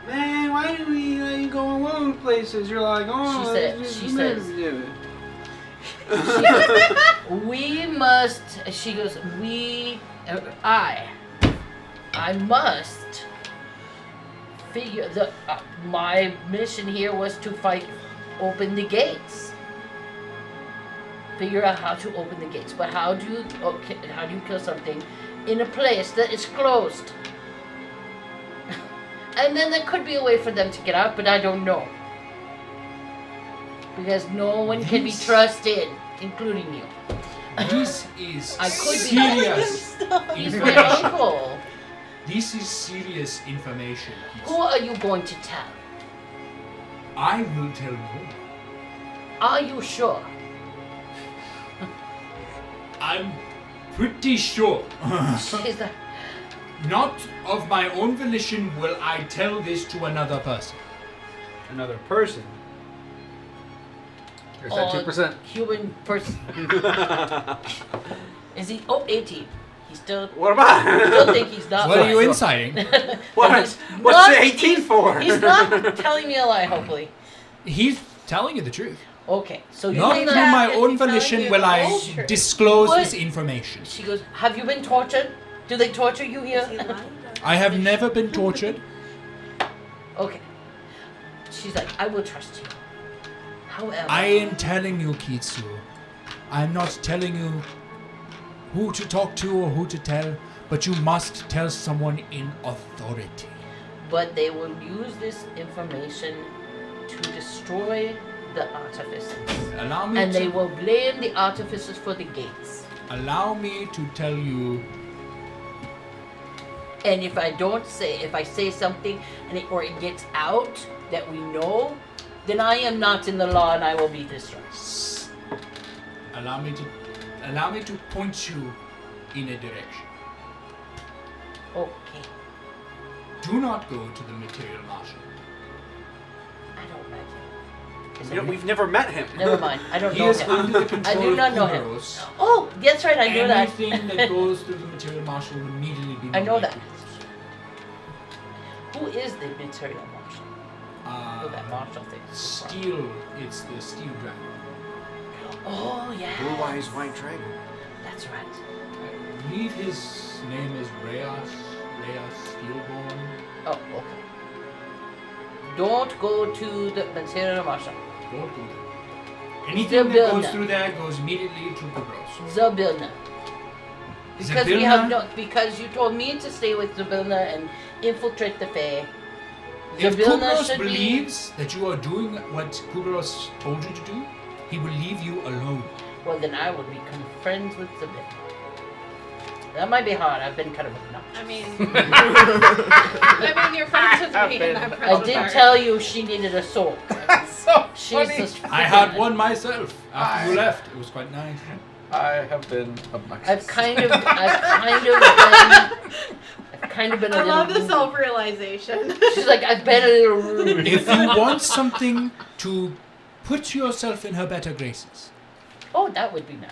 Man, why do we let you go alone places? You're like, oh, She said- it's she just says- yeah. She goes, we must, she goes, I must figure, my mission here was to open the gates. Figure out how to open the gates. But how do you kill something in a place that is closed? And then there could be a way for them to get out, but I don't know. Because no one can be trusted, including you. This is I could be- serious He's my information. uncle. This is serious information. Who are you going to tell? I will tell no one. Are you sure? I'm pretty sure. She's like, Not of my own volition will I tell this to another person. Another person. There's that 2%. human person. Is he? Oh, 18. He's still. What about? Still think he's not. What are you lying. inciting? What's not- the 18 for? He's not telling me a lie. Hopefully. He's telling you the truth. Okay, so you Not may through not. my Is he own telling volition you will the I whole truth? disclose What? this information. She goes, "Have you been tortured? Do they torture you Is he here?" lying? I have never been tortured. Okay. She's like, "I will trust you." However, I am telling you, Kitsu. I'm not telling you who to talk to or who to tell, but you must tell someone in authority. but they will use this information to destroy the artificers, Allow me and to they will blame the artificers for the gates. allow me to tell you. And if I say something or it gets out that we know, then I am not in the law and I will be destroyed. Allow me to point you in a direction. Okay. Do not go to the material marshal. I don't like him. Is You know, it- we've never met him. Never mind. I don't He know is him. under the control do not of know him. Kuros. Oh, that's right. I knew that. Anything that goes through the material marshal will immediately be I know known by that. Who is the material marshal? Kuros. Oh, that marshal thing. Steel. It's the steel dragon. Oh, yeah. Blue Eyes White Dragon. That's right. I believe his name is Reyes Steelborn. Oh, okay. Don't go to the material marshal. Don't go there. Anything that goes Zabilna. through there goes immediately to Kuros. Zabilna. Because we Zabilna? have no. Because you told me to stay with Zabilna and infiltrate the Fae. If Zabilna Kuros should believes that you are doing what Kuros told you to do, he will leave you alone. Well, then I would become friends with Zabilna. That might be hard. I've been kind of obnoxious. I mean, you're friends with me, and I'm friends I with did her. tell you she needed a sword. So She's funny. just I had one myself after you left. It was quite nice. I have been obnoxious. I've kind of been a I little. love the rude. self-realization. She's like, I've been a little rude. If you want something to put yourself in her better graces, Oh, that would be nice.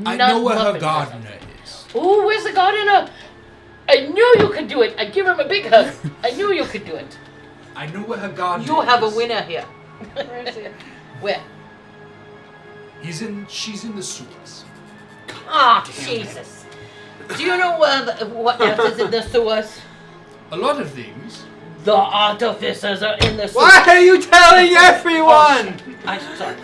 I Not know where her muffin gardener is. Oh, where's the gardener? I knew you could do it. I give him a big hug. I knew you could do it. I know where her gardener You have a is. winner here. Where is he? Where? She's in the sewers. Ah, Jesus. Do you know what else is in the sewers? A lot of things. The artificers are in the sewers. Why are you telling everyone? I'm sorry.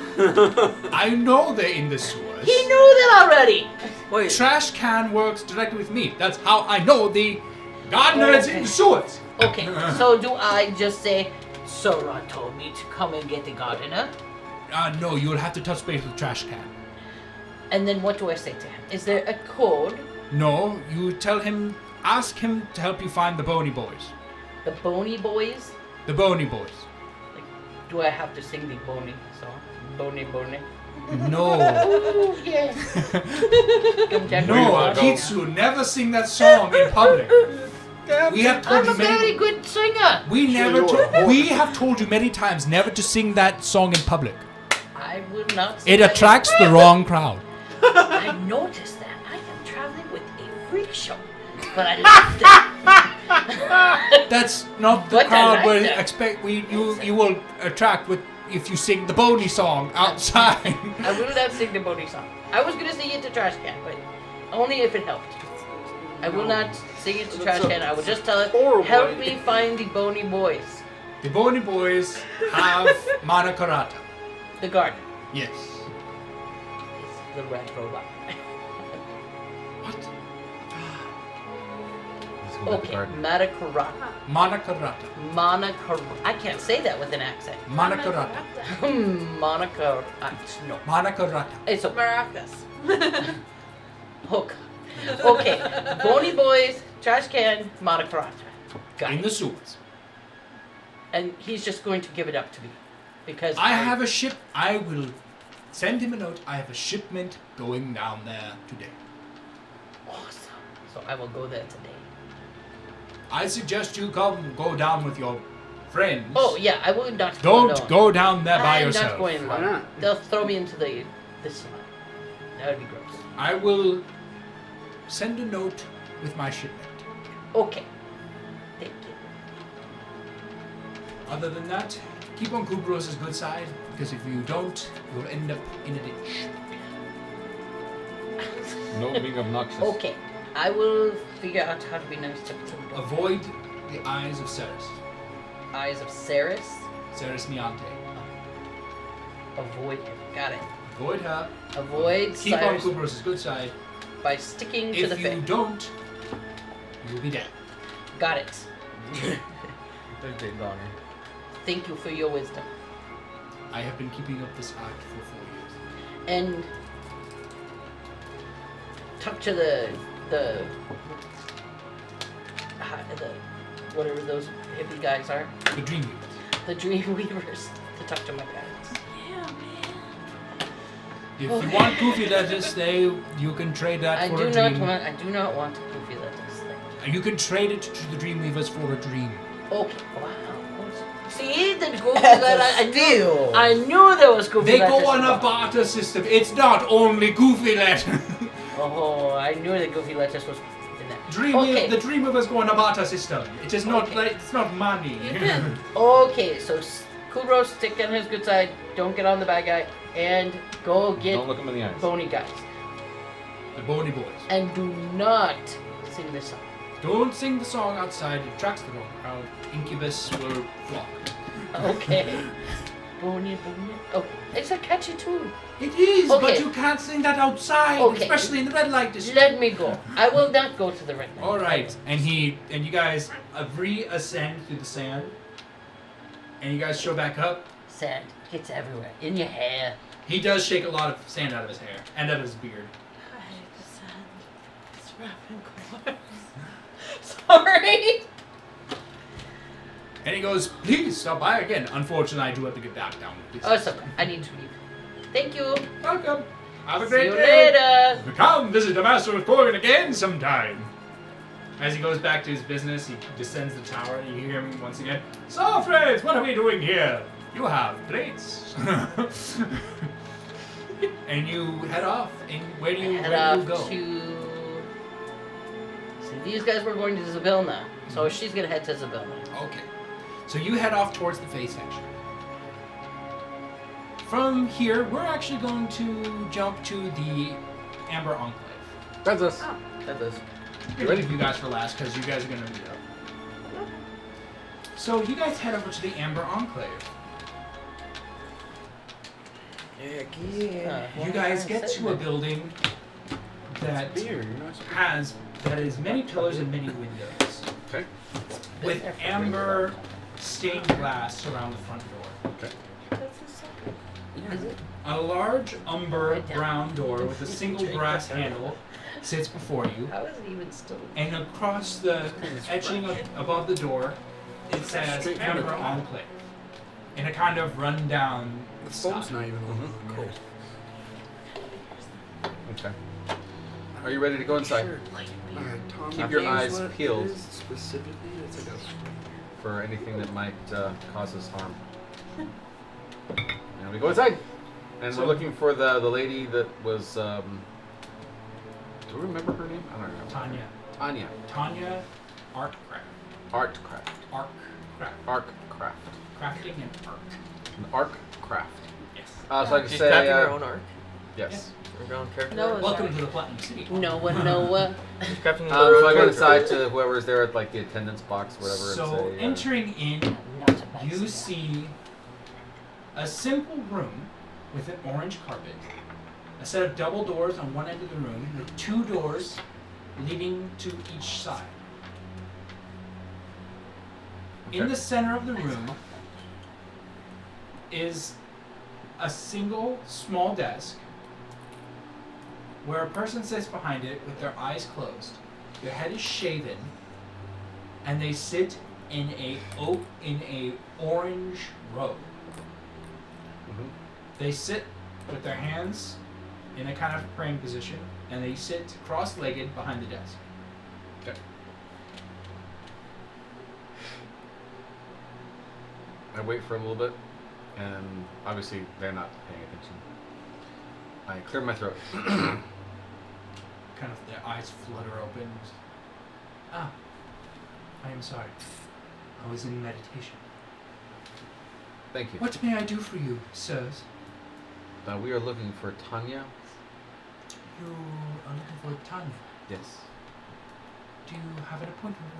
I know they're in the sewers. He knew that already. Wait. Trash can works directly with me. That's how I know the gardener is in the sewers. Okay, so do I just say, Sora told me to come and get the gardener? No, you'll have to touch base with Trash Can. And then what do I say to him? Is there a code? No, you tell him, ask him to help you find the Bony Boys. The Bony Boys? The Bony Boys. Do I have to sing the Bony song? Bony, Bony. No. Ooh, yes. Come check me No, out. Kitsu, never sing that song in public. We have told I'm you a very many. good singer. We never. you're a whore. We have told you many times never to sing that song in public. I will not sing It that. attracts the wrong crowd. I noticed that. I am traveling with a freak show. But I love that. That's not the But I crowd like we that. expect. You will attract with if you sing the Bony song outside. I will not sing the Bony song. I was gonna sing it to Trash Can, but only if it helped. I will not sing it to Trash Can. I will just tell it, horrible help idea. me find the Bony Boys. The Bony Boys have Manakarata. The garden. Yes. It's the red robot. What? Let's go with the Okay, garden. Manakarata. Manakarata. I can't say that with an accent. Manakarata. Monaco. No. Manakarata. It's a Maracas. hook. Okay. Bony Boys, Trash Can, Monacarata. Got In it. the sewers. And he's just going to give it up to me. Because I have a ship. I will send him a note. I have a shipment going down there today. Awesome. So I will go there today. I suggest you go down with your friends. Oh yeah, I will not go Don't alone. go down there by I'm yourself. not going Why alone. not? They'll throw me into the slime. That would be gross. I will send a note with my shipment. Okay. Thank you. Other than that, keep on Kubros' good side, because if you don't, you'll end up in a ditch. No being obnoxious. Okay. I will figure out how to be nice to people. Avoid the eyes of Ceres. Eyes of Ceres. Ceres Niante. Avoid him. Got it. Avoid her. Avoid Keep on Cyrus Kubros' good side. by sticking to the If you thing. don't, you'll be dead. Got it. There's Big Bonner. Thank you for your wisdom. I have been keeping up this art for 4 years. And talk to the whatever those hippie guys are, The Dream Weavers. the dream weavers, to talk to my parents. If you want goofy lettuce, you can trade that I for do a not dream. want. I do not want a goofy lettuce thing. You can trade it to the Dream Weavers for a dream. Okay. Wow. See the goofy lettuce. Deal. I knew there was goofy They lettuce. go on a involved. barter system. It's not only goofy lettuce. Oh, I knew the goofy lettuce was in there. The Dream Weavers go on a barter system. It is not Okay. like it's not money. Okay, so Kubro, stick on his good side. Don't get on the bad guy, and go get Don't look him in the eyes. bony guys. The Bony Boys. And do not sing this song. Don't sing the song outside. It attracts the wrong crowd. Incubus will flock. Okay. Bony. Oh, it's a catchy tune. It is, but Okay. you can't sing that outside, Okay. especially in the red light district. Let me go. I will not go to the red light. All right, and you guys reascend through the sand, and you guys show back up. Sand gets everywhere. In your hair. He does shake a lot of sand out of his hair and out of his beard. It's wrapping Sorry. And he goes, "Please stop by again." Unfortunately, I do have to get back down with Oh, business. it's okay. I need to leave. Thank you. Welcome. Have a See great you day. later. Come visit the Master of Corgan again sometime. As he goes back to his business, he descends the tower, and you hear him once again. So, friends, what are we doing here? You have plates. And you head off. And where do you Head where do you off go? to. See, these guys were going to Zabilna, so she's gonna head to Zabilna. Okay. So you head off towards the face section. From here, we're actually going to jump to the Amber Enclave. That's us. That does. Get ready for you guys for last, because you guys are going to meet up. So you guys head over to the Amber Enclave. You guys get to a building that has many pillars and many windows, Okay. with amber stained glass around the front door. Is it? A large umber brown door with a single brass handle sits before you, How is it even still? and across the etching above the door, it says Straight from Amber the top. Enclave in a kind of rundown The phone's style. not even on. Cool. Okay. Are you ready to go inside? Tom, Keep your knows eyes what it peeled. is specifically, it's like For anything that might cause us harm. And we go inside. And So- we're looking for the lady that was. Do we remember her name? I don't know. Tanya. Tanya. Artcraft. Artcraft. Artcraft. Artcraft. Crafting and art. An Artcraft. Yes. So I just She's say. crafting her own art. Yes. Her own character. No, art? Welcome to the Platinum City. Noah. She's crafting her So own I go character inside art. to whoever's there at like the attendance box, whatever. So and say, entering in, Not a bad you step. see a simple room with an orange carpet, a set of double doors on one end of the room, with 2 doors leading to each side. In Okay. the center of the room is a single small desk where a person sits behind it with their eyes closed. Their head is shaven, and they sit in a orange robe. Mhm. They sit with their hands in a kind of praying position, and they sit cross-legged behind the desk. Okay. I wait for a little bit, and obviously they're not paying attention. I clear my throat. Kind of their eyes flutter open. Ah, I am sorry. I was in meditation. Thank you. What may I do for you, sirs? We are looking for Tanya. You are looking for Tanya. Yes. Do you have an appointment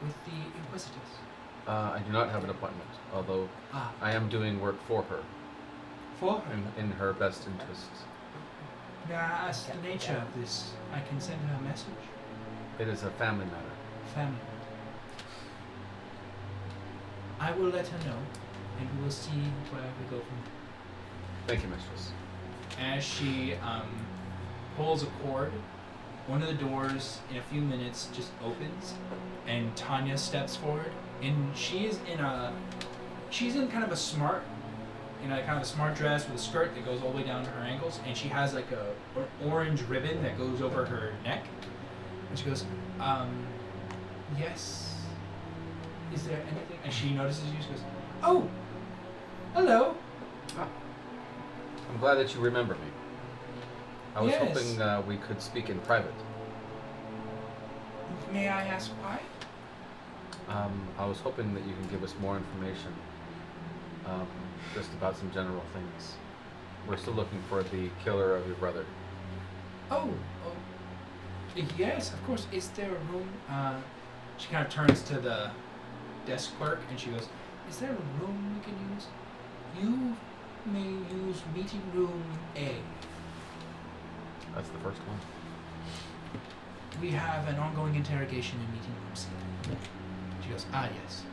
with the Inquisitors? I do not have an appointment, although Ah, I am doing work for her for her. in her best interests. May I ask the nature of this? I can send her a message. It is a family matter. Family. I will let her know, and we will see where we go from there. Thank you, mistress. As she pulls a cord, one of the doors in a few minutes just opens, and Tanya steps forward, and she's in kind of a smart dress with a skirt that goes all the way down to her ankles, and she has like an orange ribbon that goes over her neck, and she goes, yes. Is there anything? And she notices you. She goes, oh, hello. I'm glad that you remember me. I was Yes. hoping we could speak in private. May I ask why? I was hoping that you can give us more information, just about some general things. We're still looking for the killer of your brother. Oh, yes, of course. Is there a room? She kind of turns to the desk clerk and she goes, is there a room we can use? You may use meeting room A. That's the first one. We have an ongoing interrogation in meeting room C. She goes, ah, yes.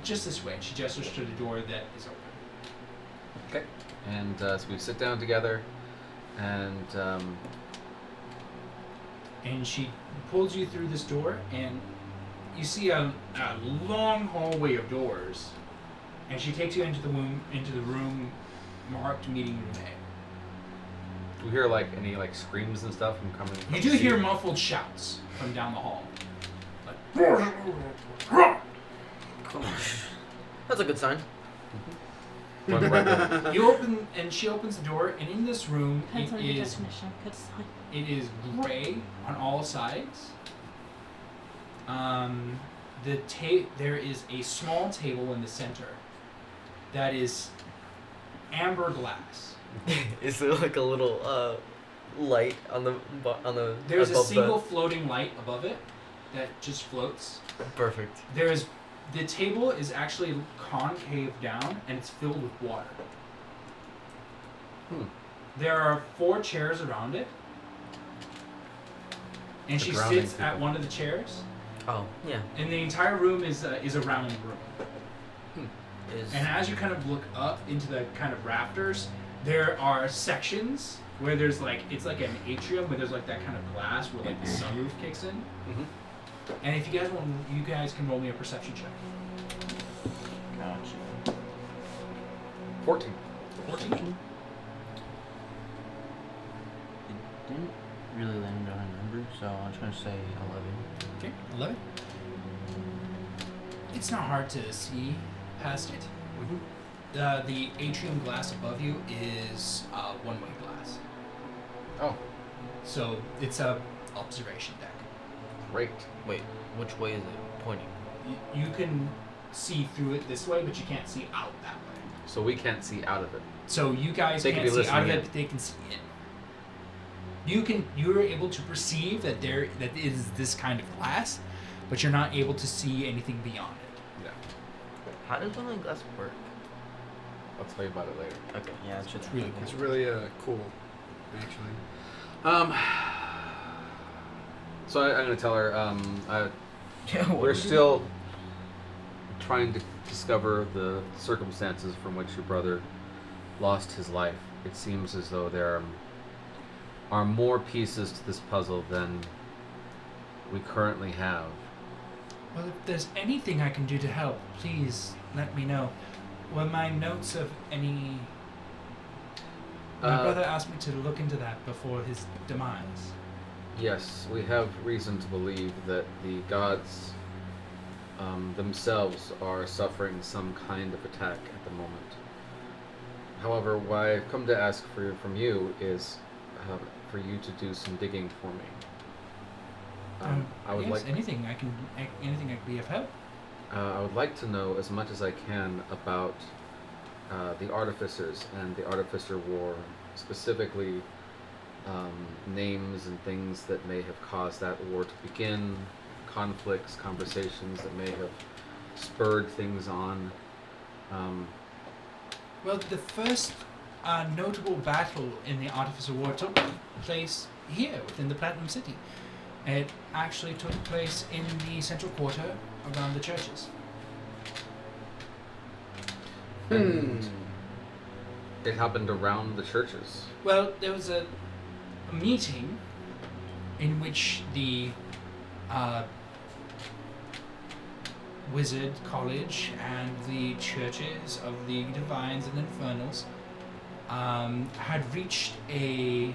Just this way. She gestures to the door that is open. Okay. And so we sit down together, and she pulls you through this door, and you see a long hallway of doors, and she takes you into the room marked meeting room A. do we hear like any like screams and stuff from coming? You do hear muffled shouts from down the hall. Like, That's a good sign. Run right over. you open, and she opens the door, and in this room Depends on your it is definition of good sign. it is gray on all sides. There is a small table in the center that is amber glass. Is there like a little light on the There's a above single floating light above it that just floats. Perfect. The table is actually concave down, and it's filled with water. There are 4 chairs around it, and The she grounding sits at people. one of the chairs, Oh yeah. and the entire room is a round room. Is And as you kind of look up into the kind of rafters, there are sections where there's like, it's like an atrium where there's like that kind of glass where like the sunroof kicks in. Mhm. And if you guys want, you guys can roll me a perception check. Gotcha. 14. 14. It didn't really land on a number, so I'm just gonna say 11. Okay, 11. It's not hard to see past it. The atrium glass above you is one-way glass. Oh, So it's a observation deck. great. wait, which way is it pointing? You can see through it this way, but you can't see out that way. So we can't see out of it. So you guys They could can't be see out of listening it, in. but they can see in. You're able to perceive that that is this kind of glass, but you're not able to see anything beyond it. Yeah. How does one-line glass work? I'll tell you about it later. Okay. Yeah, It's really cool. It's really cool, actually. So I'm gonna tell her. Yeah. We're still trying to discover the circumstances from which your brother lost his life. It seems as though there are more pieces to this puzzle than we currently have. Well, if there's anything I can do to help, please let me know. Were my notes of any... My brother asked me to look into that before his demise. Yes, we have reason to believe that the gods themselves are suffering some kind of attack at the moment. However, what I've come to ask from you is for you to do some digging for me. I would yes, like anything I can be of help. I would like to know as much as I can about the artificers and the artificer war, specifically names and things that may have caused that war to begin, conflicts, conversations that may have spurred things on. Well, the first notable battle in the Artificer War took place here within the Platinum City. It actually took place in the central quarter around the churches. And it happened around the churches. Well, there was a meeting in which the Wizard College and the churches of the Divines and Infernals had reached a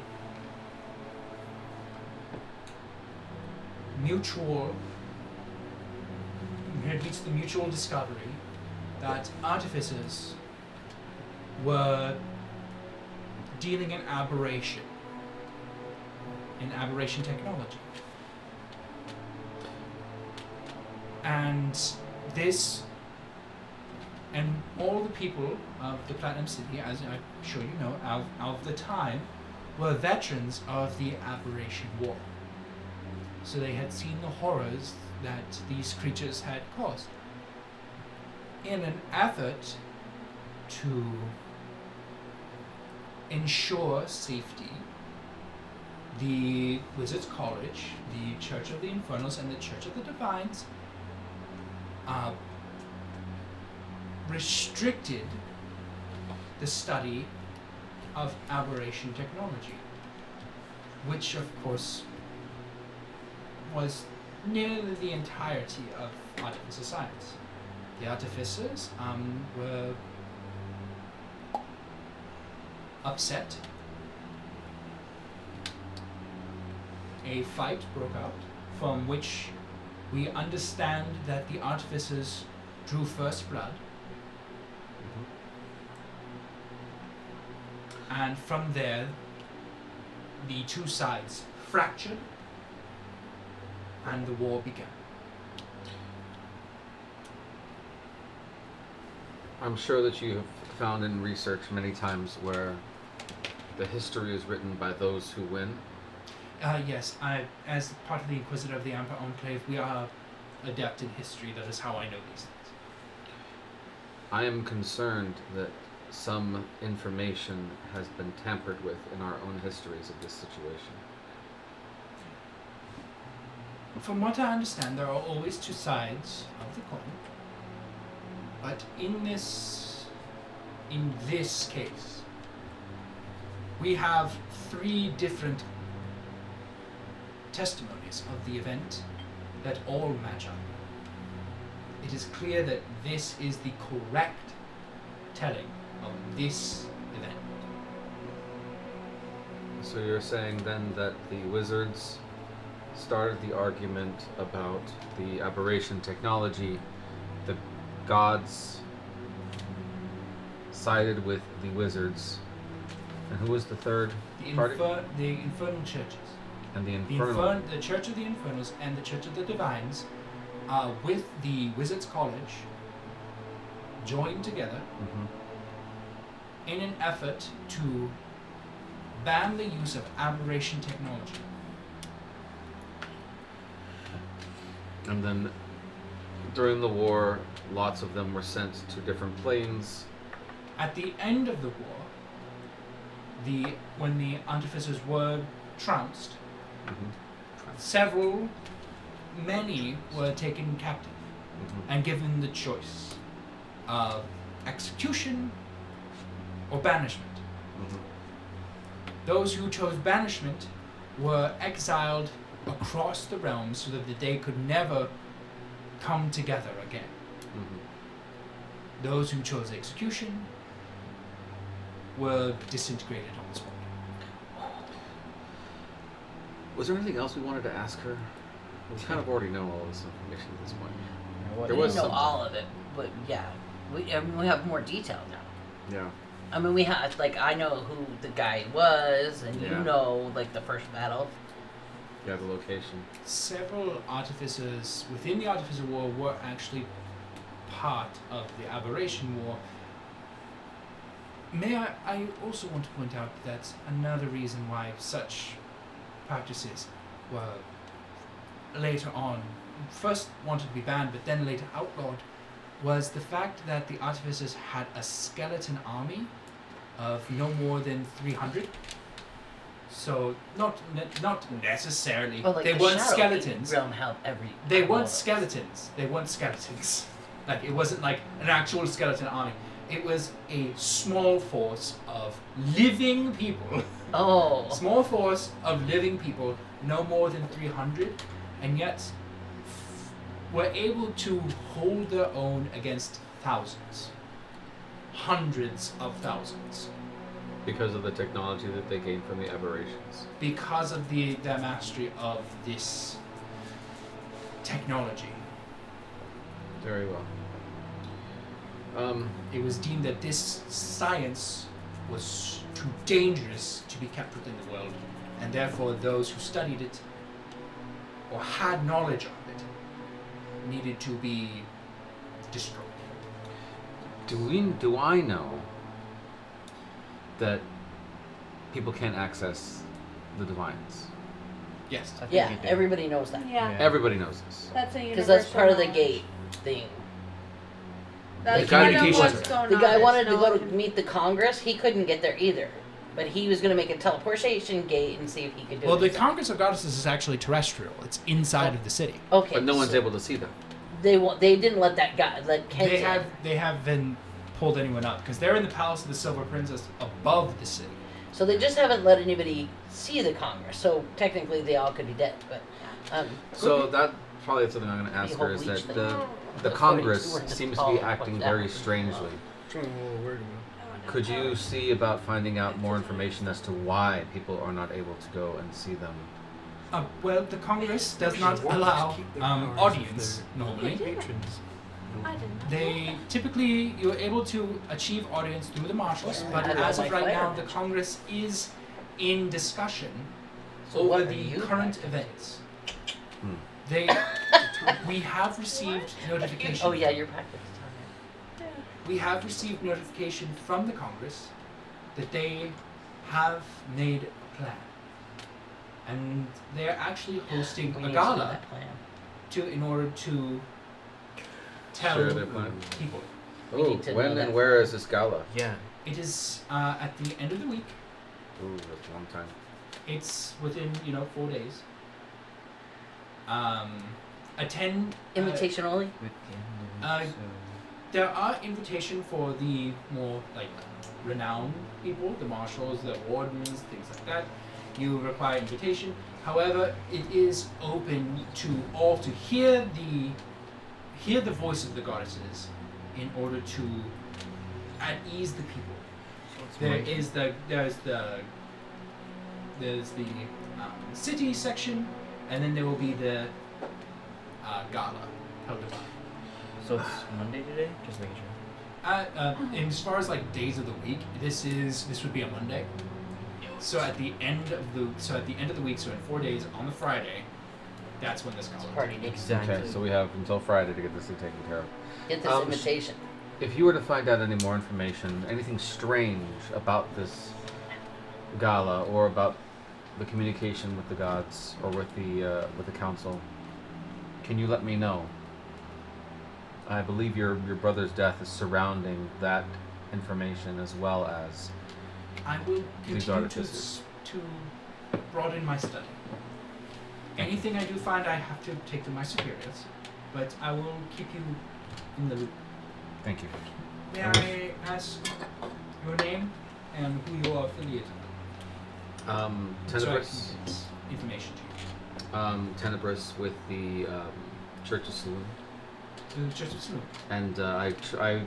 the mutual discovery that artificers were dealing in aberration technology. And this, and all the people of the Platinum City, as I'm sure you know, of the time, were veterans of the Aberration War. So they had seen the horrors that these creatures had caused. In an effort to ensure safety, the Wizards College, the Church of the Infernals, and the Church of the Divines restricted the study of aberration technology, which of course was nearly the entirety of artificer science. The artificers were upset. A fight broke out, from which we understand that the artificers drew first blood. And from there, the two sides fractured and the war began. I'm sure that you have found in research many times where the history is written by those who win. Yes, as part of the Inquisitor of the Amber Enclave, we are adept in history. That is how I know these things. I am concerned that some information has been tampered with in our own histories of this situation. From what I understand, there are always two sides of the coin. But in this case, we have three different testimonies of the event that all match up. It is clear that this is the correct telling of this event. So you're saying then that the wizards started the argument about the aberration technology, the gods sided with the wizards, and who was the third party? The infernal churches. And the infernal. The Church of the Infernals and the Church of the Divines, with the Wizards College, joined together in an effort to ban the use of aberration technology. And then during the war, lots of them were sent to different planes. At the end of the war, when the artificers were trounced, many were taken captive and given the choice of execution or banishment. Those who chose banishment were exiled across the realms so that they could never come together again. Those who chose execution were disintegrated on the spot. Was there anything else we wanted to ask her? We kind of already know all this information at this point. We There was didn't know something. all of it, but yeah, we have more detail now. Yeah. I mean, we had like I know who the guy was, and you Yeah. know like the first battle. Yeah, the location. Several artificers within the Artificer War were actually part of the Aberration War. I also want to point out that another reason why such practices were later on first wanted to be banned but then later outlawed was the fact that the Artificers had a skeleton army of no more than 300. So not necessarily. Well, like they the weren't Shadow skeletons. Realm have every. They all weren't of those. skeletons. They weren't skeletons. Like, it wasn't like an actual skeleton army. It was a small force of living people. Oh. Small force of living people, no more than 300, and yet were able to hold their own against thousands. Hundreds of thousands. Because of the technology that they gained from the aberrations. Because of their mastery of this technology. Very well. It was deemed that this science was too dangerous to be kept within the world, and therefore those who studied it or had knowledge of it needed to be destroyed. Do I know that people can't access the divines? Yes. I think Yeah, you do. everybody knows that. Yeah. Everybody knows this. That's a Because that's part of the universal gate thing. That's The guy kind that of keeps what's us- going The on. guy is wanted to no go one to can- meet the Congress. He couldn't get there either. But he was going to make a teleportation gate and see if he could do Well, it. the Congress of Goddesses is actually terrestrial. It's inside of the city. Okay. But no one's so able to see them. They didn't let that guy, let Kent They haven't pulled anyone up because they're in the Palace of the Silver Princess above the city. So they just haven't let anybody see the Congress. So technically they all could be dead. But So that probably is something I'm going to ask whole her is bleach that thing. the The Congress 42 were just seems to all be fucked acting up. very strangely. That's what I'm a little worried about. Could you see about finding out more information as to why people are not able to go and see them? Well, the Congress does not Why allow keep their powers audience if they're normally. patrons? I didn't. They typically you're able to achieve audience through the marshals, Yeah, but I love as of my right now, fire. the Congress is in discussion So what over are the you current like? events. Hmm. We have received notification. Oh yeah, your packet's We have received notification from the Congress that they have made a plan, and they're actually hosting We a need to do gala that plan. in order to tell Share their plan. people. We Oh, need to when know and that. where is this gala? Yeah. It is at the end of the week. Ooh, that's a long time. It's within 4 days. Attend. Invitation only. There are invitation for the more renowned people, the marshals, the wardens, things like that. You require invitation. However, it is open to all to hear the voice of the goddesses in order to at ease the people. There's the city section, and then there will be the gala held above. So it's Monday today? Just making sure. As far as days of the week, this would be a Monday. So at the end of the week, so in 4 days on the Friday, that's when this gala. Party day. Exactly. Okay, so we have until Friday to get this thing taken care of. Get this Um, invitation. If you were to find out any more information, anything strange about this gala or about the communication with the gods or with the council, can you let me know? I believe your brother's death is surrounding that information as well as I will These continue artifices. to broaden my study. Anything I do find, I have to take to my superiors, but I will keep you in the loop. Thank you. May I ask your name and who you are affiliated with? So I can Tenebris. get this information to you. Tenebris with the Church of Saloon. To the Church of Saloon. And I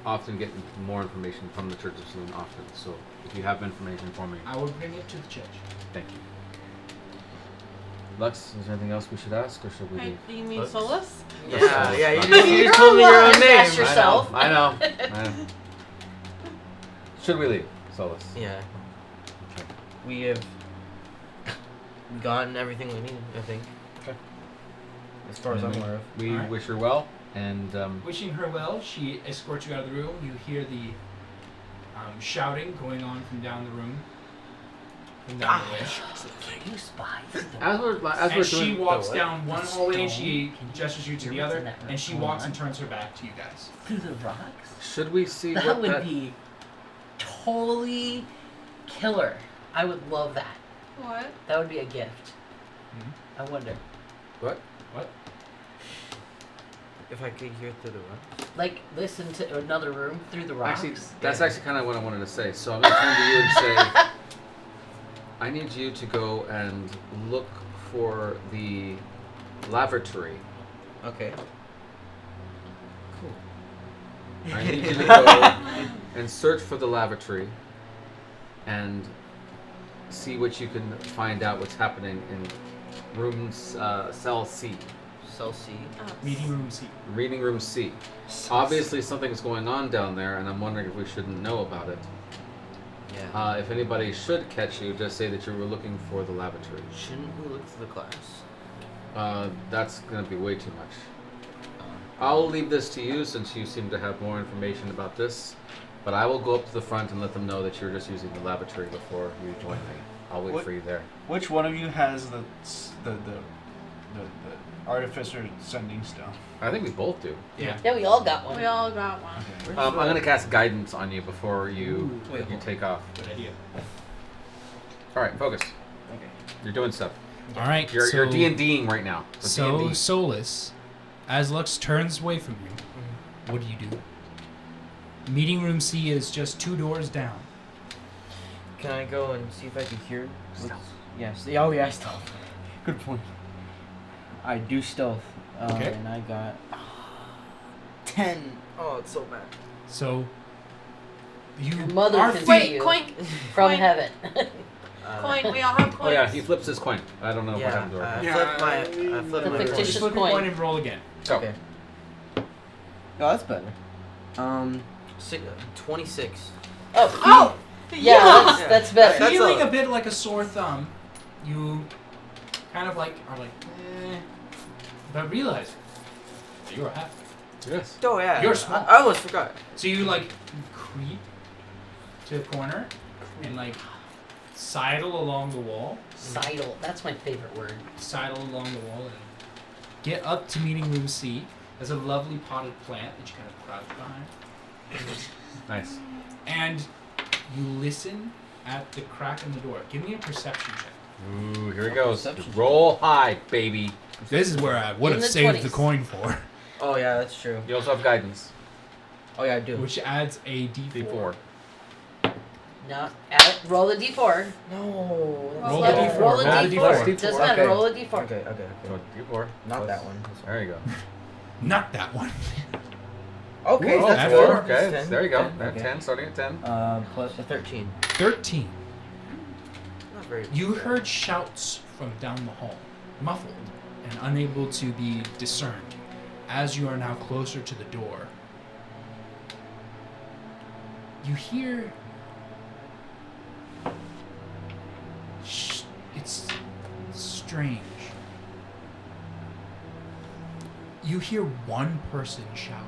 often get more information from the Church of Saloon often, so if you have information for me, I will bring it to the church. thank you. Lux, is there anything else we should ask, or should we Hey, leave? do you mean Oops. Solus? Yeah, yeah. You Sorry. just, you just told me your own Ask name. yourself. I know. Should we leave, Solus? Yeah. We have gotten everything we need, I think. Okay. As far as I'm And aware of. We Alright. wish her well, and Wishing her well, she escorts you out of the room. You hear the shouting going on from down the room. From down the way. You spies. as we're And she doing, walks what? down one hallway and she Stone? gestures you to the You're other, in that and she room. walks and turns her back to you guys. Through the rocks? should we see That what would that? be totally killer. I would love that. What? That would be a gift. Mhm. I wonder. What? If I could hear through the run. Like, listen to another room through the rocks. Actually, that's actually kind of what I wanted to say. So I'm going to turn to you and say, I need you to go and look for the lavatory. Okay. I need you to go and search for the lavatory and see what you can find out what's happening in room cell C, Cell C. Meeting room C. reading room C. Obviously something's going on down there, and I'm wondering if we shouldn't know about it. Yeah. If anybody should catch you, just say that you were looking for the lavatory. Shouldn't we look through the class? That's going to be way too much. I'll leave this to you since you seem to have more information about this, but I will go up to the front and let them know that you're just using the lavatory before you join me. I'll wait What- for you there. Which one of you has the artificer sending stone? I think we both do. Yeah. Yeah, we all got one. We all got one. I'm going to cast guidance on you before you Wait, you hold on. take off. Good idea. All right, focus. Okay. You're doing stuff. All right. You're D&Ding right now. We're So D&D. Solus, as Lux turns away from you, Mm-hmm. what do? Meeting room C is just 2 doors down. Can I go and see if I can hear? Yes. Oh yeah, stealth. Good point. I do stealth. Okay. And I got 10. Oh, it's so bad. So you Your mother are can Wait, see you coin. from coin. heaven. Coin. We all have coins. Oh yeah, he flips his coin. I don't know what Yeah. happened to I her. flipped my. I The flipped my. fictitious just flip your coin. coin and roll again. Go. Okay. Oh, that's better. 26. Oh, yeah, that's better. That's Feeling a- a bit like a sore thumb, you kind of like are like, but realize that you're a half. Yes. Oh yeah. You're small. I almost forgot. So you like creep to the corner and like sidle along the wall, Sidle. That's my favorite word. sidle along the wall, and get up to meeting room C. There's a lovely potted plant that you kind of crouch behind, Nice. and you listen at the crack in the door. Give me a perception check. Ooh, here he goes. Perception. Roll high, baby. This is where I would In have the saved the 20s. coin for, Oh yeah, that's true. You also have guidance. Oh yeah, I do. which adds a D4. D4. No, roll the d4. No. Roll the the D4. D4. Roll a Roll the d4. D4. Doesn't matter. Okay. Roll a d4. Okay. Okay. So Okay. D4. Not plus- that one. There you go. Not that one. Okay, Oh, that's four. four. Okay, Ten. there you go. Okay. 10, starting at 10. Plus a 13. 13. Not very. You heard shouts from down the hall, muffled and unable to be discerned, as you are now closer to the door. You hear. It's strange. You hear one person shouting.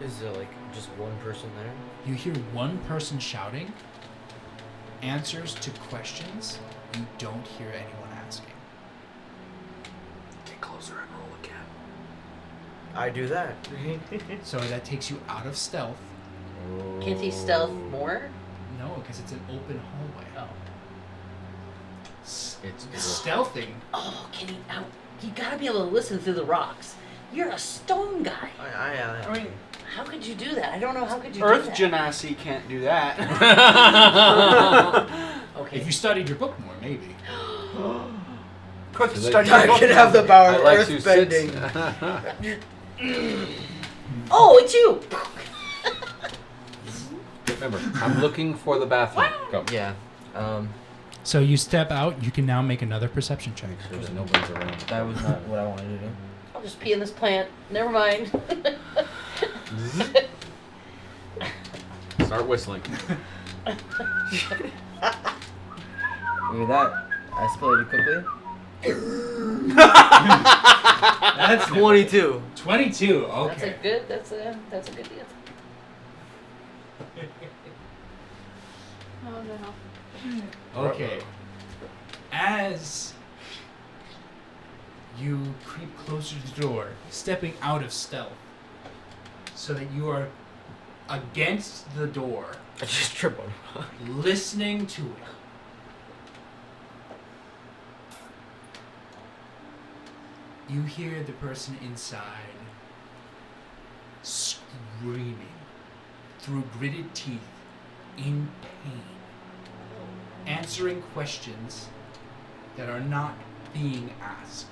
Is there like just one person there? You hear one person shouting answers to questions you don't hear anyone asking. Get closer and roll again. I do that. So that takes you out of stealth. Can't he stealth more? No, because it's an open hallway. Oh. It's Stealthing. Oh, can he out? You gotta be able to listen through the rocks. You're a stone guy. I mean, How could you do that? I don't know. How could you Earth do that? Genasi can't do that. Okay. If you studied your book more, maybe. Quick, So study I your can book. have the power I of like earth to bending. Oh, it's you. Remember, I'm looking for the bathroom. Go. Yeah. So you step out. You can now make another perception check. Make sure that nobody's around. That was not what I wanted to do. I'll just pee in this plant. Never mind. Start whistling. Maybe that escalated quickly. That's 22. 22. Okay. That's a good deal. Oh no. Okay. As you creep closer to the door, stepping out of stealth, so that you are against the door, I just trip on. listening to it. You hear the person inside screaming through gritted teeth in pain, answering questions that are not being asked.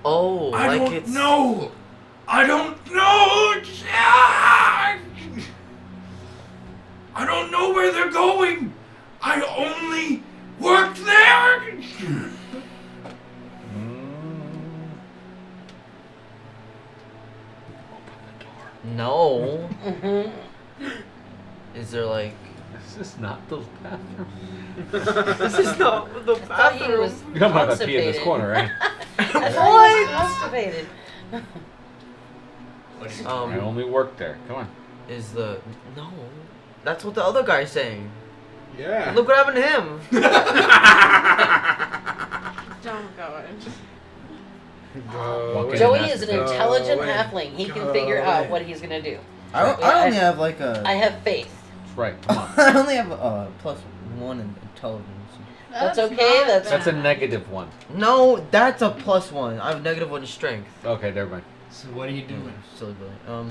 Oh, I like don't it's know. I don't know. Ah! I don't know where they're going. I only worked there. no. Is there like? This is not the bathroom. This is not the I thought he was bathroom. You don't have to pee in this constipated. corner, right? I thought he was constipated. I only work there. Come on. Is the no? That's what the other guy's saying. Yeah. Look what happened to him. Don't go in. Walk in Joey and is ask an the- intelligent Go away. halfing. He can Go figure out away. what he's gonna do. I only have like a. I have faith. That's right. Come on. I only have a +1 in intelligence. That's okay, not that's- That's a bad. negative one. No, that's a +1. I have -1 strength. Okay, never mind. So what are you doing? Silly Billy.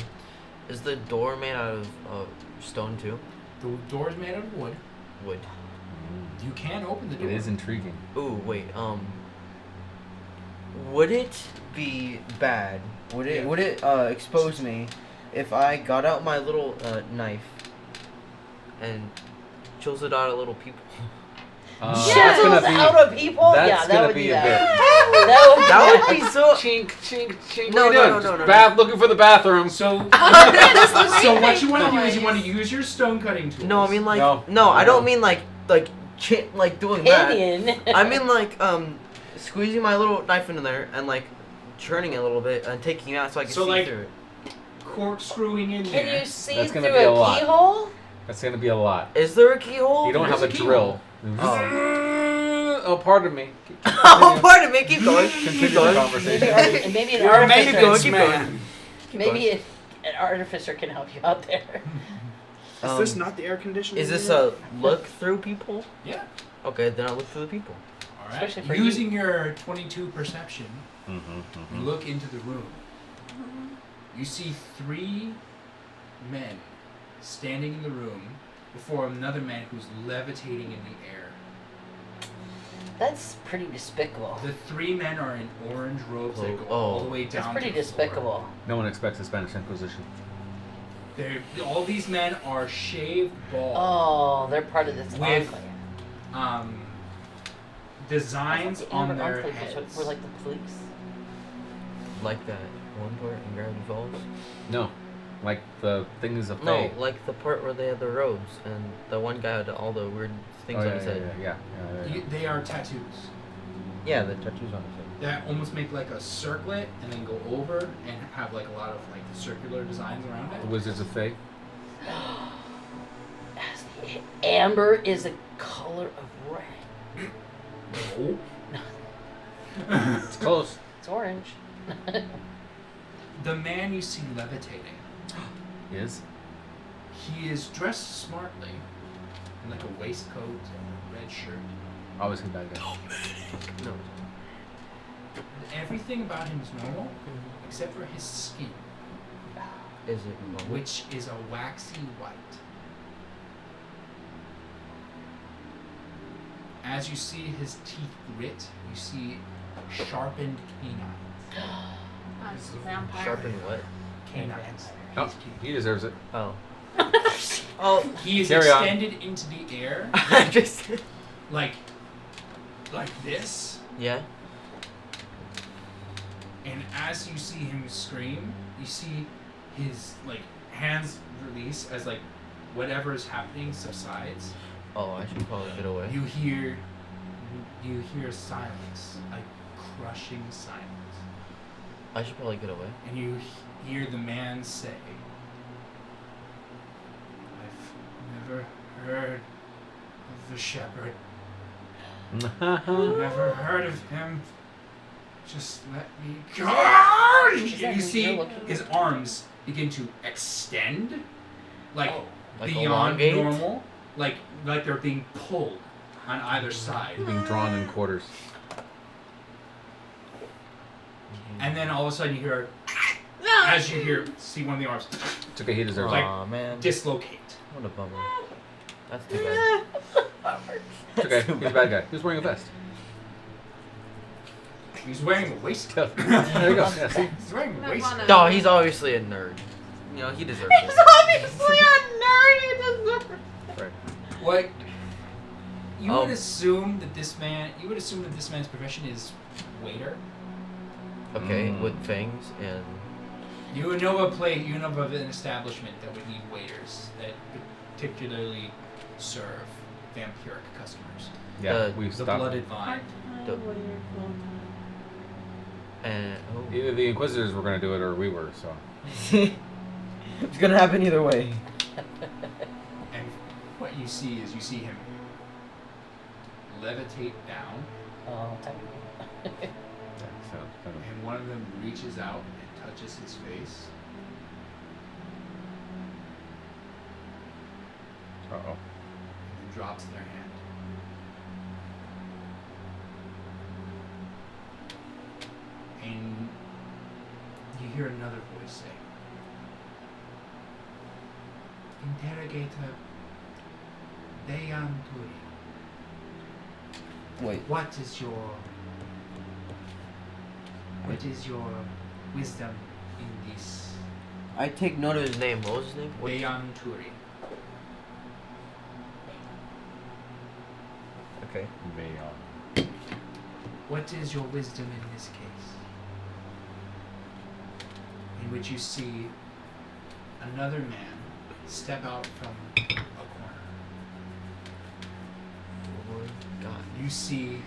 Is the door made out of stone too? The door's made out of wood. Wood. You can open the door. It is intriguing. Ooh, wait. Would it be bad? Would it Yeah. would it expose me if I got out my little knife and chiseled out a little people? Chiseled That's gonna be. out of people? That's Yeah, that gonna would be be a that. bit. That would be That would be so. Chink, chink, chink. No, What are you no, doing? no, Just no. bath, looking for the bathroom. So, This was so what remake you want to do is you noise. want to use your stone cutting tools. No, I mean like No. I don't mean like doing that. Opinion. I mean like squeezing my little knife into there and like churning it a little bit and taking it out so I can So, see like, through it. corkscrewing in Can there. you see That's through gonna be a lot. keyhole? That's gonna be a lot. Is there a keyhole? You don't There's have a a keyhole. drill. Oh, pardon me. Oh, pardon me. Keep going. Continue Keep the going. conversation. Maybe an You're a artificer. maintenance keep man. Maybe an artificer can help you out there. Is this not the air conditioning? Is this unit? a look through people? Yeah. Okay, then I'll look through the people. All right. Especially for Using your 22 perception, Mm-hmm, you look into the room. You see 3 men standing in the room before another man who's levitating in the air. That's pretty despicable. The 3 men are in orange robes that go Oh. all the way down. That's pretty to the floor. despicable. No one expects the Spanish Inquisition. All these men are shaved bald. Oh, they're part of this With- enclave. Designs I thought the on Amber their Enclave heads. were like the police. Like that one part in Gravity Falls? No, like the thing is a No, fey. like the part where they had the robes and the one guy had all the weird things Oh, on yeah, his yeah, head. yeah. They are tattoos Yeah, the tattoos on his head. that almost make like a circlet and then go over and have like a lot of like circular designs around The it. Wizards of Fey. Amber is a color of red. No. It's close. It's orange. The man you see levitating, Is? he is dressed smartly in like a waistcoat and a red shirt. Obviously bad guy. No. Everything about him is normal except for his skin, Is it which is a waxy white. As you see his teeth grit, you see sharpened canines. That's a vampire. sharpened what? Canines. Oh, His teeth. he deserves it. Oh. Oh, He is Carry on. extended into the air just like this, yeah. and as you see him scream, you see his like hands release as like whatever is happening subsides. Oh, I should probably get away. You hear silence, like crushing silence, I should probably get away. and you hear the man say, "I've never heard of the shepherd. Never heard of him. Just let me go." You see his arms begin to extend, like Like beyond elongate? normal, like they're being pulled on either side. Being drawn in quarters. And then all of a sudden you hear, as you see one of the arms It's okay, he deserves Like- it. Aw, man. dislocate. What a bummer. That's too bad. It's okay, he's a bad guy. He was wearing a vest. He's wearing a waistcoat. There you go. Yeah, see? He's wearing a No, waistcoat. No, he's obviously a nerd. You know, he deserves He's it. obviously a nerd. He deserves. Right. What? You would Um, assume that this man's profession is waiter. Okay, Mm. with fangs and You would know of an establishment that would need waiters that particularly serve vampiric customers. Yeah, we The stopped. blooded vine. oh. Either the Inquisitors were going to do it or we were, so. It's gonna happen either way. And what you see him levitate down, Oh. Yeah, so kind of. and one of them reaches out and touches his face. Uh-oh. And drops their hand. And you hear another voice say, "Interrogator Dayan Turi, Wait. what is your wisdom in this?" I take Note note of of his name. What was his name? What- Dayan Turi. Okay. They are. What is your wisdom in this case? In which you see another man step out from a corner. Oh my God. You see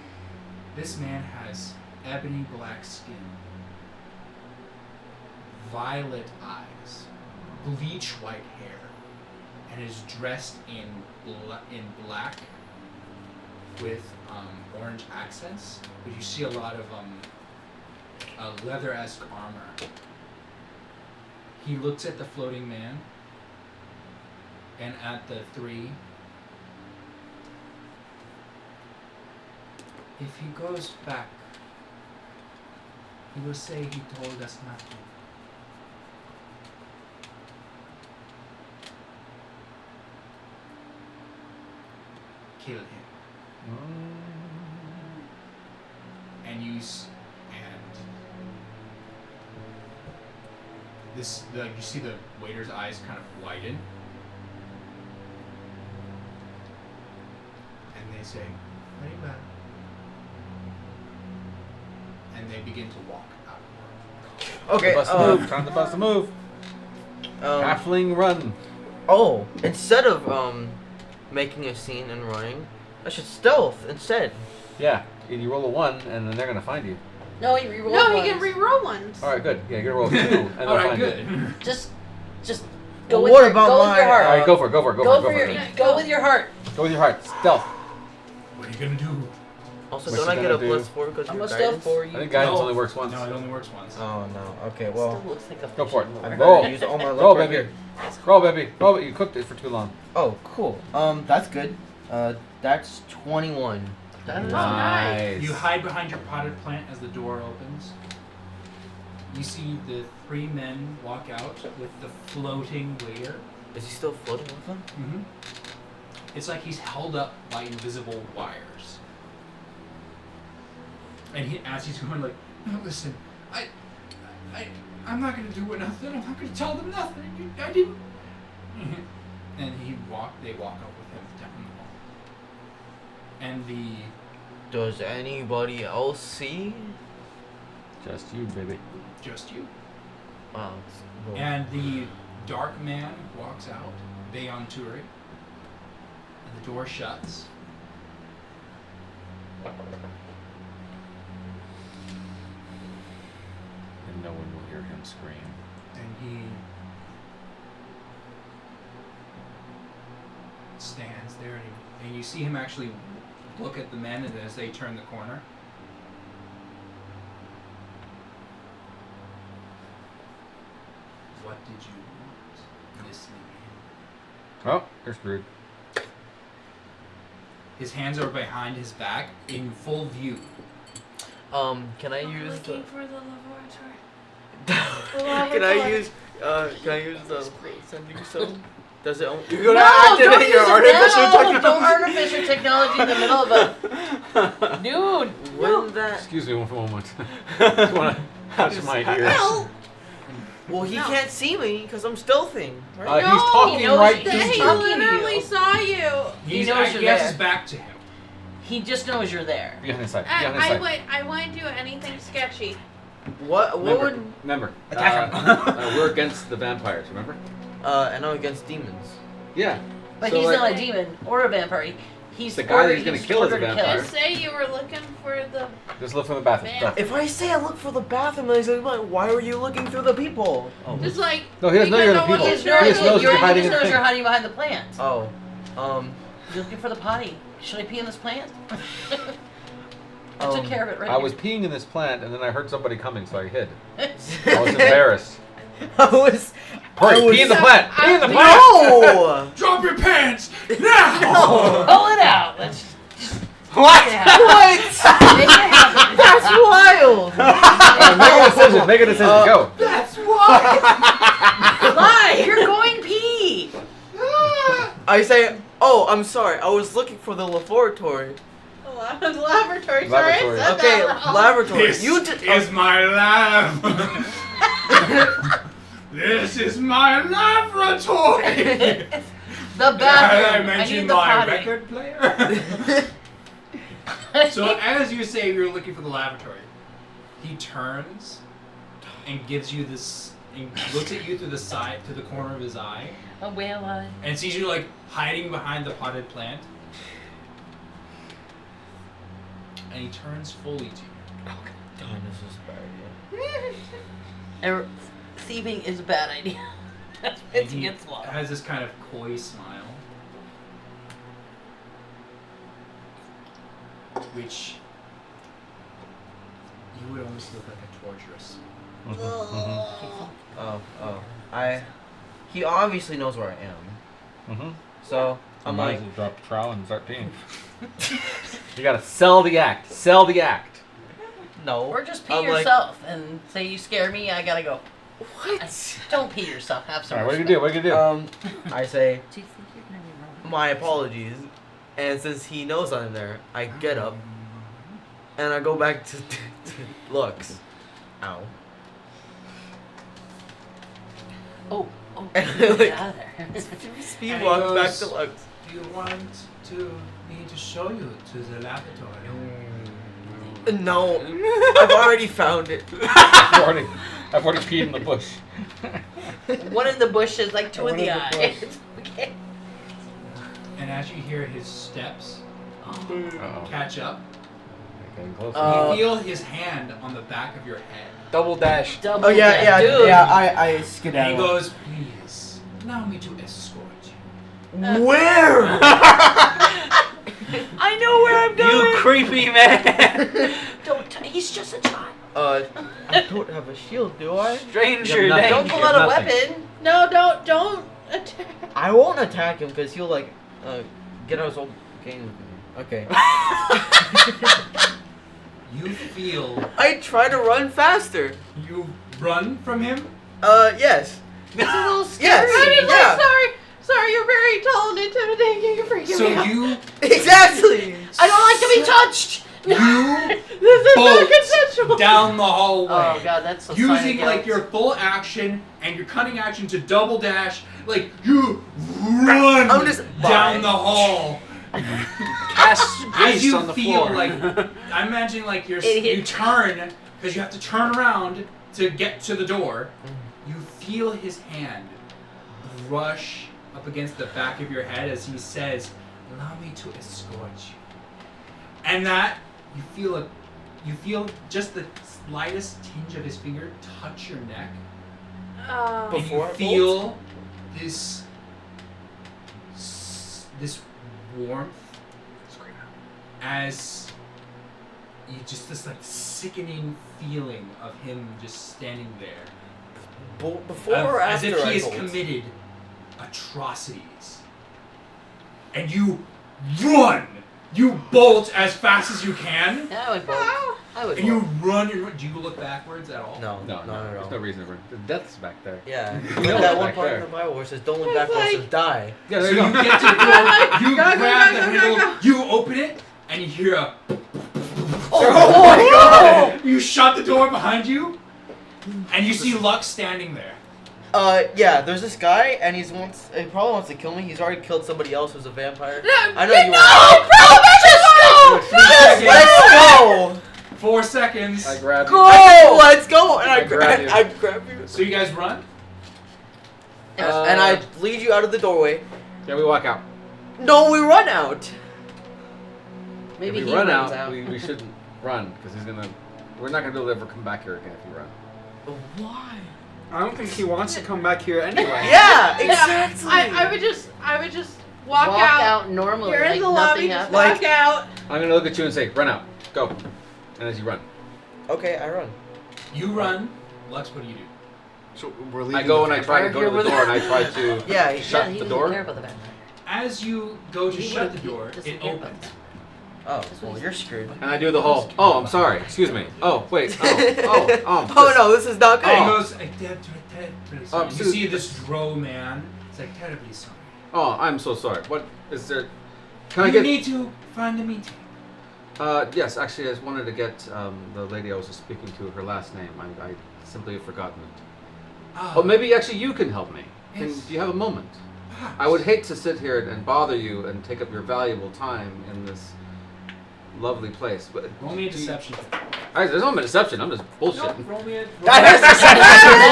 this man has ebony black skin, violet eyes, bleach white hair, and is dressed in black with orange accents. But you see a lot of leather-esque armor. He looks at the floating man and at the three. If he goes back, he will say he told us nothing. Kill him. And you see the waiter's eyes kind of widen, and they say, "Very well," and they begin to walk out. Okay. Bust a move. Time to bust a move. Halfling run. Oh, instead of making a scene and running, I should stealth instead. Yeah, you roll a 1 and then they're going to find you. No, you reroll. No, he ones. can re-roll ones. Alright, good. Yeah, you get a roll of 2 and they'll All right, find good. you. Just Well, go with what your, about go with your my, heart. Alright, go for it, go for it, go for it, Go go for for your, it. go with your heart. Go with your heart. Stealth. What are you gonna do? Also, What don't you I get gonna a do? +4 because I'm you're gonna stealth guidance? for I you. think guidance No. only works once. No, it only works once. Oh no. Okay. Still Well, looks like a Go for it. I Roll. better use all my luck Roll, right baby. here. Roll, baby. Roll, you cooked it for too long. oh, cool. That's good. That's 21. That is Nice. You hide behind your potted plant as the door opens. You see the 3 men walk out with the floating waiter. Is he still floating with them? Mm-hmm. It's like he's held up by invisible wires. And as he's going like, "No, listen, I'm not gonna do nothing. I'm not gonna tell them nothing. I didn't." And they walk up with him down the hall. And Does anybody else see? Just you, baby. just you. Wow. And the dark man walks out, Bayon Turi, and the door shuts. And no one will hear him scream. And he stands there, and you see him actually look at the men as they turn the corner. What did you want, listening in? Oh, you're screwed. His hands are behind his back in full view. Can I I'm use the? looking for the laboratory. Can I use the sending stone? Does it only? You're gonna No, activate don't your use artificial no, technology. don't artificial technology in the middle of a dude. Wouldn't that? Excuse me one moment. I want to touch my ears. Well, he can't see me because I'm stealthing. He's Right? talking he knows right that to he you. literally saw you. He knows you're has there. his back to him. He just knows you're there. Behind his side. Behind his I side. wouldn't do anything sketchy. What would? Remember, Attack we're against the vampires, remember? And I'm against demons. Yeah. But So, he's like, not a demon or a vampire. He's The guy that he's ordered- gonna kill is a ordered to vampire. Just say you were looking for the. Just look for the bathroom. Go. If I say I look for the bathroom, then he's like, "Why were you looking through the people?" Oh. Just like. No, he doesn't know you're the because no people. one He is just sure He knows, just knows you're hiding he in just the knows you're thing. hiding behind the plant. Oh. You're looking for the potty. Should I pee in this plant? I took Um, care of it right I here. was peeing in this plant, and then I heard somebody coming, so I hid. I was embarrassed. I was. Hurry, pee in the plant! Pee in the plant! No! Drop your pants now! Pull it out. Let's just What? get it out. What? Make it happen. That's wild! Make a decision. Make a decision. Go. That's why! Lie. You're going pee. I say, "Oh, I'm sorry. I was looking for the laboratory." Laboratory. Sorry, Laboratory. I said Okay, that wrong. laboratory. This You did. is my lab. This is my laboratory. The I bathroom. I need mentioned the my potty. record player. So as you say you're looking for the lavatory, he turns and gives you this, and looks at you through the side, to the corner of his eye, A whale eye. and sees you like hiding behind the potted plant. And he turns fully to you. Damn, this is a bad idea. Er, thieving is a bad idea. And It's he against law. has this kind of coy smile, which you would almost look like a torturous. He obviously knows where I am. Mm-hmm. So I'm might like, as well drop the trowel and start peeing. You gotta sell the act. Sell the act. no. Or just pee I'm like, yourself and say you scare me, I gotta go. what? Don't pee yourself. Have some All right, what do you respect. do? What do you do? I say, Do you think you're gonna be wrong? my apologies. And since he knows I'm there, I get up and I go back to Lux. Ow. Oh, And get like, out of there. speed And he walk back goes, to Lux. Do you want me to show you to the laboratory? No, I've already found it. I've already peed in the bush. One in the bushes, like two in the One in the eye. Okay. And as you hear his steps Uh-oh. catch up, Getting closer. you feel his hand on the back of your head. Double dash. Double Oh yeah, deck, yeah, dude. yeah. I And he skedaddle. goes, please, allow me to escort you. Where? I know where I'm going. You creepy man. He's just a child. I don't have a shield, do I? Stranger danger. Don't pull out a weapon. No, don't attack. I won't attack him because he'll like get out his old game with me. Okay. You feel, I try to run faster. you run from him. Yes. It's a little scary. Yes. Yeah. Sorry, you're very tall and intimidating. You're freaking So me out. you Exactly. I don't like to be touched. This is not bolt consensual. down the hallway. Oh god, that's so Using silent. like your full action and your cutting action to double dash, like you run I'm just down bye. the hall. Cast As grease you on the feel floor. like, I'm imagining like you Idiot. turn because you have to turn around to get to the door. You feel his hand brush up against the back of your head as he says, "Allow me to escort you." And that you feel just the slightest tinge of his finger touch your neck, and Before you it feel this warmth as you just this like sickening feeling of him just standing there. Before or as after if I he has bolt? committed atrocities. And you run! You bolt as fast as you can, Yeah, I would bolt. I would and you bolt. run and run. Do you look backwards at all? No, No, not no, at there's all. no reason to run. The death's back there. Yeah, You know that it's one back part there. in the Bible where it says, "Don't look back, or else you'll die." Yeah, So there you you go. get to the door, you Go, go, grab go, the go, go, handle, go. you open it, and you hear a. Oh my god! You shut the door behind you, and you see Lux standing there. Yeah, there's this guy, and he probably wants to kill me. He's already killed somebody else who's a vampire. I know you want. Let's go! 4 seconds. I grab you. Go! Let's go! And I I grab you. I grab you. So you guys run? And I lead you out of the doorway. Yeah, we walk out. No, we run out. Maybe if we he run runs out, we shouldn't run because we're not gonna be able to ever come back here again if you run. Why? I don't think he wants to come back here anyway. Yeah, exactly. I would just walk out. normally. You're like in the lobby, nothing just happened. walk out. I'm gonna look at you and say, "Run out, go," and as you run, Okay, I run. You run. Lux, what do you do? So we're leaving. I go the and I try to vampire go to here the with door him? and I try to Yeah, Yeah, shut he the doesn't door. care about the vampire. As you go to He shut the would've- door, he it doesn't care opens. Oh, That's what well, he you're said. screwed. And I do the whole. Oh, I'm sorry. Excuse me. Oh, wait. Oh no, this is not good. He Oh. goes, "I'm terribly sorry." You see this drow man. It's like, terribly sorry. Oh, I'm so sorry. What is there? Can I You get? need to find a meeting. Yes, actually, I just wanted to get the lady I was just speaking to her last name. I simply have forgotten it. Oh, maybe actually you can help me. Yes. Do you have a moment? Perhaps. I would hate to sit here and bother you and take up your valuable time in this lovely place. But Roll me a deception. there's no deception. I'm just No, bullshitting. roll me a. That is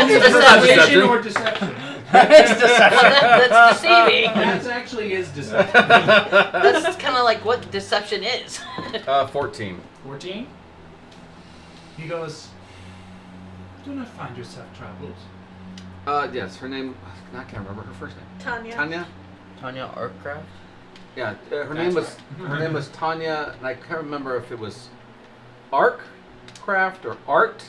This is not Persuasion deception. or deception. That's deceiving. That actually is deception. That's kind of like what deception is. 14. 14. He goes, "Do not find yourself troubled. Yes, her name. I can't remember her first name. Tanya. Tanya. Tanya Artcraft. Yeah, her name was Tanya, and I can't remember if it was Arc Craft or Art.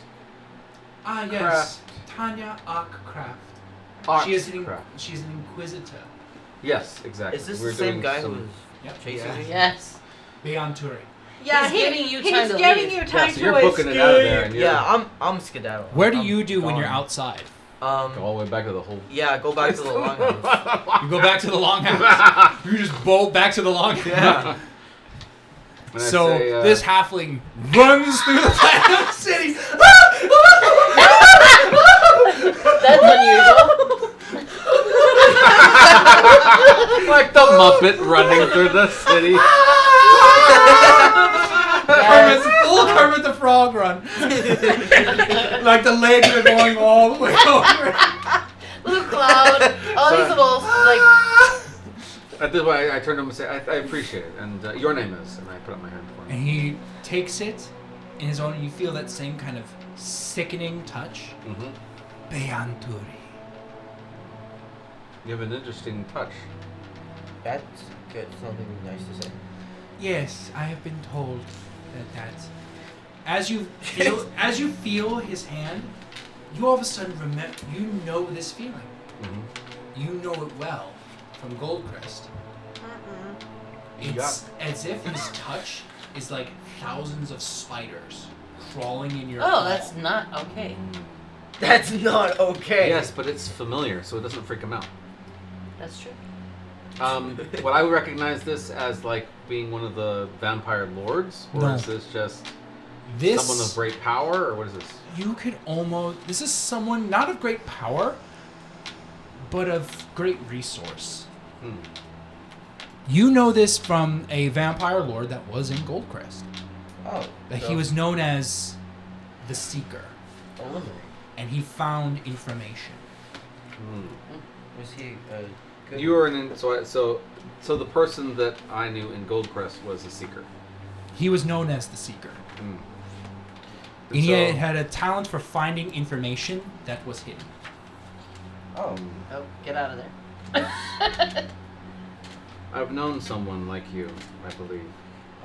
Ah, yes. Tanya Arkcraft. Art She's an Craft. inquisitor. Yes, exactly. Is this We're the same doing guy some- who was Yep. chasing me? Yes. Beyond Turi. Yeah, He's giving you time he's to giving leave. you Yeah, time so to you're escape. booking it out of there, and you're Yeah, I'm skedaddle. Where do I'm you do when you're gone. outside? go all the way back to the whole. Yeah, go back to the longhouse. You go back to the longhouse. You just bolt back to the longhouse. Yeah. And I So say, this halfling runs through the platinum city. That's unusual. like the Muppet running through the city. Kermit's full Kermit the Frog run. Like the legs are going all the way over. Little cloud. All these little like. At this point, I turn to him and say, I appreciate it. And your name is? And I put up my hand for him. And he takes it in his own, and you feel that same kind of sickening touch. Mm-hmm. Beyanturi. You have an interesting touch. That's good. Something nice to say. Yes, I have been told that. As you feel his hand, you all of a sudden remember. You know this feeling. Mm-hmm. You know it well from Goldcrest. You It's as if his touch is like thousands of spiders crawling in your Oh, palm. that's not okay. That's not okay. Yes, but it's familiar, so it doesn't freak him out. That's true. Would I recognize this as like being one of the vampire lords, or No. is this just This someone of great power, or what is this? you could almost. This is someone not of great power, but of great resource. Hmm. You know this from a vampire lord that was in Goldcrest. Oh. That so he was known as the Seeker, eliminate. and he found information. Hmm. Was he a good? You were so the person that I knew in Goldcrest was a seeker. He was known as the Seeker. Mm. And he had a talent for finding information that was hidden. Oh. Oh, get out of there. I've known someone like you, I believe.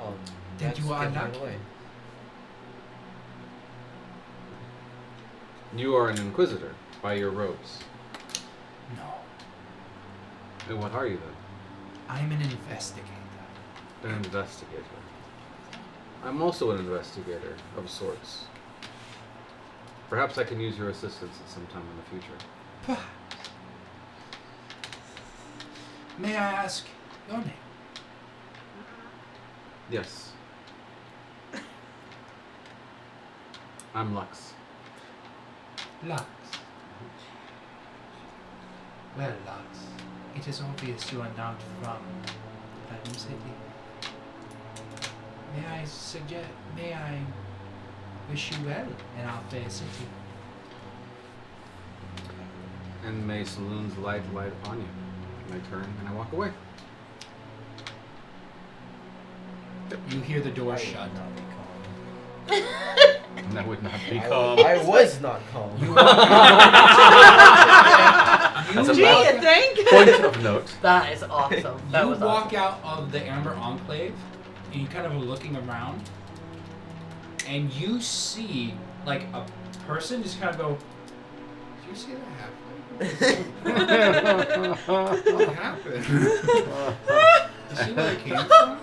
Oh. Then That's you are getting not. away. You are an inquisitor by your robes. No, And what are you then? I'm an investigator. An investigator. I'm also an investigator of sorts. Perhaps I can use your assistance at some time in the future. May I ask your name? Yes. I'm Lux. Lux. Well, Lux, it is obvious you are not from Platinum City. May I wish you well in our fair city? And may saloons light upon you. And I turn and I walk away. You hear the door shut. And that would not be calm. I was not calm. That's a Do you think? point of note. That is awesome. That You was walk awesome. out of the Amber Enclave, and you kind of are looking around, and you see like a person just kind of go, "Did you see that happen? What happened? You see where it came from?"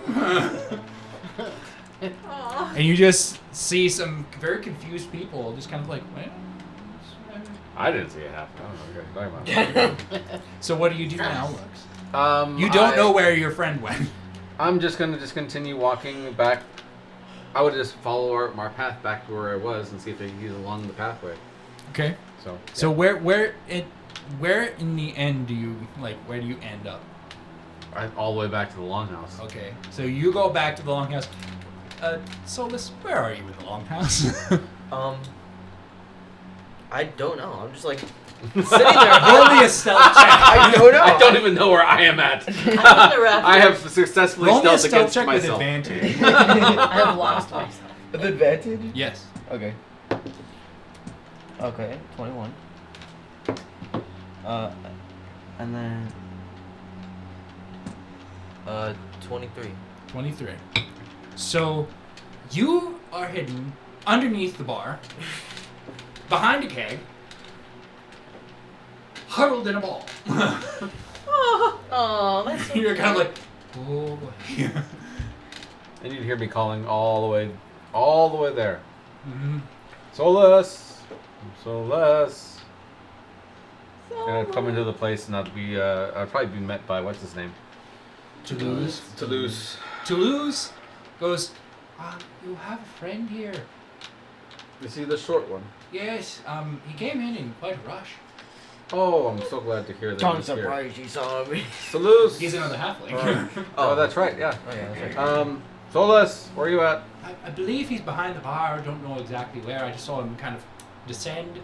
Aw. And you just see some very confused people, just kind of like, "What?" I didn't see it happen. I don't know what you're talking about. So what do you do now, Lux? You I- don't know where your friend went. I'm just gonna continue walking back. I would just follow our path back to where I was and see if he's along the pathway. Okay. So. So where in the end do you where do you end up? All the way back to the longhouse. Okay. So you go back to the longhouse. Solus, where are you in the longhouse? I don't know. I'm just like sitting there. Roll me a stealth check. I don't know. I don't even know where I am at. I have successfully Roll me a stealthed stealth against check with myself. advantage. I have lost myself. With advantage? Yes. Okay. Okay, 21. And then 23. 23. So you are hidden underneath the bar, behind a keg, huddled in a ball. Oh, that's so You're kind of cute. like, oh boy. And you'd hear me calling all the way there. Mm-hmm. Solus! Solus! And I'd come into the place and I'd probably be met by, what's his name? Toulouse. Toulouse. Toulouse goes, you have a friend here. Is he the short one? Yes, he came in quite a rush. Oh, I'm so glad to hear that I'm he's here. surprised you saw me. Toulouse! He's another halfling. Oh, that's right, yeah. Oh yeah, that's right. Solus, where are you at? I believe he's behind the bar. I don't know exactly where. I just saw him kind of descend.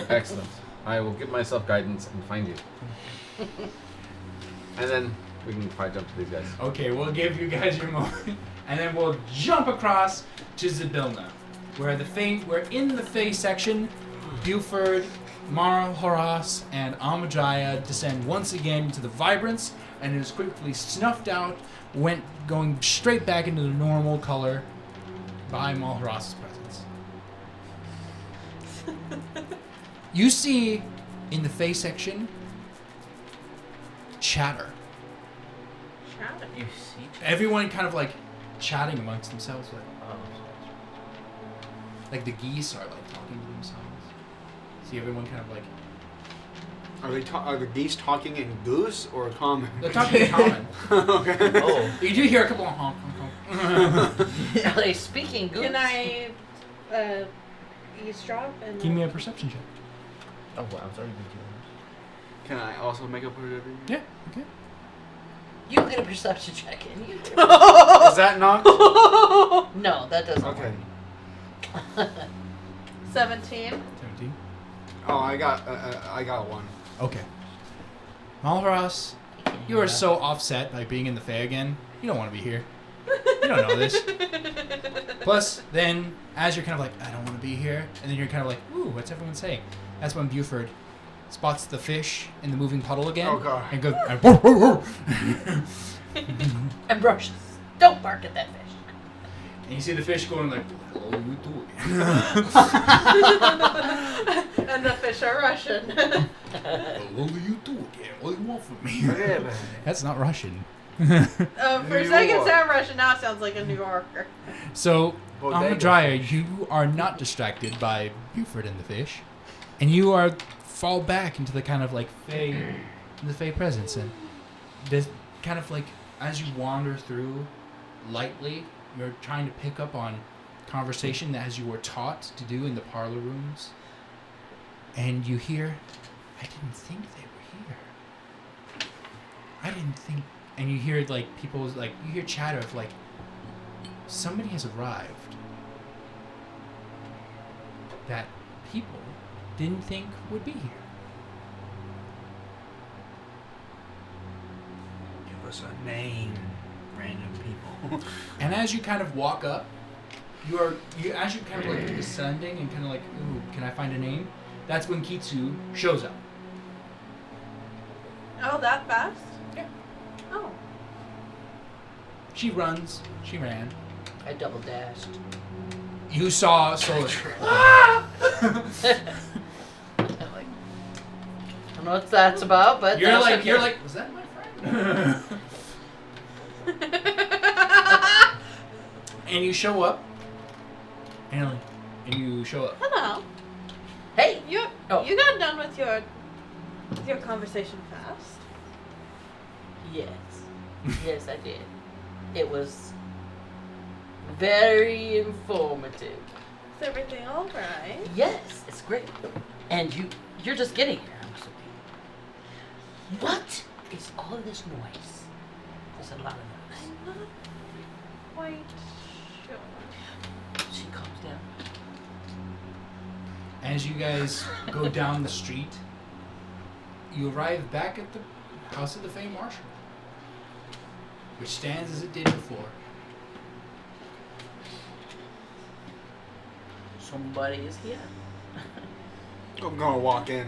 Excellent. I will give myself guidance and find you. And then we can probably jump to these guys. Okay, we'll give you guys your moment, and then we'll jump across to Zybilna, where we're in the Fae section. Buford, Mar Horas, and Amadjaya descend once again into the Vibrance, and it is quickly snuffed out, going straight back into the normal color by Mar Horas' presence. You see in the Fae section chatter. Chatter. You see? Everyone kind of like chatting amongst themselves, like the geese are like talking to themselves. See everyone kind of like Are the geese talking in goose or common? they're talking in common. Okay. Oh. You do hear a couple of honk honk honk. Are they speaking goose? Can I eavesdrop and Give me a perception check. Oh wow, it's already been 2 hours. Can I also make up perception? Yeah. Okay. You get a perception check in. You get Is that knocked? No, that doesn't Okay. work. 17. 17. Oh, I got one. Okay. Malvaros, you are so offset by being in the Fae again. You don't want to be here. You don't know this. Plus, then, as you're kind of like, I don't want to be here, and then you're kind of like, ooh, what's everyone saying? That's when Buford spots the fish in the moving puddle again. Oh, God. And goes, whoa, whoa, whoa. And brushes. Don't bark at that fish. And you see the fish going like, hello, you doing? And the fish are Russian. Hello, you doing? What do you want from me? That's not Russian. For a second it sounded Russian, now it sounds like a New Yorker. So, Bodega Amadrya, you are not distracted by Buford and the fish, and you are fall back into the kind of like the Fae presence, and this kind of like as you wander through lightly, you're trying to pick up on conversation as you were taught to do in the parlor rooms, and you hear, I didn't think they were here. I didn't think. And you hear like people's like you hear chatter of like somebody has arrived that people didn't think would be here. Give us a name, random people. And as you kind of walk up, as you kind of like descending and kind of like, ooh, can I find a name? That's when Kitsu shows up. Oh, that fast? Yeah. Oh. She runs. She ran. I double dashed. You saw Solar. I'm like, I don't know what that's about, but You're that's like, okay. was that my friend? And you show up. And you show up. Hello. Hey, You you got done with your conversation fast. yes, yes, I did. It was very informative. Is everything all right? Yes, it's great. And you're just getting here, I'm assuming. What is all this noise? There's a lot of noise. I'm not quite sure. She calms down. As you guys go down the street, you arrive back at the house of the Fae Marshal, which stands as it did before. Somebody is here. I'm gonna walk in.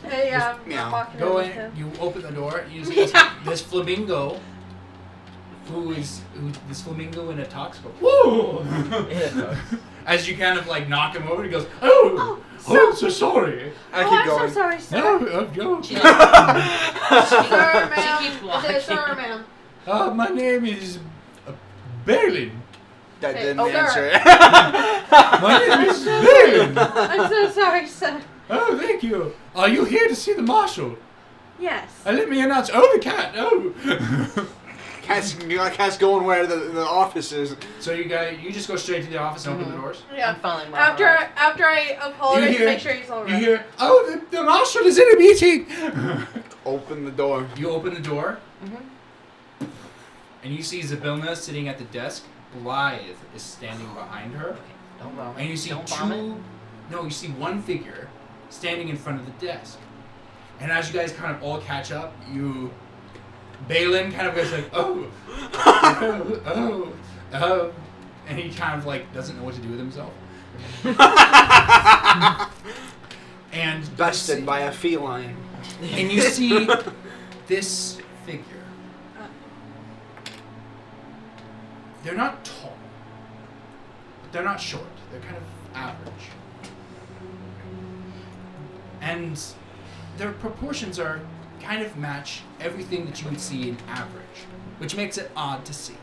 Hey, Just I'm meow. walking Go in in, with him. you open the door, you see this flamingo, this flamingo in a tux goes, whoa! As you kind of like knock him over, he goes, oh, I'm so sorry. I Oh, keep I'm going. so sorry, sir. No. She, Sir, ma'am. she keeps walking. I said, sir, ma'am. My name is Balin. That Hey, didn't oh, answer there. it. My name is Balin. I'm so sorry, sir. Oh, thank you. Are you here to see the marshal? Yes. Let me announce. Oh, the cat. Oh. Cat's going where the office is. So you just go straight to the office and open the doors. Yeah. I'm following my After heart. I apologize to hear- make sure he's all You right. hear, oh, the marshal is in a meeting. Open the door. You open the door, Mhm. and you see Zabilna sitting at the desk. Blythe is standing behind her, Don't vomit. and you see Don't vomit. you see one figure standing in front of the desk. And as you guys kind of all catch up, Balin kind of goes like, oh, and he kind of like doesn't know what to do with himself. And Bested by a feline. And you see this figure. They're not tall, but they're not short. They're kind of average. And their proportions are kind of match everything that you would see in average, which makes it odd to see.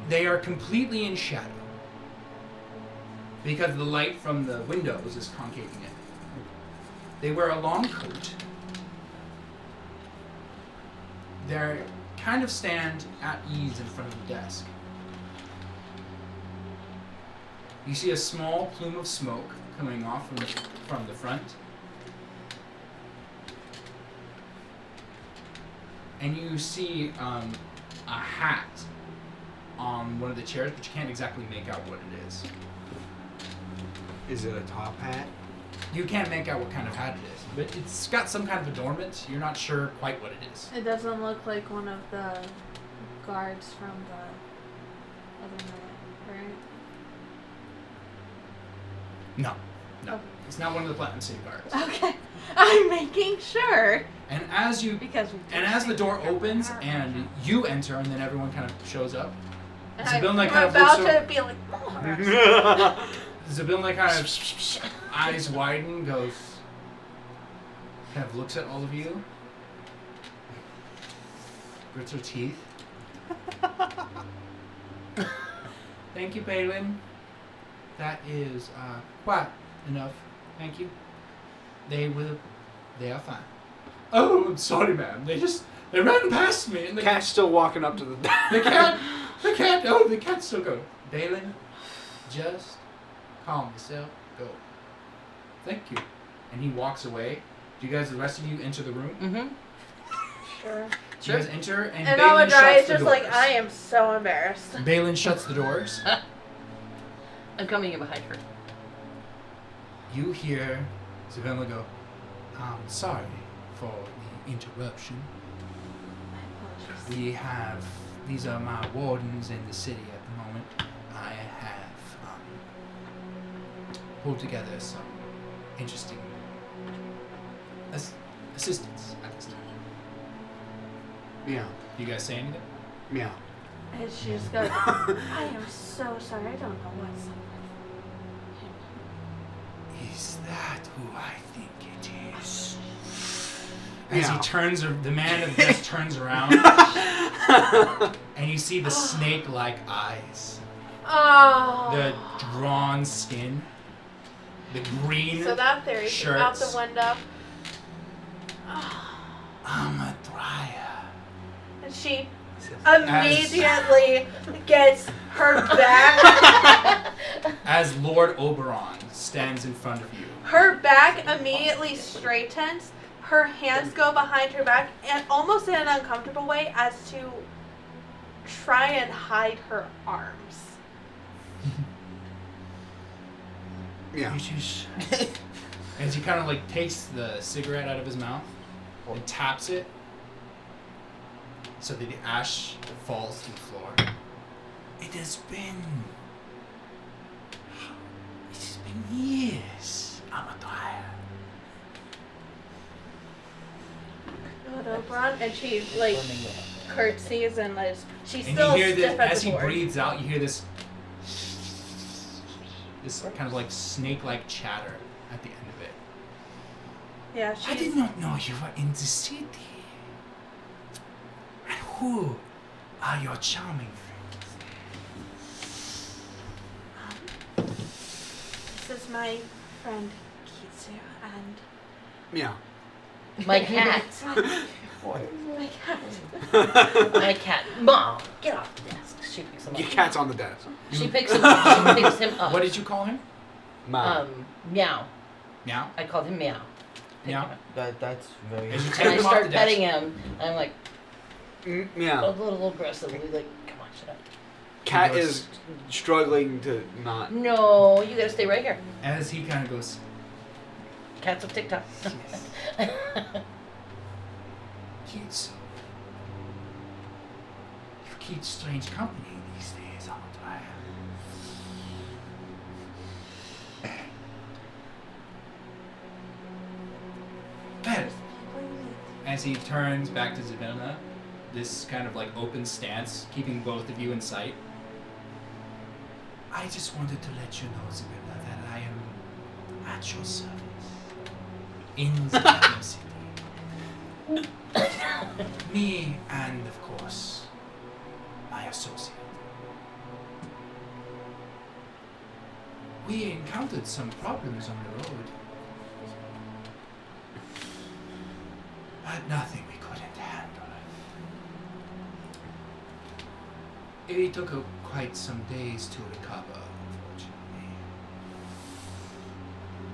They are completely in shadow because the light from the windows is concaving in. They wear a long coat. They kind of stand at ease in front of the desk. You see a small plume of smoke coming off from the front. And you see a hat on one of the chairs, but you can't exactly make out what it is. Is it a top hat? You can't make out what kind of hat it is, but it's got some kind of adornment. You're not sure quite what it is. It doesn't look like one of the guards from the other night, right? No. Okay. It's not one of the Platinum City guards. Okay. I'm making sure. And as you Because we and as the door opens and you enter and then everyone kind of shows up, I'm Zabilna kind of about looks to over, be like, Zabilna kind of eyes widen, goes, kind of looks at all of you, grits her teeth. Thank you, Balin. That is quite enough. Thank you. They are fine. Oh, I'm sorry, ma'am. They ran past me and The cat's still walking up to the the cat's still going. Balin, just calm yourself. Go. Thank you. And he walks away. Do you guys, the rest of you, enter the room? Mm-hmm. sure. You guys enter, and And Balin Aladrai shuts is the just doors. like, I am so embarrassed. Balin shuts the doors. I'm coming in behind her. You hear Zabilna go, I'm sorry for the interruption. These are my wardens in the city at the moment. I have pulled together some interesting assistance at this time. Meow. You guys say anything? Meow. And she just goes, I am so sorry. I don't know what's up with him. Is that who I think it is? As Yeah. he turns, the man of death turns around, and you see the snake-like eyes, Oh. the drawn skin, the green So that theory came out shirts. the window. I'm a Drya. And she immediately gets her back. As Lord Oberon stands in front of you. Her back immediately straightens. Her hands go behind her back, and almost in an uncomfortable way, as to try and hide her arms. Yeah. As he kind of like takes the cigarette out of his mouth and taps it so that the ash falls to the floor. It has been years. I'm a Drya. Lord Oberon, and she like curtsies and like she's And still you hear stiff this, at as the he board. breathes out, you hear this kind of like snake-like chatter at the end of it. Yeah, I did not know you were in the city. And who are your charming friends? This is my friend Kitsu and Meow. My cat. my cat. My cat. Mom, get off the desk. She picks him up. Your cat's on the desk. She picks him up. She picks him up. What did you call him? Meow. Meow. Meow? I called him Meow. Meow? That's very. As you And take I him off start the petting desk. him. I'm like, a Meow. little aggressively, like, come on, shut up. Cat He goes- is struggling to not. No, you gotta stay right here. As he kind of goes, Cat's of TikTok. kids, you keep strange company these days, Amadrai. Well, as he turns back to Zabilna, this kind of like open stance, keeping both of you in sight. I just wanted to let you know, Zabilna, that I am at your service in the Platinum City. Me and, of course, my associate. We encountered some problems on the road. But nothing we couldn't handle. It took quite some days to recover, unfortunately.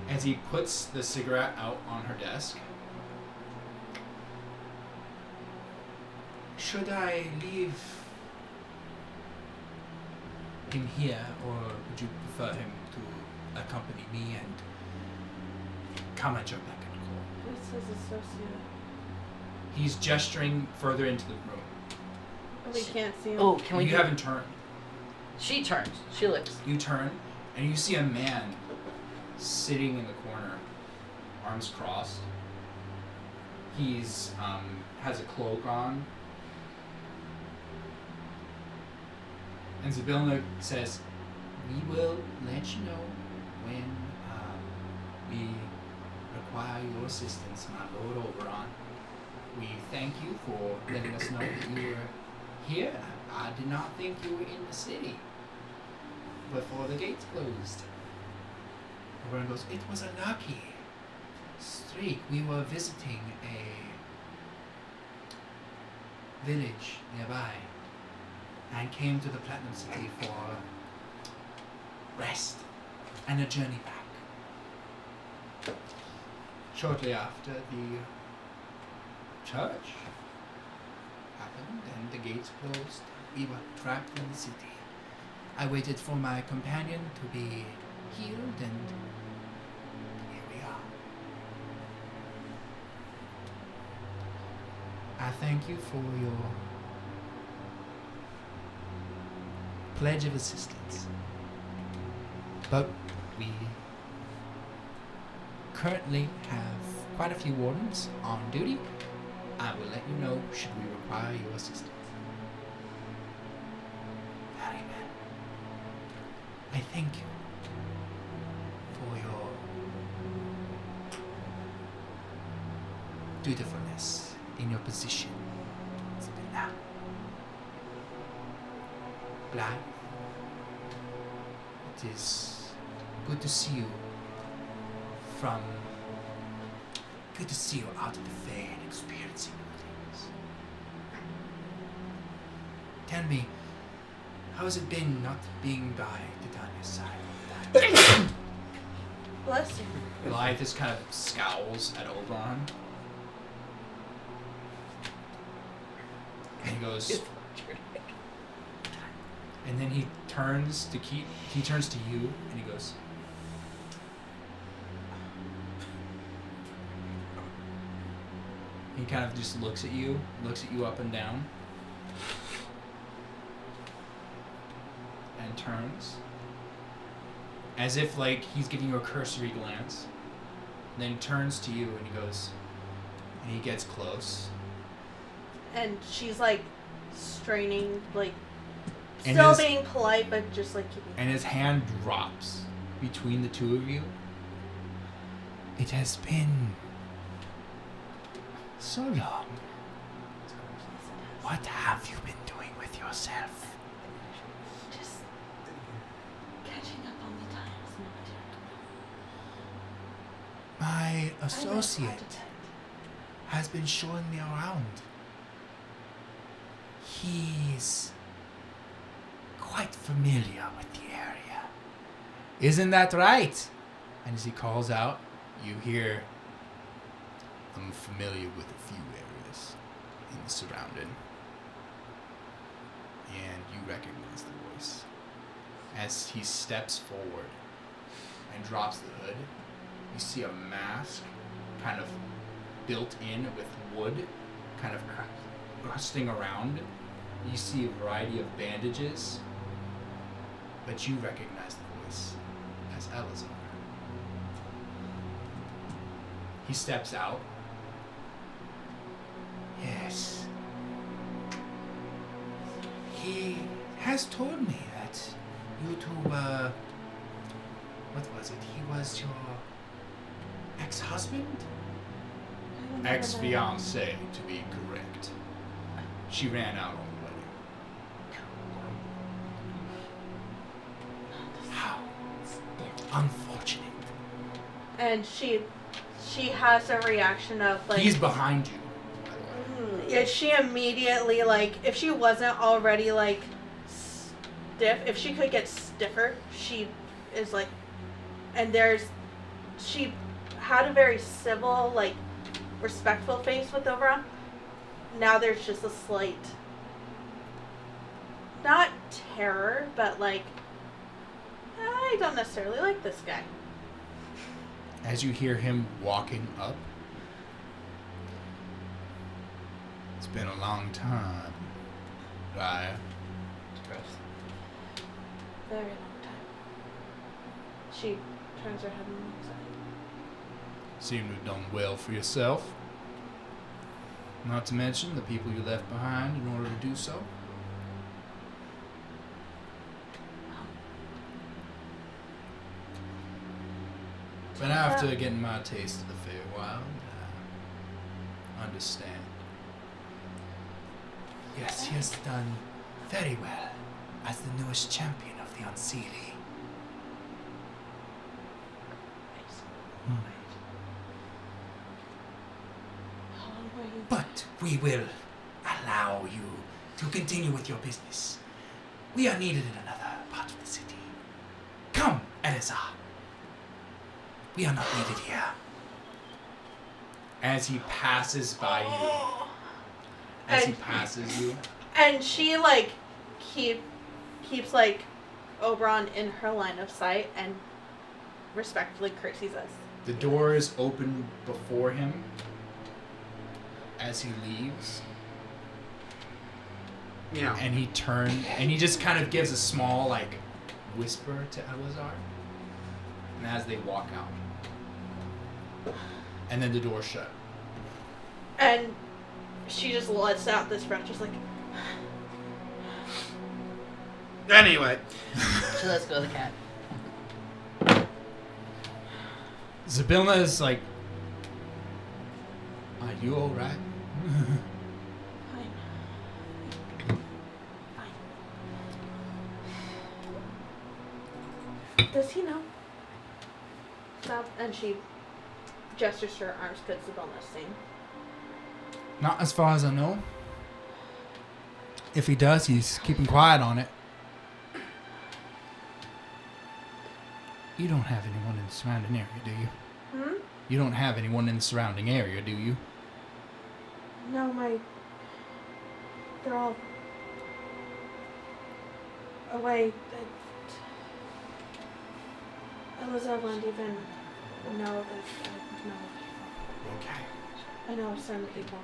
As he puts the cigarette out on her desk. Should I leave him here, or would you prefer him to accompany me and come at your beck and call. Who's his associate? He's gesturing further into the room. We can't see him. Oh, can we? You haven't turned. She turns. She looks. You turn, and you see a man sitting in the corner, arms crossed. He's has a cloak on. And Zabilna says, "We will let you know when we require your assistance, my Lord Oberon. We thank you for letting us know that you were here. I did not think you were in the city before the gates closed." Oberon goes, "It was a lucky streak. We were visiting a village nearby and came to the Platinum City for rest and a journey back. Shortly after the church happened and the gates closed, we were trapped in the city. I waited for my companion to be healed, and here we are. I thank you for your pledge of assistance. But we currently have quite a few wardens on duty. I will let you know should we require your assistance." Very well. I thank you for your dutifulness in your position. It's been now. Blythe, it is good to see you out of the Fae and experiencing new things. Tell me, how has it been not being by Titania's side all the time? Bless you. Blythe just kind of scowls at Oberon. And he goes, and then he turns to you, and he goes, he kind of just looks at you up and down, and turns, as if like he's giving you a cursory glance, and then he turns to you, and he goes, and he gets close. And she's like straining, like And still his- being polite, but just like keeping. And his hand drops between the two of you. It has been so long. What have you been doing with yourself? Just catching up on the times. My associate has been showing me around. He's quite familiar with the area. Isn't that right? And as he calls out, you hear, "I'm familiar with a few areas in the surrounding." And you recognize the voice. As he steps forward and drops the hood, you see a mask kind of built in with wood, kind of rusting around. You see a variety of bandages, but you recognize the voice as Elazar. He steps out. Yes. He has told me that you two were... What was it? He was your ex-husband? Ex-fiancé, to be correct. She ran out on the wedding. How unfortunate. And she has a reaction of like. He's behind you. Yeah, she immediately like if she wasn't already like stiff, if she could get stiffer, she is like, and she had a very civil like respectful face with Oberon. Now there's just a slight, not terror, but like I don't necessarily like this guy. as you hear him walking up. It's been a long time, Raya. Very long time. She turns her head on one side. Seem to have done well for yourself. Not to mention the people you left behind in order to do so. But after getting my taste of the Feywild, I understand. Yes, he has done very well as the newest champion of the Unseelie. But we will allow you to continue with your business. We are needed in another part of the city. Come, Elazar. We are not needed here. As he passes by you. As he passes you. And she like keeps like Oberon in her line of sight and respectfully curtsies us. The door is open before him as he leaves. Yeah. And he turns, and he just kind of gives a small, like, whisper to Elazar. And as they walk out. And then the door shut. And she just lets out this breath, just like... Anyway. So let's go to the cat. Zabilna is like, are you alright? Fine. Fine. Does he know? Stop. And she gestures to her arms because Zabilna's saying. Not as far as I know. If he does, he's keeping quiet on it. You don't have anyone in the surrounding area, do you? Hmm? You don't have anyone in the surrounding area, do you? No, they're all away. Elizabeth won't even know that I know. Okay. I know some people.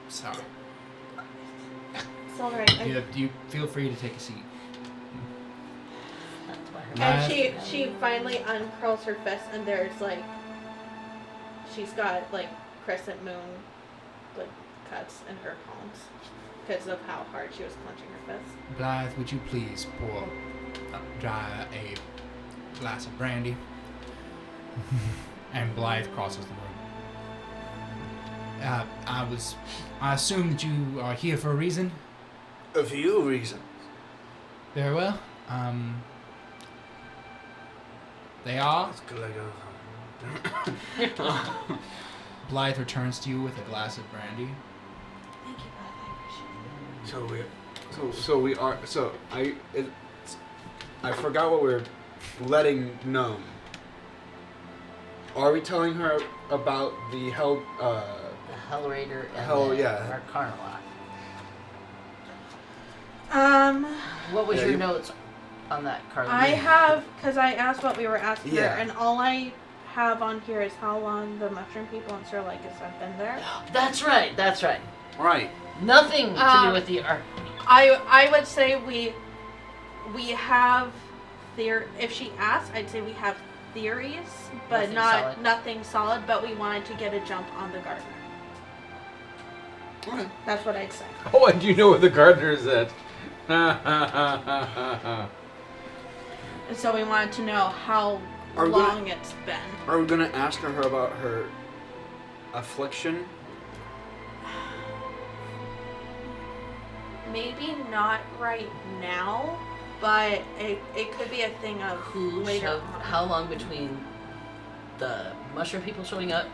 Sorry. It's alright. You feel free to take a seat. And she finally uncurls her fist, and there's like, she's got like crescent moon like cuts in her palms because of how hard she was clenching her fist. Blythe, would you please pour Dry a glass of brandy? And Blythe crosses the room. I assume that you are here for a reason? A few reasons. Very well. They are. Let's go like Blythe returns to you with a glass of brandy. Thank you, Beth. I appreciate it. I forgot what we're letting know. Are we telling her about the hell? The Hell Raider and our Carnaloth. What was your notes on that, Carly? I have, because I asked what we were asking her, Yeah. and all I have on here is how long the mushroom people in Sir Lycus have been there. That's right. Right. Nothing to do with the art. I would say we have if she asked, I'd say we have theories, but nothing solid, but we wanted to get a jump on the gardener. Okay. That's what I'd say. Oh, and you know where the gardener is at. And so we wanted to know how long it's been. Are we gonna ask her about her affliction? Maybe not right now, but it could be a thing of later on. How long between the mushroom people showing up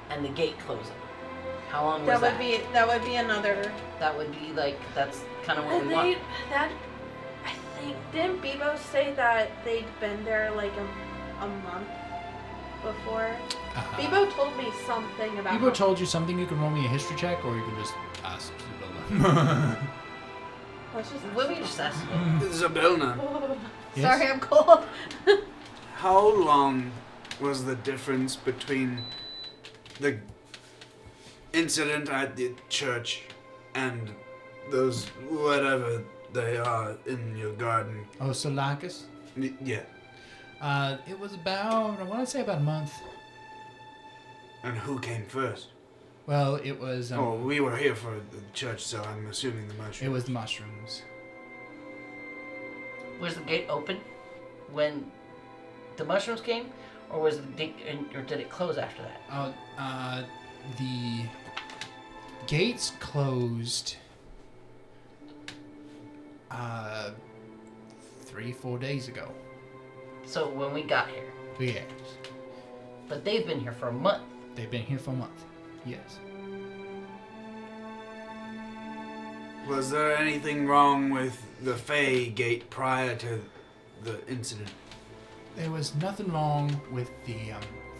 and the gate closing? How long was that? That would be another. That would be like, that's kind of what we want. I think, didn't Bebo say that they'd been there like a month before? Bebo told me something about. Bebo told you something. You can roll me a history check, or you can just ask Zabilna. Let's just. What we just asked. Zabilna. Yes? Sorry, I'm cold. How long was the difference between the incident at the church and those whatever they are in your garden? Oh, Solakis? Yeah. It was about, I want to say about a month. And who came first? Well, it was. Oh, we were here for the church, so I'm assuming the mushroom. It was the mushrooms. Was the gate open when the mushrooms came, or was or did it close after that? The gates closed 3-4 days ago. So when we got here, Yes. but they've been here for a month. They've been here for a month. Yes. Was there anything wrong with the Fey gate prior to the incident? There was nothing wrong with the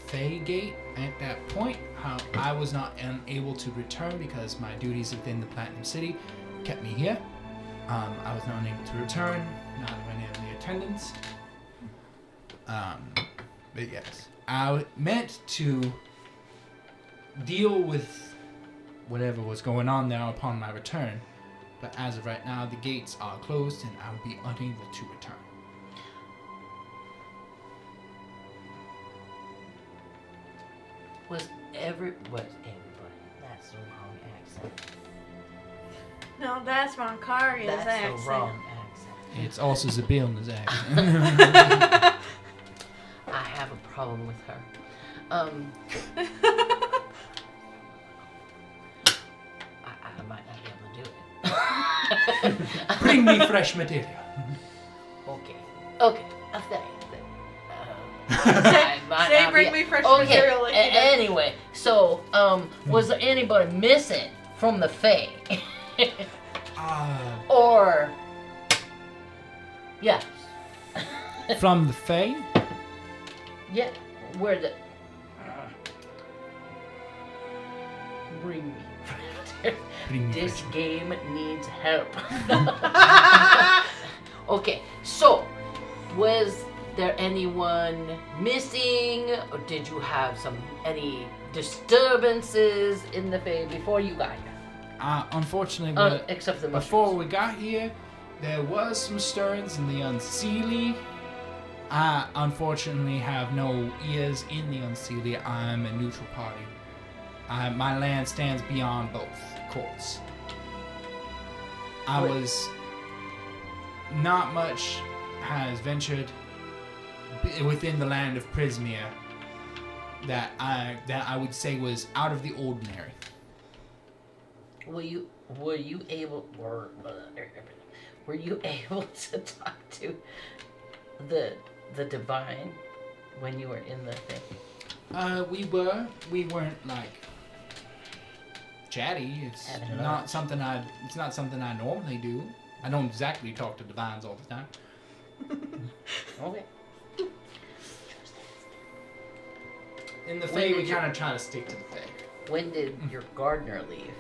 Fey gate at that point. How I was not able to return because my duties within the Platinum City kept me here. I was not unable to return, not of any of the attendants. But yes, I meant to deal with whatever was going on there upon my return. But as of right now, the gates are closed and I will be unable to return. Was everybody? That's the wrong accent. No, that's Roncaria's That's accent. the wrong accent. It's also Zabilna's accent. I have a problem with her. I might not be able to do it. Bring me fresh material. Okay. Okay. A thing. Say bring me fresh Okay. material like you did. Anyway, so was there anybody missing from the Fae? Or yeah. From the Fae? Yeah. Where the bring me. Bring me This fresh game needs help. Okay, so was there anyone missing, or did you have any disturbances in the Fae before you got here? Unfortunately, Except for the before mushrooms. we got here, there was some stirrings in the Unseelie. I unfortunately have no ears in the Unseelie. I'm a neutral party. My land stands beyond both courts. Not much has ventured within the land of Prismia that I would say was out of the ordinary. Were you able to talk to the divine when you were in the thing? We weren't like chatty. It's Having not lunch. something I normally do. I don't exactly talk to divines all the time. Okay. In the When Fae, we did you- kind of try to stick to the Fae. When did your gardener leave?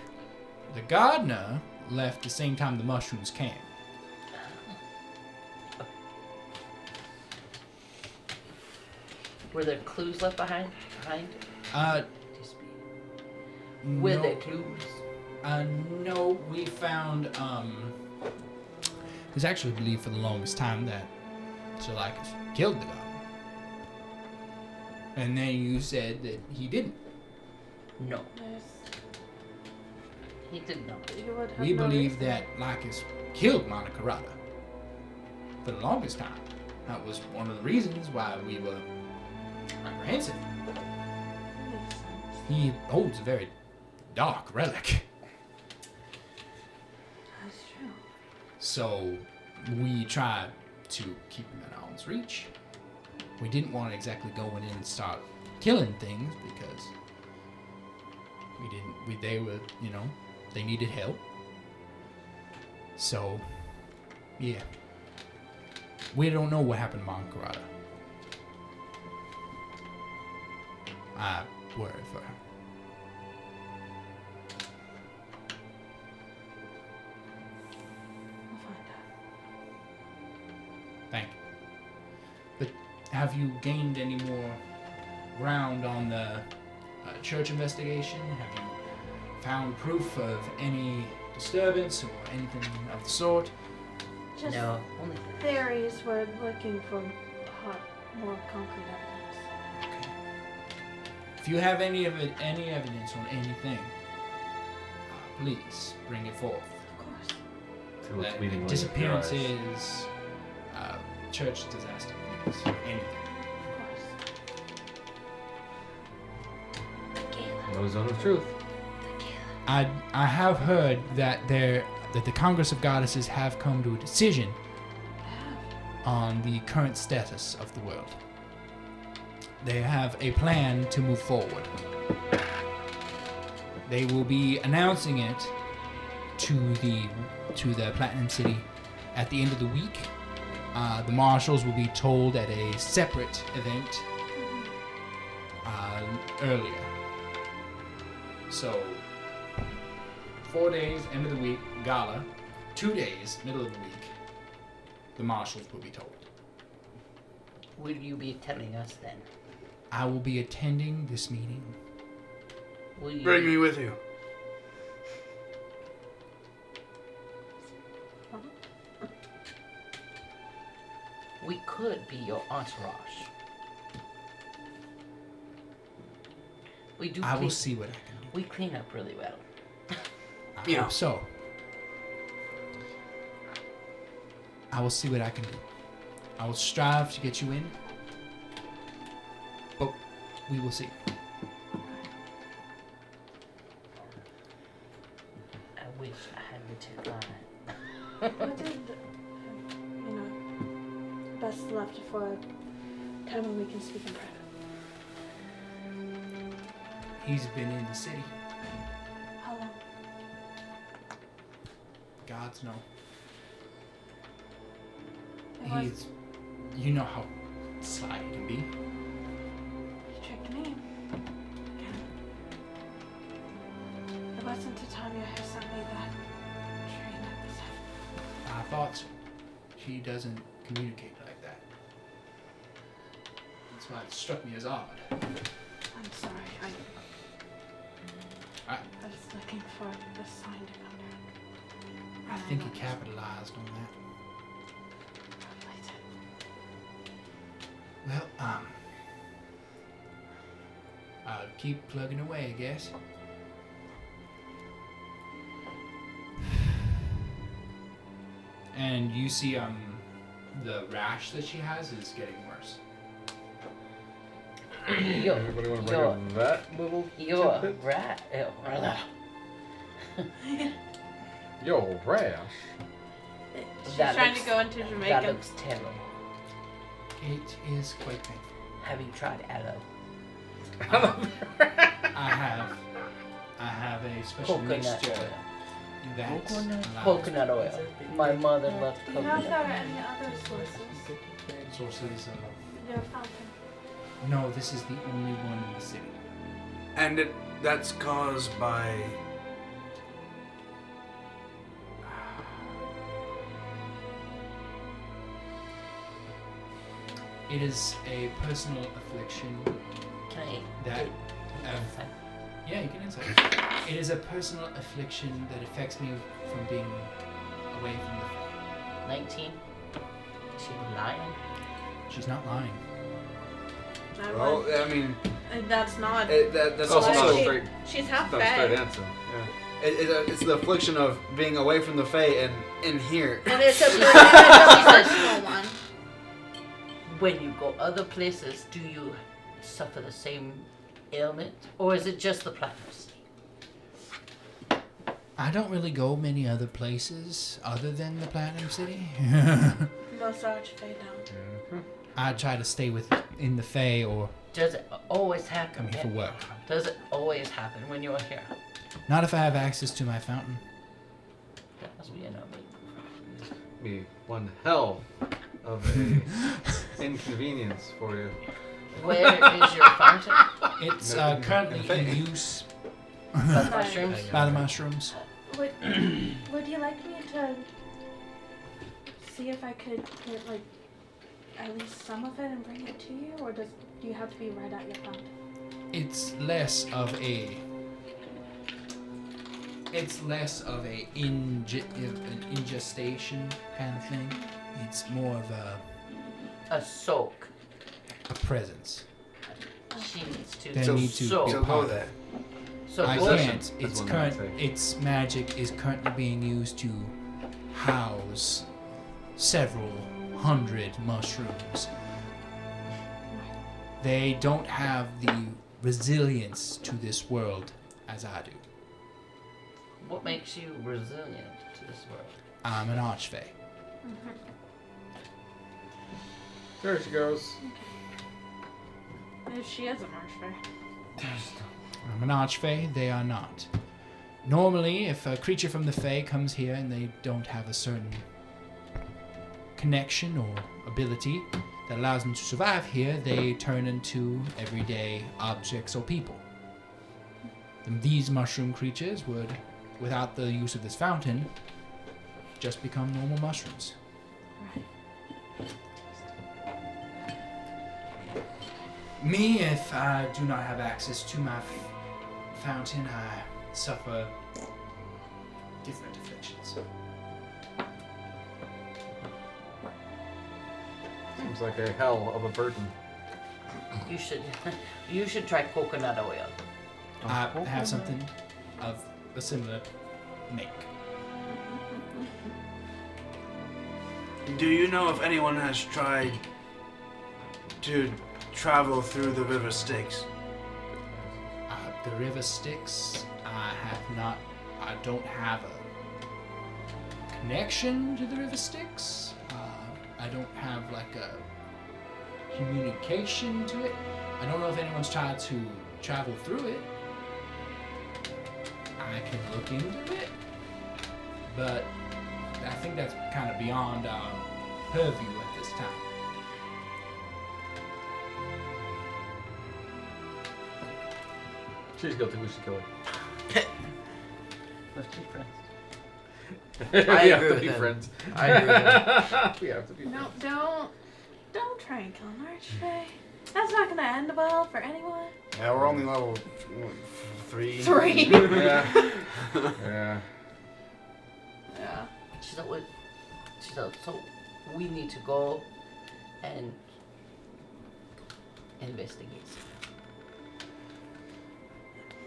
The gardener left the same time the mushrooms came. Were there clues left behind? Were No, there clues? no, we found, it was actually believed for the longest time that Solakis killed the gardener. And then you said that he didn't. No. He did not. You would have We no believe reason. that Lycus killed Monocarata for the longest time. That was one of the reasons why we were apprehensive. Makes sense. He holds a very dark relic. That's true. So we tried to keep him at arm's reach. We didn't want to exactly go in and start killing things because they were, they needed help. So, yeah. We don't know what happened to Monkarata. I worry for her. We'll find out. Thank you. have you gained any more ground on the church investigation? Have you found proof of any disturbance or anything of the sort? Just No, only theories. We're looking for more concrete evidence. Okay. If you have any evidence on anything, please bring it forth. Of course. Till it's meeting with your eyes. Disappearances, church disaster, anything. Of course. No zone of truth. I have heard that the Congress of Goddesses have come to a decision on the current status of the world. They have a plan to move forward. They will be announcing it to the Platinum City at the end of the week. The marshals will be told at a separate event earlier. So 4 days, end of the week, gala. 2 days, middle of the week, the marshals will be told. will you be telling us then? I will be attending this meeting. Will you Bring me with you. We could be your entourage. We do. I will clean- see what I can do. We clean up really well. I Yeah. hope so. I will see what I can do. I will strive to get you in, but we will see. I wish I had the line. What did, best left for a time when we can speak in private. He's been in the city. How long? Gods know. It was, He's, you know how sly he can be. he tricked me. Again. It wasn't Titania who sent me that train at the time. I thought so. She doesn't communicate like that. That's why it struck me as odd. I'm sorry. I I- was looking for the sign to come down. I think he capitalized on that. Probably did. Well, I'll keep plugging away, I guess. And you see, the rash that she has is getting worse. Yo, Everybody want to yo, bring up that little you're tidbit? right. Yo, rash. She's That trying looks- to go into That Jamaica. looks terrible. It is quite painful. Have you tried aloe? I have a special Coconut mixture oil. that allows Coconut oil. My mother loved Do you know if coconut. there are any other sources? sources of. Your fountain. No, this is the only one in the city. And that's caused by. It is a personal affliction Can I that. get Yeah, you can insight. It is a personal affliction that affects me from being away from the. 19? Is she lying? She's not lying. That Well, one. I mean, That's not. that's Also, Well, not a also. straight, She's half not a straight fed. answer. Yeah. It's the affliction of being away from the Fae and in here. And it's a She personal one. When you go other places, do you suffer the same ailment? Or is it just the platinums? I don't really go many other places other than the Platinum City. Most Archfey don't. I try to stay in the Fae or Does it always come happen? here for work. Does it always happen when you're here? Not if I have access to my fountain. That must be enough. Be one hell of a inconvenience for you. Where is your fountain? It's No, currently in the in Fae. use The mushrooms? by the mushrooms. Would you like me to see if I could get at least some of it and bring it to you, or do you have to be right at your fountain? It's less of a an ingestation kind of thing. It's more of A soak. a presence. She needs to. They So- need to so be So part go of. there. So I what- can't. That's Its one current that I'd say. its magic is currently being used to house several hundred mushrooms. They don't have the resilience to this world as I do. What makes you resilient to this world? I'm an archfey. There she goes. If she is an archfey. I'm an archfey, they are not. Normally, if a creature from the Fae comes here and they don't have a certain connection or ability that allows them to survive here, they turn into everyday objects or people. And these mushroom creatures would, without the use of this fountain, just become normal mushrooms. Me, if I do not have access to my fountain, I suffer different afflictions. Seems like a hell of a burden. You should try coconut oil. I have something of a similar make. Do you know if anyone has tried to travel through the river Styx? The river Styx, I don't have a connection to the river Styx. I don't have like a communication to it. I don't know if anyone's tried to travel through it. I can look into it, but I think that's kind of beyond our purview at this time. She's guilty. We should kill her. Let's be friends. I we agree have to with be him. friends. I agree with him. We have to be No, friends. don't try and kill an archfey. That's not gonna end well for anyone. Yeah, we're only level 3. 3. Yeah. Yeah. Yeah. She's like, so we need to go and investigate.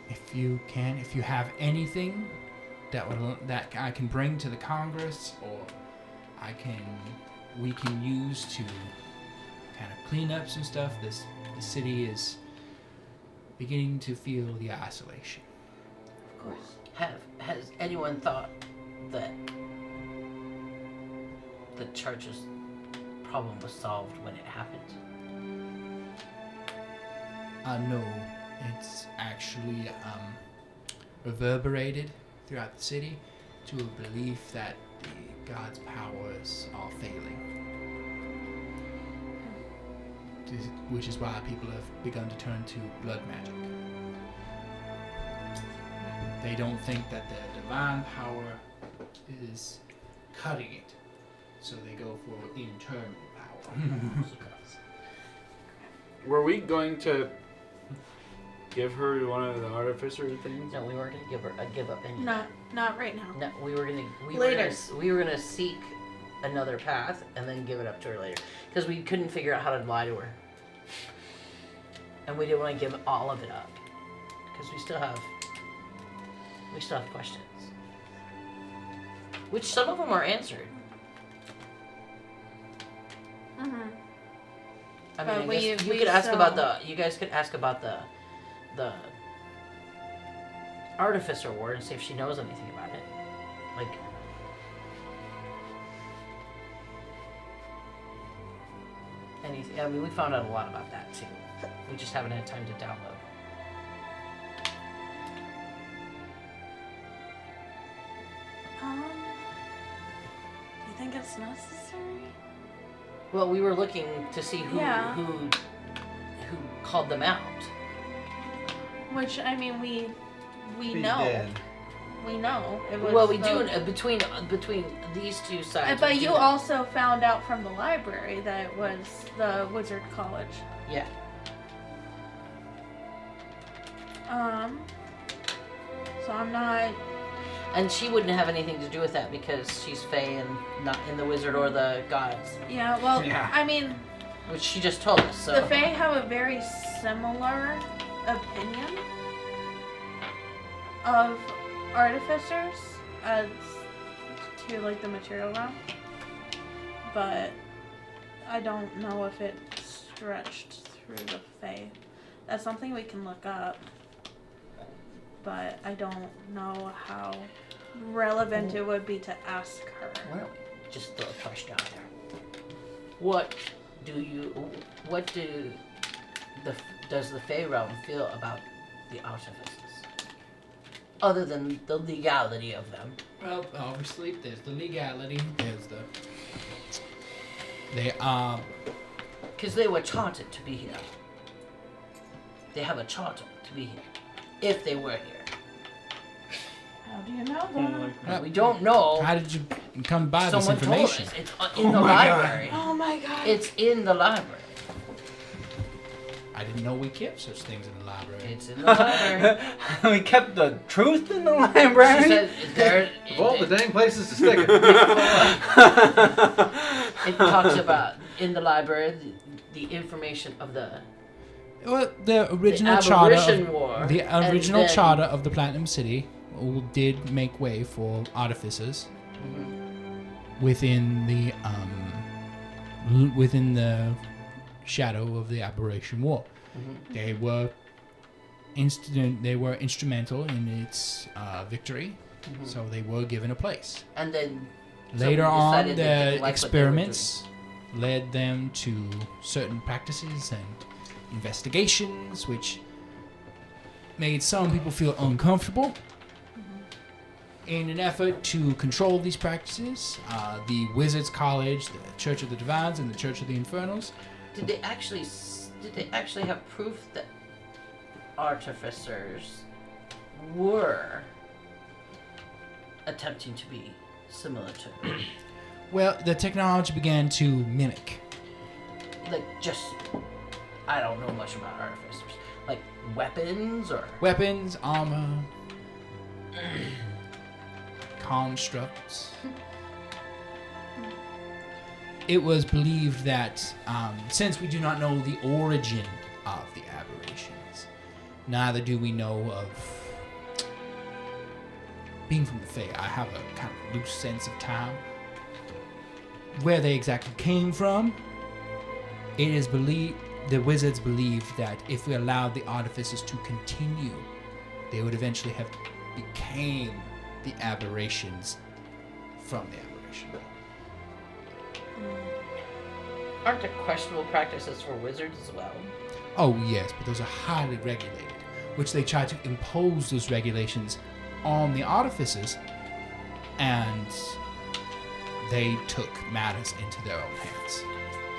If you have anything that I can bring to the Congress, or we can use to kind of clean up some stuff. The city is beginning to feel the isolation. Of course. Has anyone thought that the church's problem was solved when it happened? No, it's actually reverberated throughout the city to a belief that the God's powers are failing. Which is why people have begun to turn to blood magic. They don't think that the divine power is cutting it, so they go for internal power. Were we going to give her one of the artificer things? No, we weren't gonna give up any. Not right now. No, we were Later. gonna seek another path and then give it up to her later because we couldn't figure out how to lie to her, and we didn't want to give all of it up because we still have questions, which some of them are answered. Mm-hmm. I mean, But I we- guess you we could ask still- about you guys could ask about the artificer war and see if she knows anything about it. Like, anything. I mean, we found out a lot about that too. We just haven't had time to download. Do you think it's necessary? Well, we were looking to see who Yeah. called them out. Which I mean, we We know. did. We know. It was Well, we the- do between these two sides. But we you do know. also found out from the library that it was the Wizard College. Yeah. So I'm not. And she wouldn't have anything to do with that because she's Fae and not in the wizard or the gods, Yeah, well, Yeah. I mean, which she just told us. So. the Fae have a very similar opinion of artificers as to like the material realm, but I don't know if it stretched through the Fae. That's something we can look up, but I don't know how relevant it would be to ask her. Well, just throw a question out there. Does the Fae realm feel about the artifices? Other than the legality of them. Well, obviously, there's the legality. There's the. They are. Because they were chartered to be here. They have a charter to be here. If they were here. How do you know that? We don't know. How did you come by this Someone told information? us. It's in the library. Oh my god. It's in the library. I didn't know we kept such things in the library. It's in the library. We kept the truth in the She library. said there. Of all the dang places to stick it. It talks about in the library the information of the Well, the original charter. Abolition War. The and original then- charter of the Platinum City did make way for artificers within the shadow of the Aberration War. They were instrumental in its victory, so they were given a place. And then Later someone on, decided they didn't the like what they were experiments led them to certain practices and investigations, which made some people feel uncomfortable. In an effort to control these practices, the Wizards College, the Church of the Divines, and the Church of the Infernals. Did they actually have proof that artificers were attempting to be similar to, Well, the technology began to mimic. like, just, I don't know much about artificers, like weapons or Weapons, armor, constructs. It was believed that since we do not know the origin of the aberrations, neither do we know of being from the Fae. I have a kind of loose sense of time where they exactly came from. It is believed, the wizards believed that if we allowed the artificers to continue, they would eventually have became the aberrations from the aberration. aren't there questionable practices for wizards as well? Oh yes, but those are highly regulated, which they try to impose those regulations on the artificers, and they took matters into their own hands.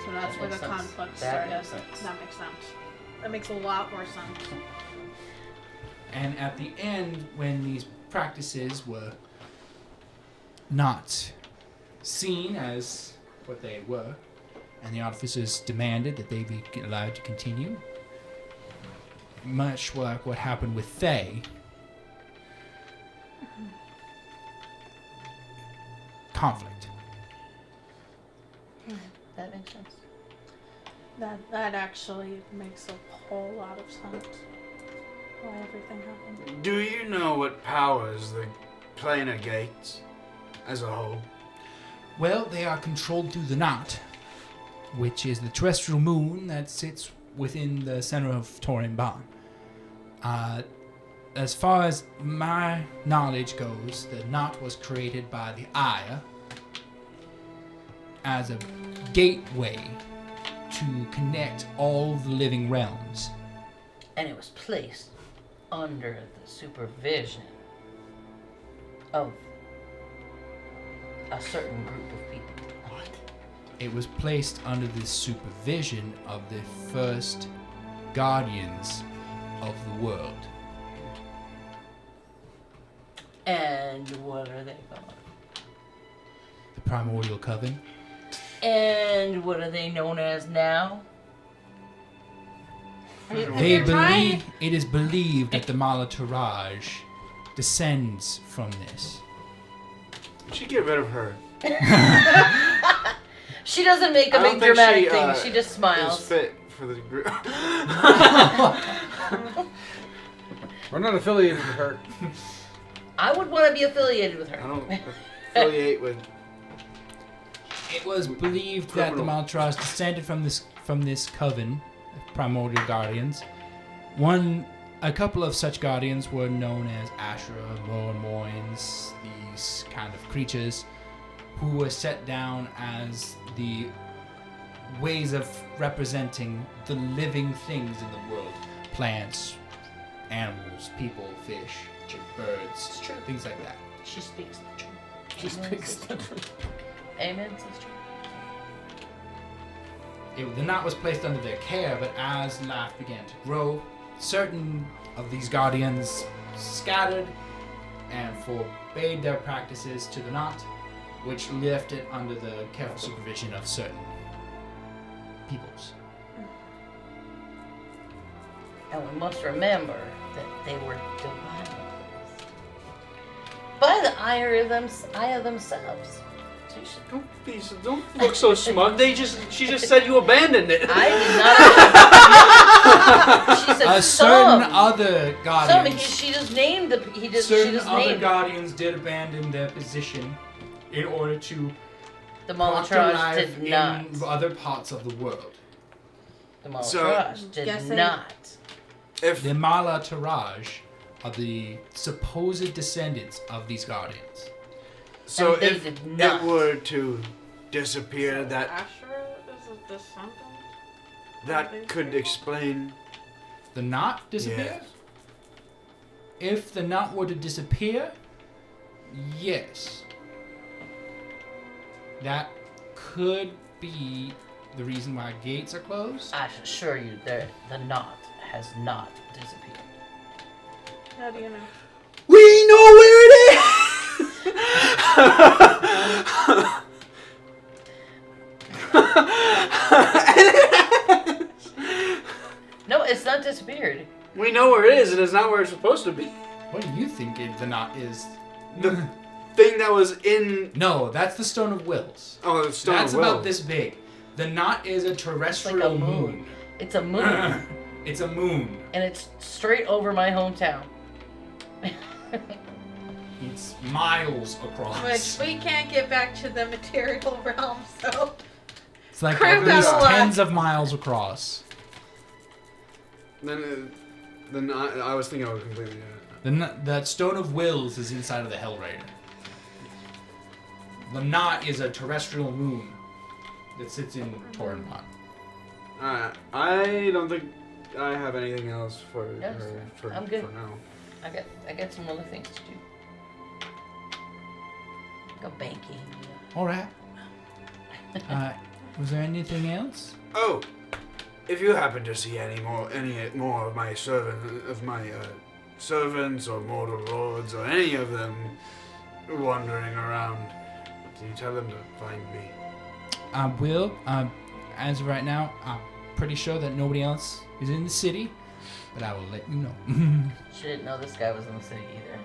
So that's That where the makes sense. conflict That started. makes sense. That makes sense. That makes a lot more sense. And at the end, when these practices were not seen as what they were, and the artificers demanded that they be allowed to continue, much like what happened with Faye, conflict. That makes sense. That actually makes a whole lot of sense. Why everything happened. Do you know what powers the planar gates as a whole? Well, they are controlled through the knot, which is the terrestrial moon that sits within the center of Torin-Ban. As far as my knowledge goes, the knot was created by the Aya as a gateway to connect all the living realms. And it was placed under the supervision of a certain group of people. What? It was placed under the supervision of the first guardians of the world. And what are they called? The Primordial Coven. And what are they known as now? They believe it is believed that the Malataraj descends from this. We should get rid of her. She doesn't make a I big don't think dramatic thing. She just Is smiles. fit for the group. We're not affiliated with her. I would want to be affiliated with I her. don't affiliate with. It was believed that the Criminal. Malataraj descended from this coven of primordial guardians. A couple of such guardians were known as Ashra, Moins, these kind of creatures, who were set down as the ways of representing the living things in the world: plants, animals, people, fish, birds, It's true. things like that. She speaks the truth. She speaks the truth. Amen. It's true. The knot was placed under their care, but as life began to grow, certain of these guardians scattered and forbade their practices to the knot, which left it under the careful supervision of certain peoples. And we must remember that they were divine by the eye of themselves. Don't look so smug. She just said you abandoned it. I did not. She said Certain some. other Some. guardians. She just named the. She Certain just other named guardians did abandon their position in order to the proctor Malatraj life did not. in other parts of the world. The Malatraj So- did Guessing- not. If The Malataraj are the supposed descendants of these guardians. so, And they if did not. it were to disappear, that Ashra is a descendant? that could explain. The knot disappears? If the knot were to disappear, yes. That could be the reason why gates are closed. I assure you, the knot has not disappeared. How do you know? We know where it is. No, it's not disappeared. We know where it is, and it's not where it's supposed to be. What do you think the knot is? The thing that was in. No, that's the Stone of Wills. Oh, the stone That's of will. about this big. The knot is a terrestrial moon. It's a moon, It's a moon. and it's straight over my hometown. It's miles across. Which we can't get back to the material realm, so. It's like Crammed at least out a lot. tens of miles across. Then I was thinking I was completely. That Stone of Wills is inside of the Hellraider. The knot is a terrestrial moon that sits in Torrenbot. Alright, I don't think I have anything else for Yes, her for, I'm good. for now. I got some other things to do. Go banking. All right. Was there anything else? Oh, if you happen to see any more of my servants or mortal lords or any of them wandering around, can you tell them to find me? I will. As of right now, I'm pretty sure that nobody else is in the city, but I will let you know. She didn't know this guy was in the city either.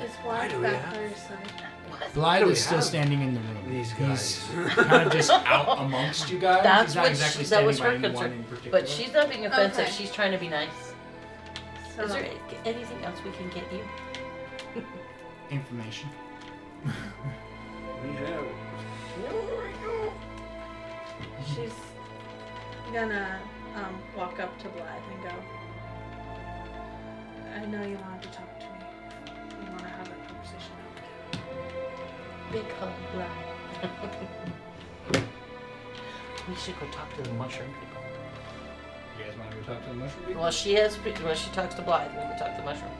Is Why do Black we back have- by her side? What? Blythe do is we still have standing in the room. these He's guys? kind of just out amongst you guys. That's He's not what exactly that was standing her by anyone concern. in particular. But she's not being offensive. Okay. She's trying to be nice. So, Is there anything else we can get you? Information. We have. she's gonna walk up to Blythe and go, I know you wanted to talk to me. You want to have a conversation. Big hug, Black. We should go talk to the mushroom people. You guys want to go talk to the mushroom people? Well, she talks to Blythe. We'll go talk to the mushroom.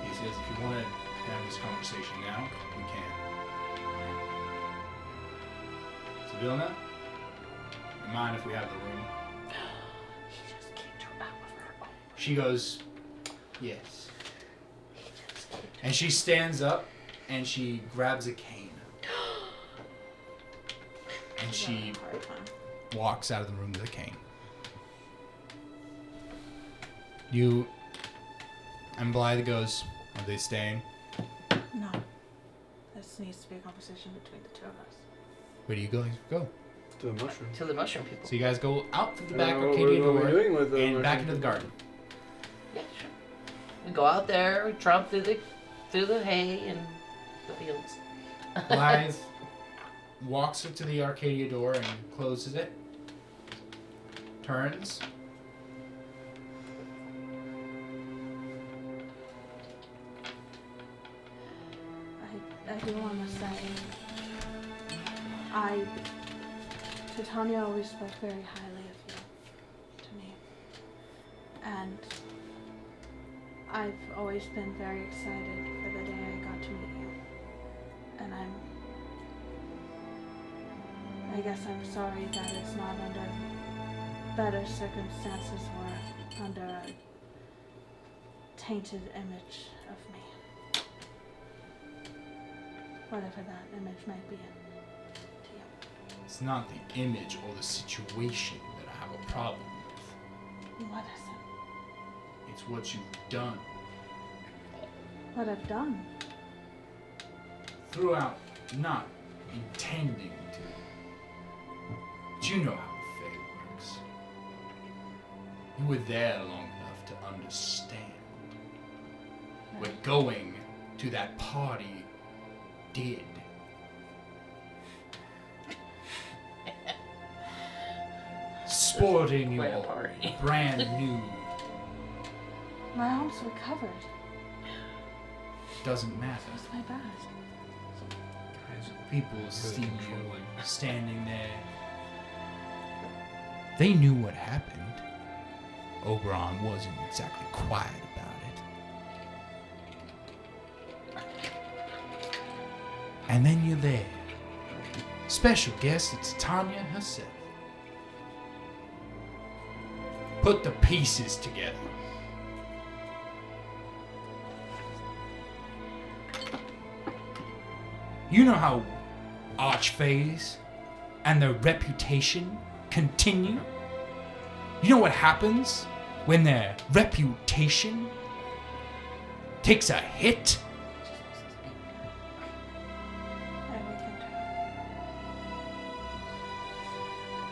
He says, if you want to have this conversation now, we can. Sabilna, you mind if we have the room? He just kicked her out of her own. She goes, yes. He just kicked And she stands up and she grabs a cane. And She's she having a hard time. walks out of the room with a cane. You and Blythe goes, are they staying? No. This needs to be a conversation between the two of us. Where do you guys go? To the mushroom. To the mushroom people. So you guys go out through the back What Arcadia are we door doing with the and mushroom back into the people? garden. Yeah, sure. We go out there, we tromp through the hay and the fields. Blythe walks up to the Arcadia door and closes it. Turns. I do want to say, Titania always spoke very highly of you to me. And I've always been very excited for the day I got to meet you. And I guess I'm sorry that it's not under better circumstances or under a tainted image of me. Whatever that image might be to you. It's not the image or the situation that I have a problem with. What is it? It's what you've done. What I've done? Throughout, not intending to. But you know how the Fae works. You were there long enough to understand what going to that party did. Sporting Quite a your party. brand new My arms were covered. doesn't matter. It was my bad. People see you standing there. They knew what happened. Oberon wasn't exactly quiet about it. And then you're there. Special guest, it's Tanya herself. Put the pieces together. You know how Archfays and their reputation continue? You know what happens when their reputation takes a hit? Everything.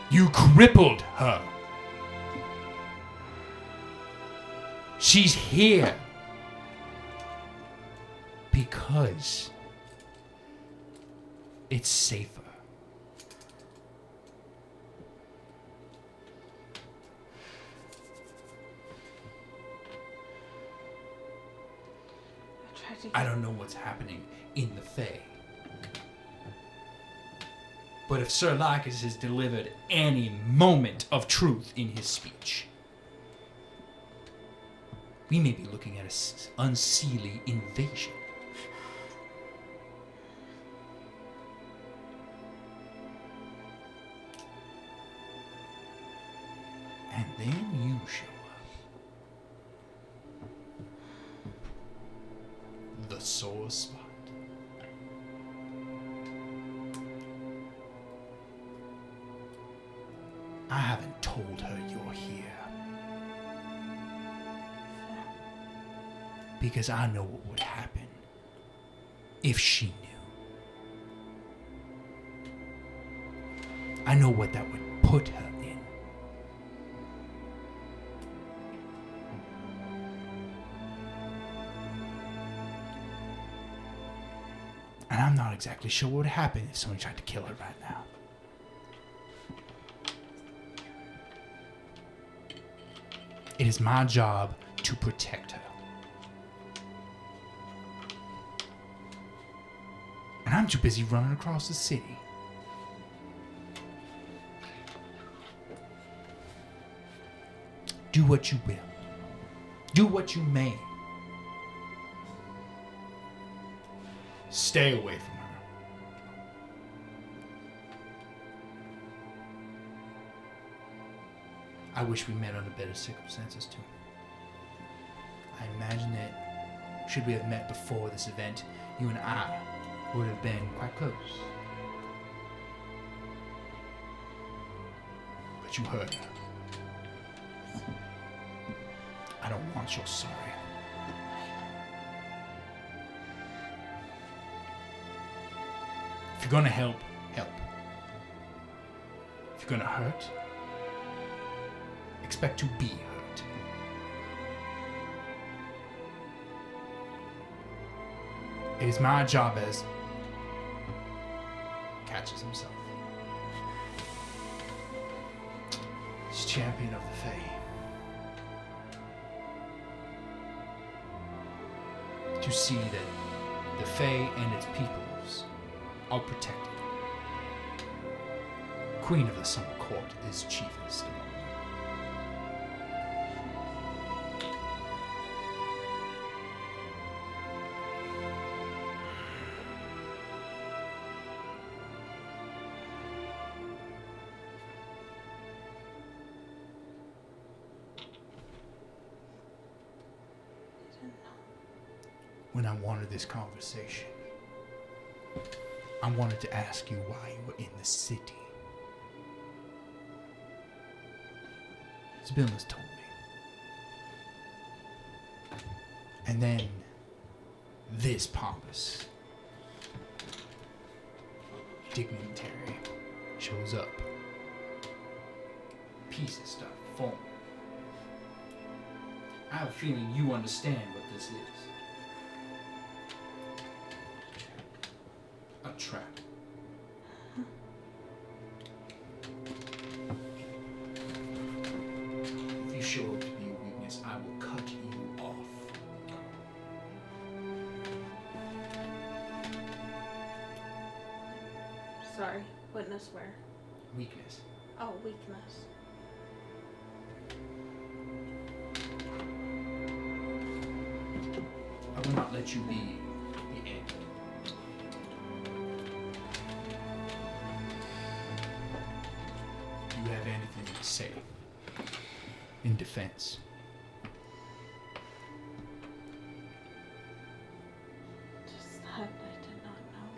You crippled her. She's here because it's safer. I don't know what's happening in the Fae. But if Sir Lycus has delivered any moment of truth in his speech, we may be looking at an unseelie invasion. And then you show up. The sore spot. I haven't told her you're here. Because I know what would happen if she knew. I know what that would put her in. And I'm not exactly sure what would happen if somebody tried to kill her right now. It is my job to protect her. And I'm too busy running across the city. Do what you will. Do what you may. Stay away from her. I wish we met under better circumstances too. I imagine that should we have met before this event, you and I would have been quite close. But you hurt her. I don't want your sorry. If you're gonna help, help. If you're gonna hurt, expect to be hurt. It is my job as catches himself. As champion of the Fae. To see that the Fae and its peoples are protected. Queen of the Summer Court is chiefest among them. When I wanted this conversation, I wanted to ask you why you were in the city. Zbilla's told me. And then this pompous dignitary shows up. Piece of stuff, form. I have a feeling you understand what this is. A trap. If you show up to be a weakness, I will cut you off. Sorry. Witness where? Weakness. Oh, weakness. I will not let you be the end. Do you have anything to say in defense? Just that I did not know.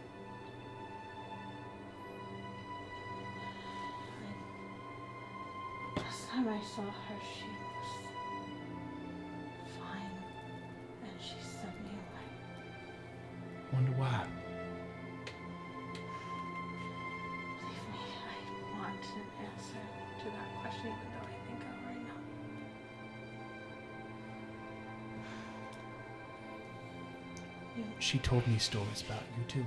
Last time I saw her, she was fine, and she sent me away. Wonder why? Believe me, I want an answer to that question, even though I think I already know. She told me stories about you too.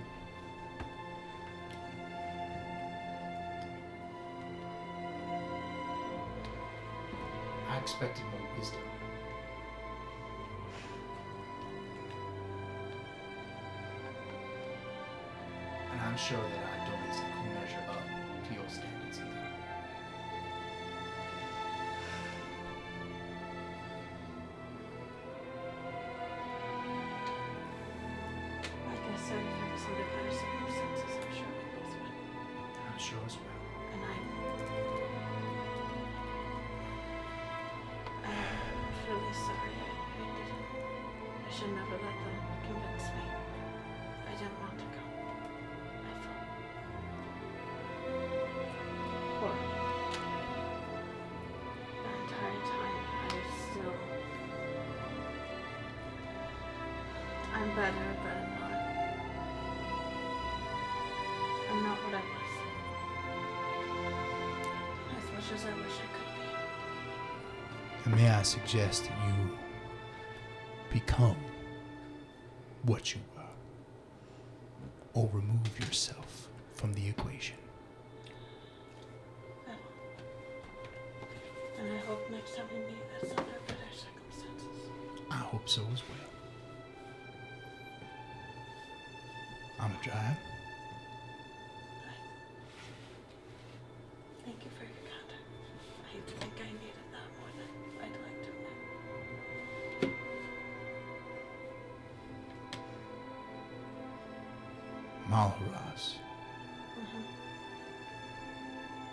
I expected more wisdom. And I'm sure that I don't exactly measure up to your standards either. Like I said, if it was under better circumstances, I'm sure we both would. I'm sure as well. And I'm truly sorry. I should never let them convince me. I didn't want to go. I felt horrible. The entire time, I'm better, but I'm not. I'm not what I was. As much as I wish I could be. And may I suggest that you become what you were, or remove yourself from the equation. I will. And I hope next time we meet it's under better circumstances. I hope so as well. I'm a drive. Thank you for your contact. I think I needed that more than I'd like to admit. Malharaz. Mm-hmm.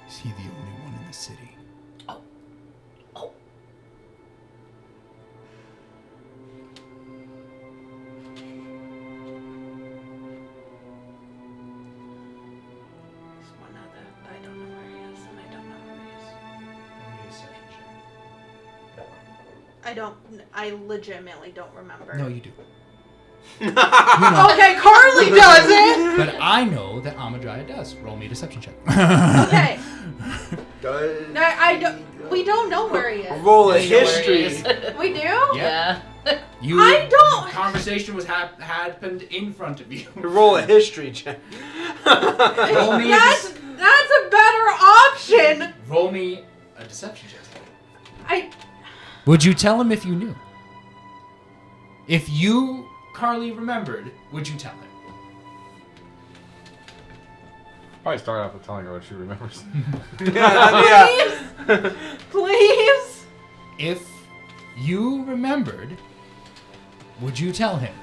Is he the only one in the city? I legitimately don't remember. No, you do. Okay, Carly does it. But I know that Amadria does. Roll me a deception check. Okay. No, I don't. We don't know where he is. Roll a You know where history. it is. We do. Yeah. I don't- Conversation was happened in front of you. Roll a history check. Roll me That's a better option. roll me a deception check. I. Would you tell him if you knew? If you, Carly, remembered, would you tell him? Probably start off with telling her what she remembers. Yeah. Please. If you remembered, would you tell him?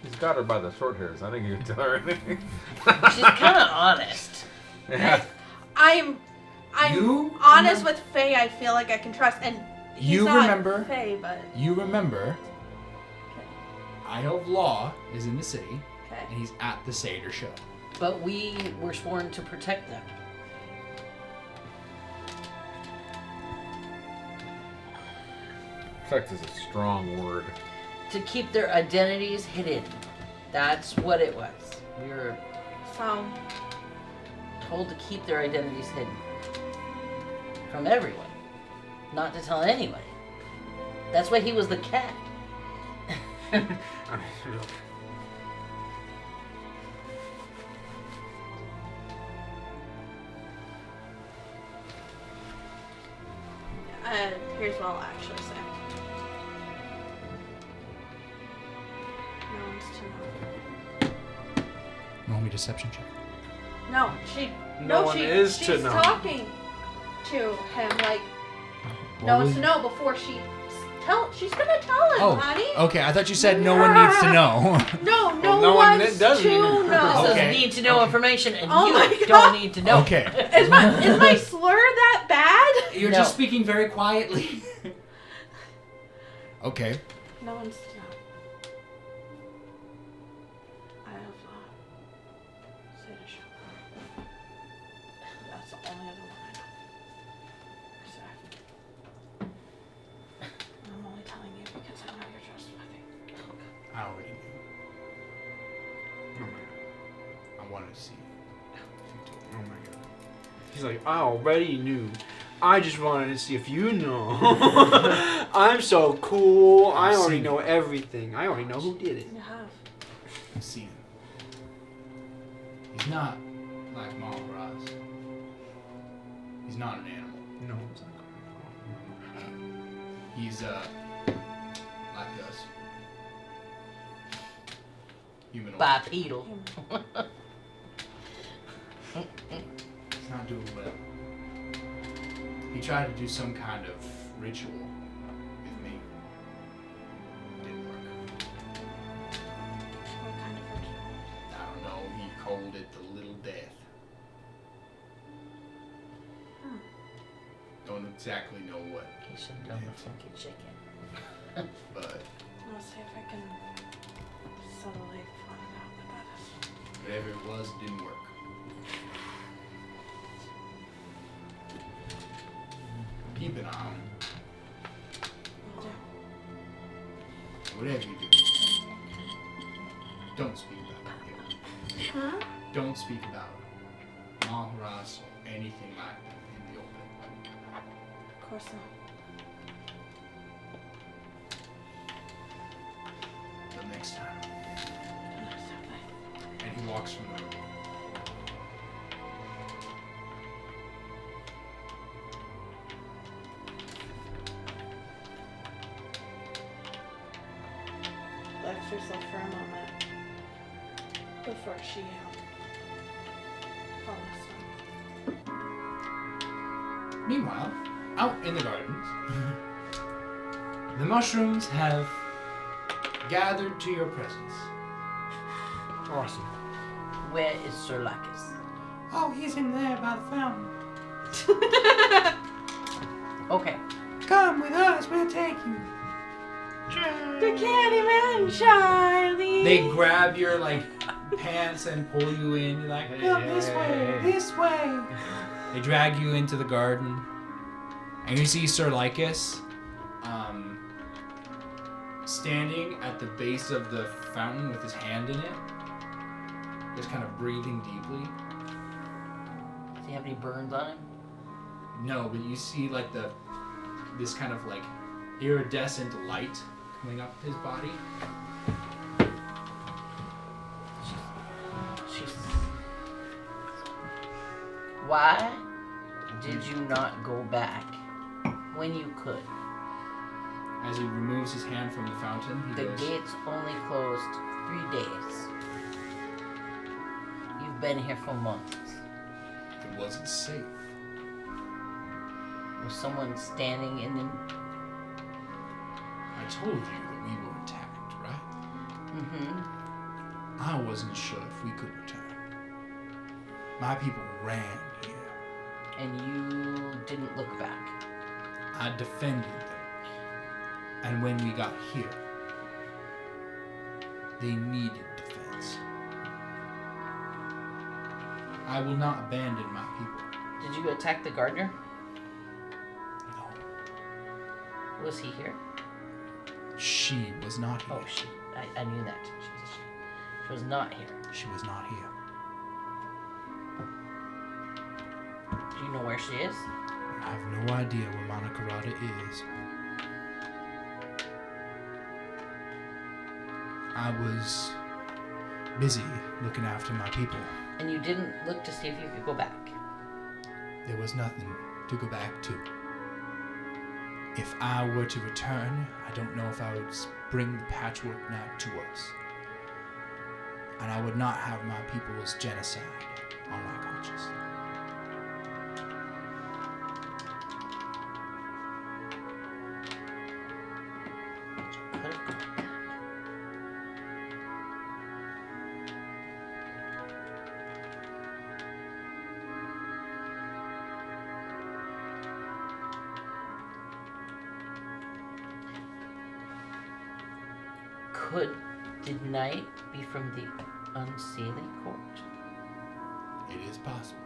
He's got her by the short hairs. I think you can tell her anything. She's kind of honest. Yeah. I'm You honest with Faye. I feel like I can trust, and he's You not remember- Faye, but You remember, Eye of Law is in the city, okay. and he's at the Seder show. But we were sworn to protect them. Protect is a strong word. To keep their identities hidden. That's what it was. We were So told to keep their identities hidden. From everyone. Not to tell anybody. That's why he was the cat. here's what I'll actually say. No one's to know. Roll me a deception check. No, No one is to she's know. talking to him like What no was- one's to know before she's gonna tell him, Oh, honey. okay. I thought you said no one needs to know. No, Well, no one one's doesn't to need to- know. This Okay. is need to know information, and Oh my you God. don't need to know. Okay. Is my slur that bad? You're No. just speaking very quietly. Okay. No one's to know. I have say the show. That's the only other one I know. Sorry. I'm only telling you because I know you're trustworthy. I already knew. I wanted to see. Oh my god. He's like, I already knew. I just wanted to see if you know. I'm so cool. I I've already seen know it. everything. I already know who did it. You have. I see him. He's not like Malbras. He's not an animal. No, it's not. He's like us. Humanoid. Bipedal. He's not doing well. He tried to do some kind of ritual with me. Didn't work. What kind of ritual? I don't know. He called it the Little Death. Don't exactly know what, You should have done the funky chicken. but I'll see if I can subtly find out what that is. whatever it was, it didn't work. Keep an eye on him. Will do. Whatever you do, don't speak about him. Huh? Don't speak about Malharas or anything like that in the open. Of course not. Till next time. Next time. And he walks from the room. Left herself for a moment before she follows him. Meanwhile, out in the gardens, the mushrooms have gathered to your presence. Awesome. Where is Sir Lacus? Oh, he's in there by the fountain. Okay. Come with us, we'll take you. The Candyman, Charlie. They grab your like pants and pull you in. You're like, come this way, this way. They drag you into the garden, And you see Sir Lycus standing at the base of the fountain with his hand in it, just kind of breathing deeply. Does he have any burns on him? No, but you see like this kind of like iridescent light coming up his body. Why did you not go back when you could? As he removes his hand from the fountain, he The goes, gates only closed 3 days. You've been here for months. it wasn't safe. Was someone standing in the... I told you that we were attacked, right? Mm-hmm. I wasn't sure if we could return. My people ran here. And you didn't look back. I defended them. And when we got here, they needed defense. I will not abandon my people. Did you attack the gardener? No. Was he here? She was not here. Oh, she. I knew that. She was not here. She was not here. Do you know where she is? I have no idea where Manakarada is. I was busy looking after my people. And you didn't look to see if you could go back. There was nothing to go back to. If I were to return, I don't know if I would bring the patchwork knife to us. And I would not have my people's genocide on my conscience. Did Knight be from the Unseelie court? It is possible.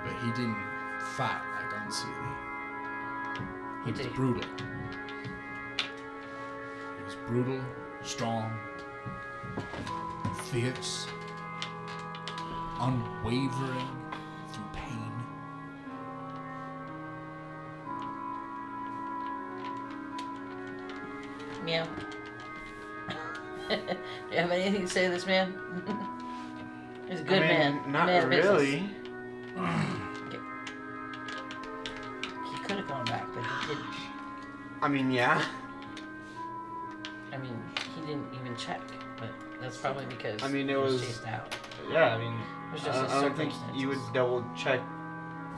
But he didn't fight like Unseelie. He was brutal. He was brutal, strong, fierce, unwavering through pain. Meow. Do you have anything to say to this man? He's a good man. Not man of business. really. Okay. He could have gone back, but he didn't. I mean, yeah. I mean, he didn't even check, but that's probably because I mean, it he was was- chased out. Yeah, I mean, It was just I his don't think you would circumstances. double check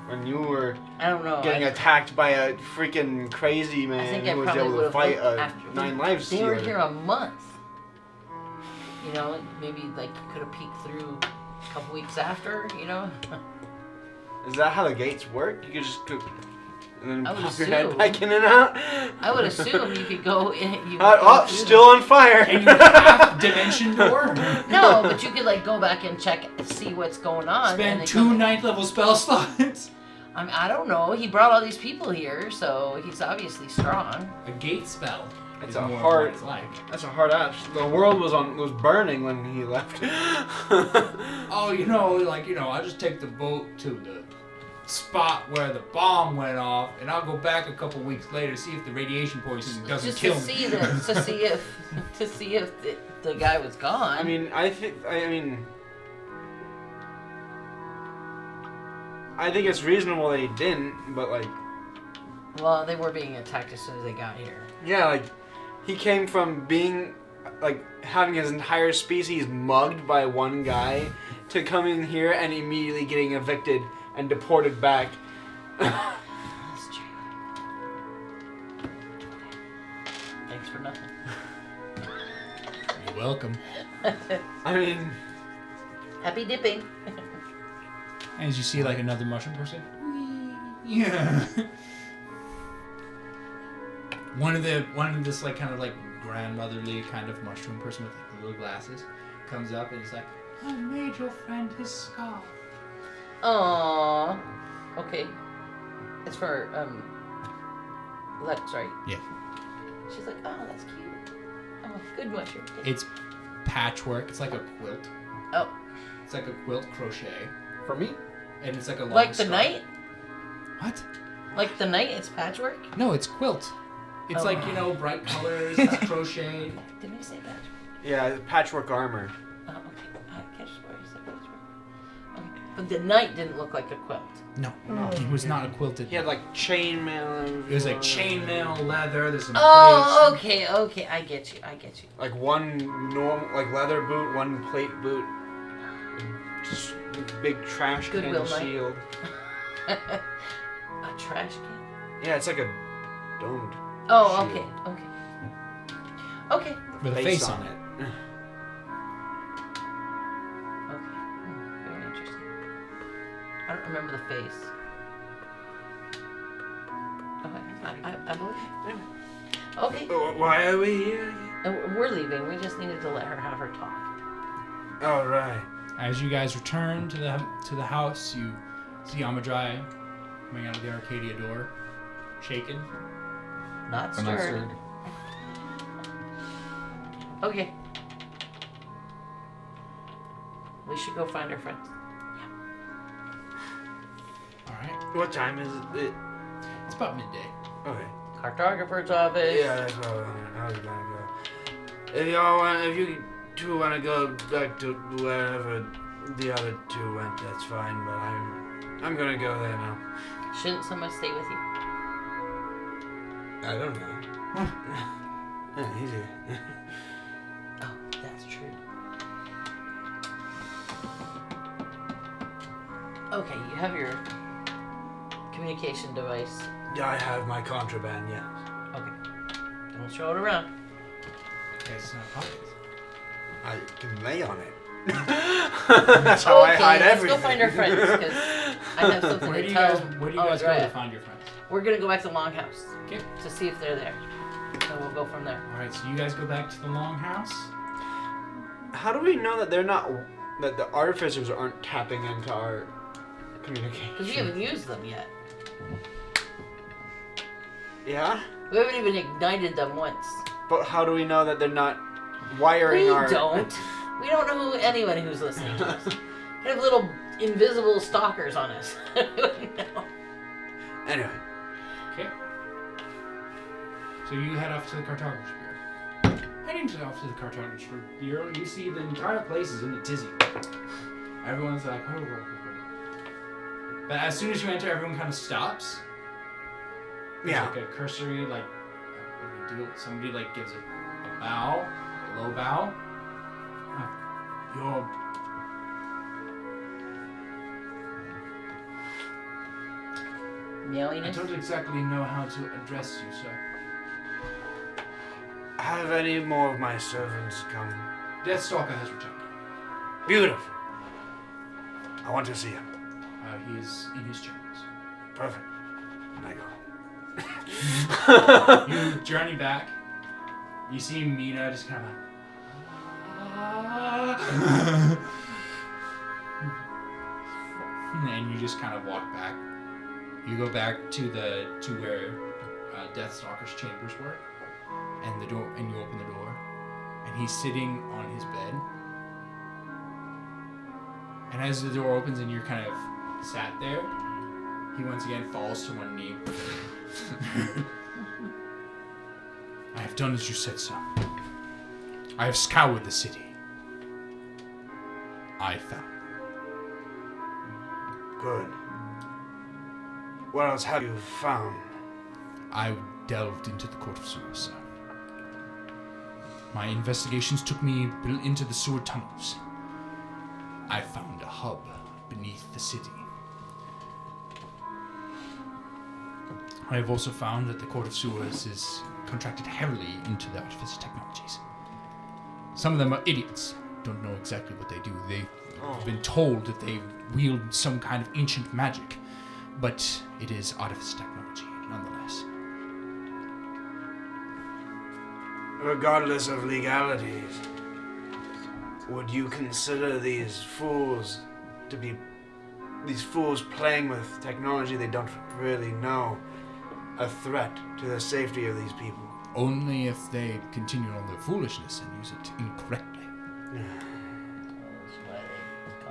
when you were I don't know. getting attacked by a freaking crazy man think I who was probably able to would've fight looked a after- 9 lives They were stealer. here a month. You know, maybe like you could have peeked through a couple weeks after. You know. Is that how the gates work? You could just go and then I would pop your head assume. back in and out? I would assume you could go in. You could Oh, go through still on fire! Can you half dimension door? No, but you could like go back and check, see what's going on. and Spend then 2 come- 9th level spell slots. I mean, I don't know. He brought all these people here, so he's obviously strong. A gate spell. It's is a more of hard- what it's like. That's a hard ass. The world was burning when he left. Oh, I just take the boat to the spot where the bomb went off, and I'll go back a couple weeks later to see if the radiation poisoning doesn't Just kill to me. see that, to see if the guy was gone. I mean, I think it's reasonable that he didn't, but like, well, they were being attacked as soon as they got here. yeah, like, he came from being, like, having his entire species mugged by one guy to coming here and immediately getting evicted and deported back. That's true. Thanks for nothing. You're welcome. I mean, Happy dipping. As you see, like another mushroom person. Yeah. One of this like kind of like grandmotherly kind of mushroom person with like little glasses comes up and is like, "I made your friend his scarf." Aww. Okay. It's for Lex, right? Yeah. She's like, oh, that's cute. Oh, good mushroom. It's patchwork. It's like a quilt. Oh. It's like a quilt crochet. For me? And it's like a long Like the scarf. night? What? Like the night, it's patchwork? No, it's quilt. It's Oh. like, bright colors, it's crocheted. Didn't I say patchwork? Yeah, patchwork armor. Oh, okay. I catch where you said patchwork. Okay. But the night didn't look like a quilt. No, it was not a quilted. He had like chainmail. It was like chainmail, leather. There's some Oh, plates. okay. I get you. Like one like leather boot, one plate boot. Just a big trash can Goodwill knife. shield. A trash can. Yeah, it's like a domed. Oh, shield. okay. With a face on it. Okay. Very interesting. I don't remember the face. Okay. I believe you. Okay. Why are we here? We're leaving. We just needed to let her have her talk. All right. As you guys return to the house, you see Amadrai coming out of the Arcadia door, shaken. Not I'm not stirred. stirred. Okay. We should go find our friends. All right. What time is it? It's about midday. Okay. Cartographer's office. Yeah, that's what I was gonna go. If you two want to go back to wherever the other two went, that's fine. But I'm gonna go there now. Shouldn't someone stay with you? I don't know. He's here. Oh, that's true. Okay, you have your communication device. Yeah, I have my contraband. Yes. Okay. Don't show it around. Okay, it's not pockets. I can lay on it. That's how I hide let's everything. go find our friends, because I have something Where to do you tell. guys go to find your friends? We're gonna go back to the Longhouse. Okay. To see if they're there. So we'll go from there. All right, so you guys go back to the Longhouse. How do we know that they're not? That the artificers aren't tapping into our communication? Because we haven't used them yet. Yeah, We haven't even ignited them once. but how do we know that they're not wiring We our? don't. We don't know anyone who's listening to us. We have little invisible stalkers on us. We wouldn't know. Anyway, Okay. So you head off to the Cartographer's Bureau. Heading off to the Cartographer's Bureau, you see the entire place is in a tizzy. Everyone's like, oh. But as soon as you enter, everyone kind of stops. There's yeah. like a cursory, like, what do we do? Somebody like gives a bow, a low bow. You're I Meowiness? don't exactly know how to address you, sir. Have any more of my servants come? Deathstalker has returned. Beautiful. I want to see him. He is in his chambers. Perfect. And I go. You journey back. You see Mina just kind of and you just kind of walk back. You go back to where Deathstalker's chambers were, and you open the door, and he's sitting on his bed. And as the door opens and you're kind of sat there, he once again falls to one knee. I have done as you said, sir. I have scoured the city. I found. Good. What else have you found? I delved into the Court of Sewers, sir. My investigations took me into the sewer tunnels. I found a hub beneath the city. I have also found that the Court of Sewers is contracted heavily into the artificial technologies. Some of them are idiots, don't know exactly what they do. They've been told that they wield some kind of ancient magic, but it is artificial technology nonetheless. Regardless of legalities, would you consider these fools to be these fools playing with technology they don't really know a threat to the safety of these people? Only if they continue on their foolishness and use it incorrectly. That's why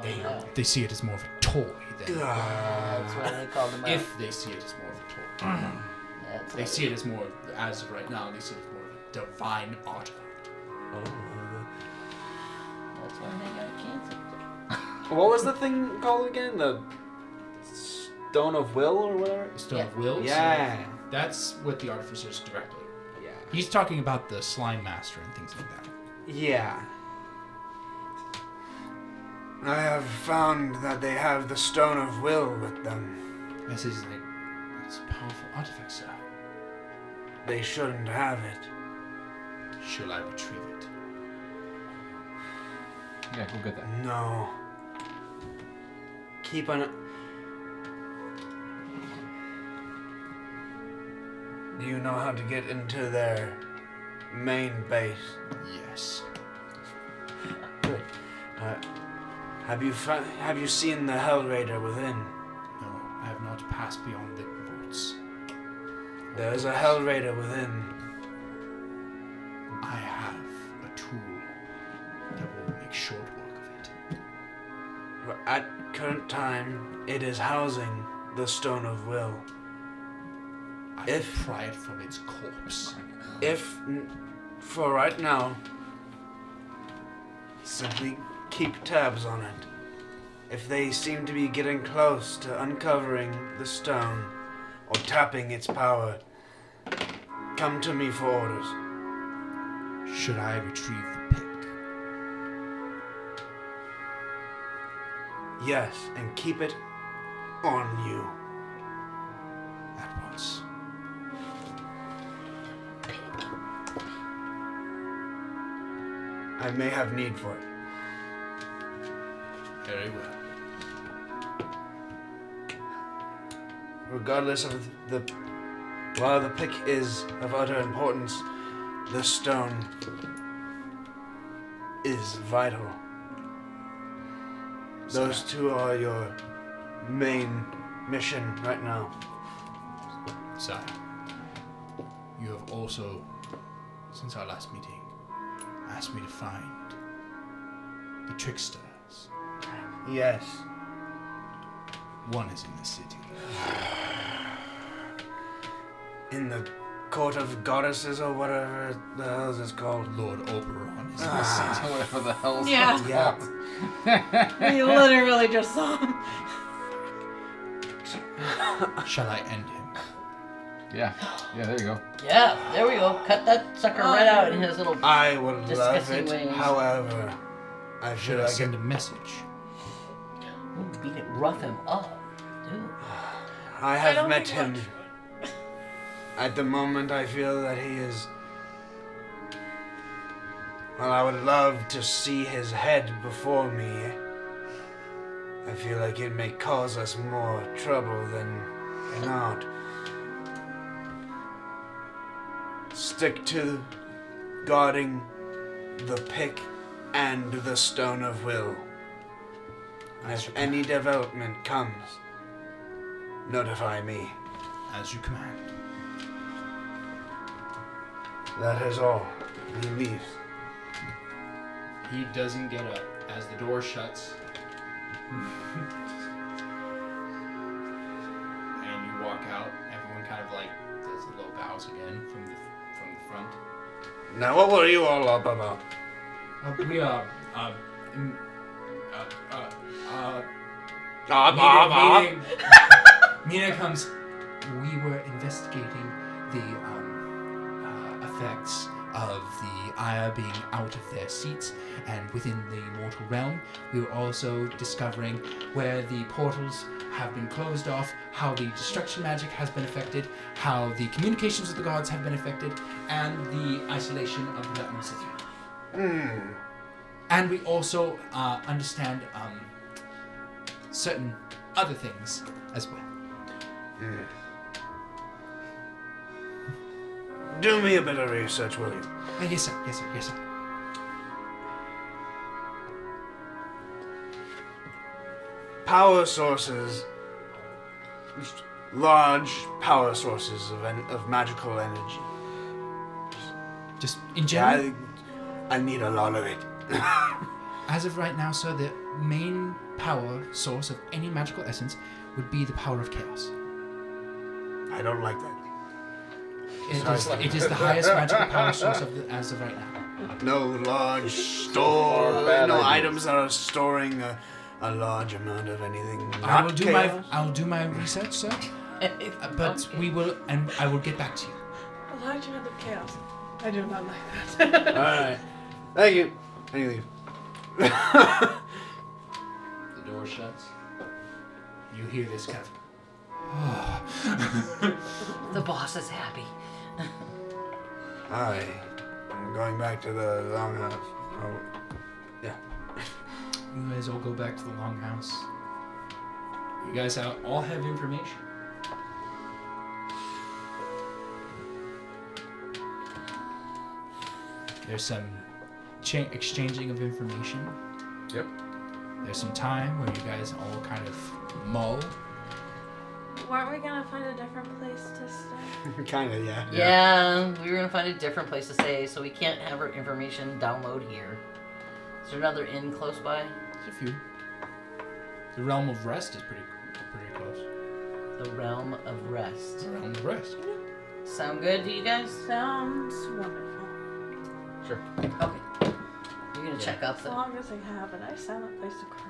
they call it out. They see it as more of a toy than That's why they call them out. if they see it as more of a toy. That's They why see it as more, as of right now, they see it as more of a divine artifact. That's why they got canceled. What was the thing called again? The Stone of Will or whatever? The Stone Yeah. of Wills? Yeah. That's what the artificers directly. Yeah. He's talking about the slime master and things like that. Yeah. I have found that they have the Stone of Will with them. This is a powerful artifact, sir. They shouldn't have it. Shall I retrieve it? Yeah, go get that. No. Keep on. Do you know how to get into their main base? Yes. Good. Have you seen the Hell Raider within? No, I have not passed beyond the vaults. There is a Hell Raider within. I have a tool that will make short work of it. At current time, it is housing the Stone of Will. I will pry it from its corpse. For right now, simply keep tabs on it. If they seem to be getting close to uncovering the stone or tapping its power, come to me for orders. Should I retrieve the pick? Yes, and keep it on you. At once. I may have need for it. Very well. Regardless of while the pick is of utter importance, the stone is vital. Those two are your main mission right now. Sire, you have also, since our last meeting, asked me to find the tricksters. Yes. One is in the city. In the Court of Goddesses or whatever the hell is called. Lord Oberon is in the city. Whatever the hell's Yeah. Yeah. We literally just saw him. Shall I end him? Yeah, there you go. Yeah, there we go. Cut that sucker right out in his little. I would love Disgusting it. ways. However, I Should feel I like send a message? Ooh, beat it, rough him up, dude. I I have don't met think him. At the moment, I feel that he is. Well, I would love to see his head before me. I feel like it may cause us more trouble than not. Stick to guarding the pick and the Stone of Will. And if any development comes, notify me. As you command. That is all. He leaves. He doesn't get up as the door shuts. And you walk out. Everyone kind of like does the low bows again from the front. Now, what were you all up about? Mina comes. We were investigating the effects of the Aya being out of their seats and within the mortal realm. We were also discovering where the portals have been closed off, how the destruction magic has been affected, how the communications with the gods have been affected, and the isolation of the city. And we also understand certain other things as well. Do me a bit of research, will you? Yes, sir. Yes, sir. Yes, sir. power sources, large power sources of magical energy. Just in general? Yeah, I need a lot of it. As of right now, sir, the main power source of any magical essence would be the power of chaos. I don't like that. It is the highest magical power source as of right now. No large far, bad no ideas. items that are storing a large amount of anything. I will Not do chaos. my research, sir. But I will get back to you. A large amount of chaos. I do not like that. All right. Thank you. And you leave. The door shuts. You hear this kind of. The boss is happy. I'm going back to the longhouse. Oh, yeah. You guys all go back to the longhouse. You guys all have information. There's some exchanging of information. Yep. There's some time where you guys all kind of mull. Weren't we gonna find a different place to stay? Kind of, yeah. Yeah, we were gonna find a different place to stay, so we can't have our information download here. Is there another inn close by? There's a few. The Realm of Rest is pretty close. The Realm of Rest. The Realm of Rest. Sound good to you guys? Sounds wonderful. Sure. Okay. You're gonna check out As the. long as I have a nice silent place to cry.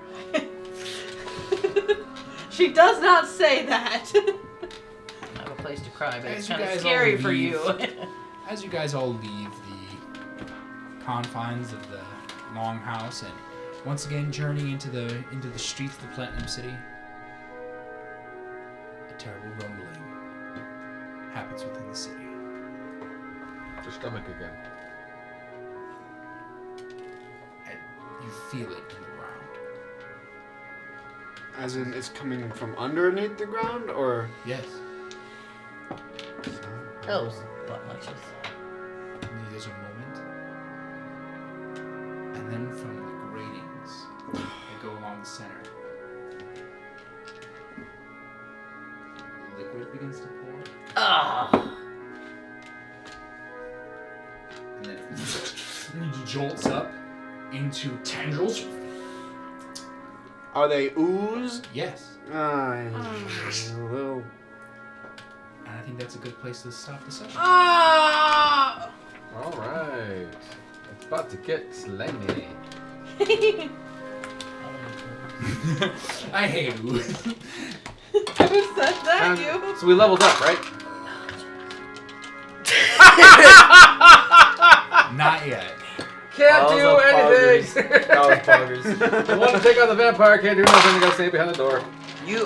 She does not say that. I have a place to cry, but As it's you kind of guys scary all for leave. you. As you guys all leave the confines of the longhouse and once again journey into the streets of the Platinum City, a terrible rumbling happens within the city. Your stomach again. And you feel it in the ground. As in, it's coming from underneath the ground, or? Yes. Those butt munches. There's a moment. And then from the gratings that go along the center, liquid begins to pour. Ah! And then it jolts up into tendrils. Are they ooze? Yes. A little. And I think that's a good place to stop the session. Ah! All right. It's about to get slimy. I hate you. Who said that? And You? so we leveled up, right? Not yet. Can't That do was a anything. That was poggers. I want to take on the vampire. Can't do nothing. I gotta stay behind the door.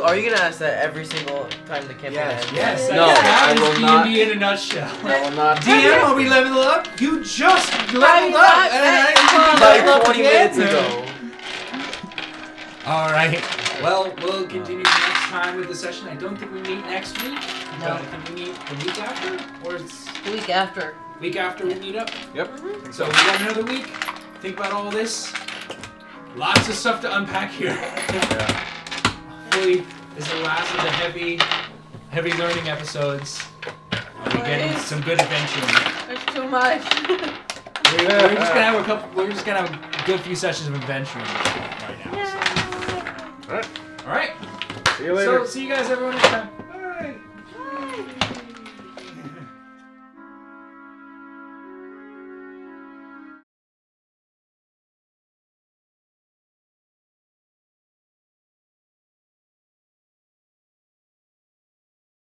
Are you gonna ask that every single time the campaign Yes. ends? Yes. No, that I is will not. D&D in a nutshell. I will not. DM, are we leveled up? You just leveled up. not And Like leveled up 20 again. minutes ago. All right. Well, we'll continue next time with the session. I don't think we meet next week. No. But I think we meet the week after, or it's The week after. week after we meet up. Yep. So we got another week. Think about all this. Lots of stuff to unpack here. Hopefully, this is the last of the heavy learning episodes. We're getting some good adventure. There's too much. We're just gonna have a good few sessions of adventuring right now. So. All right. All right. See you later. So see you guys everyone next time.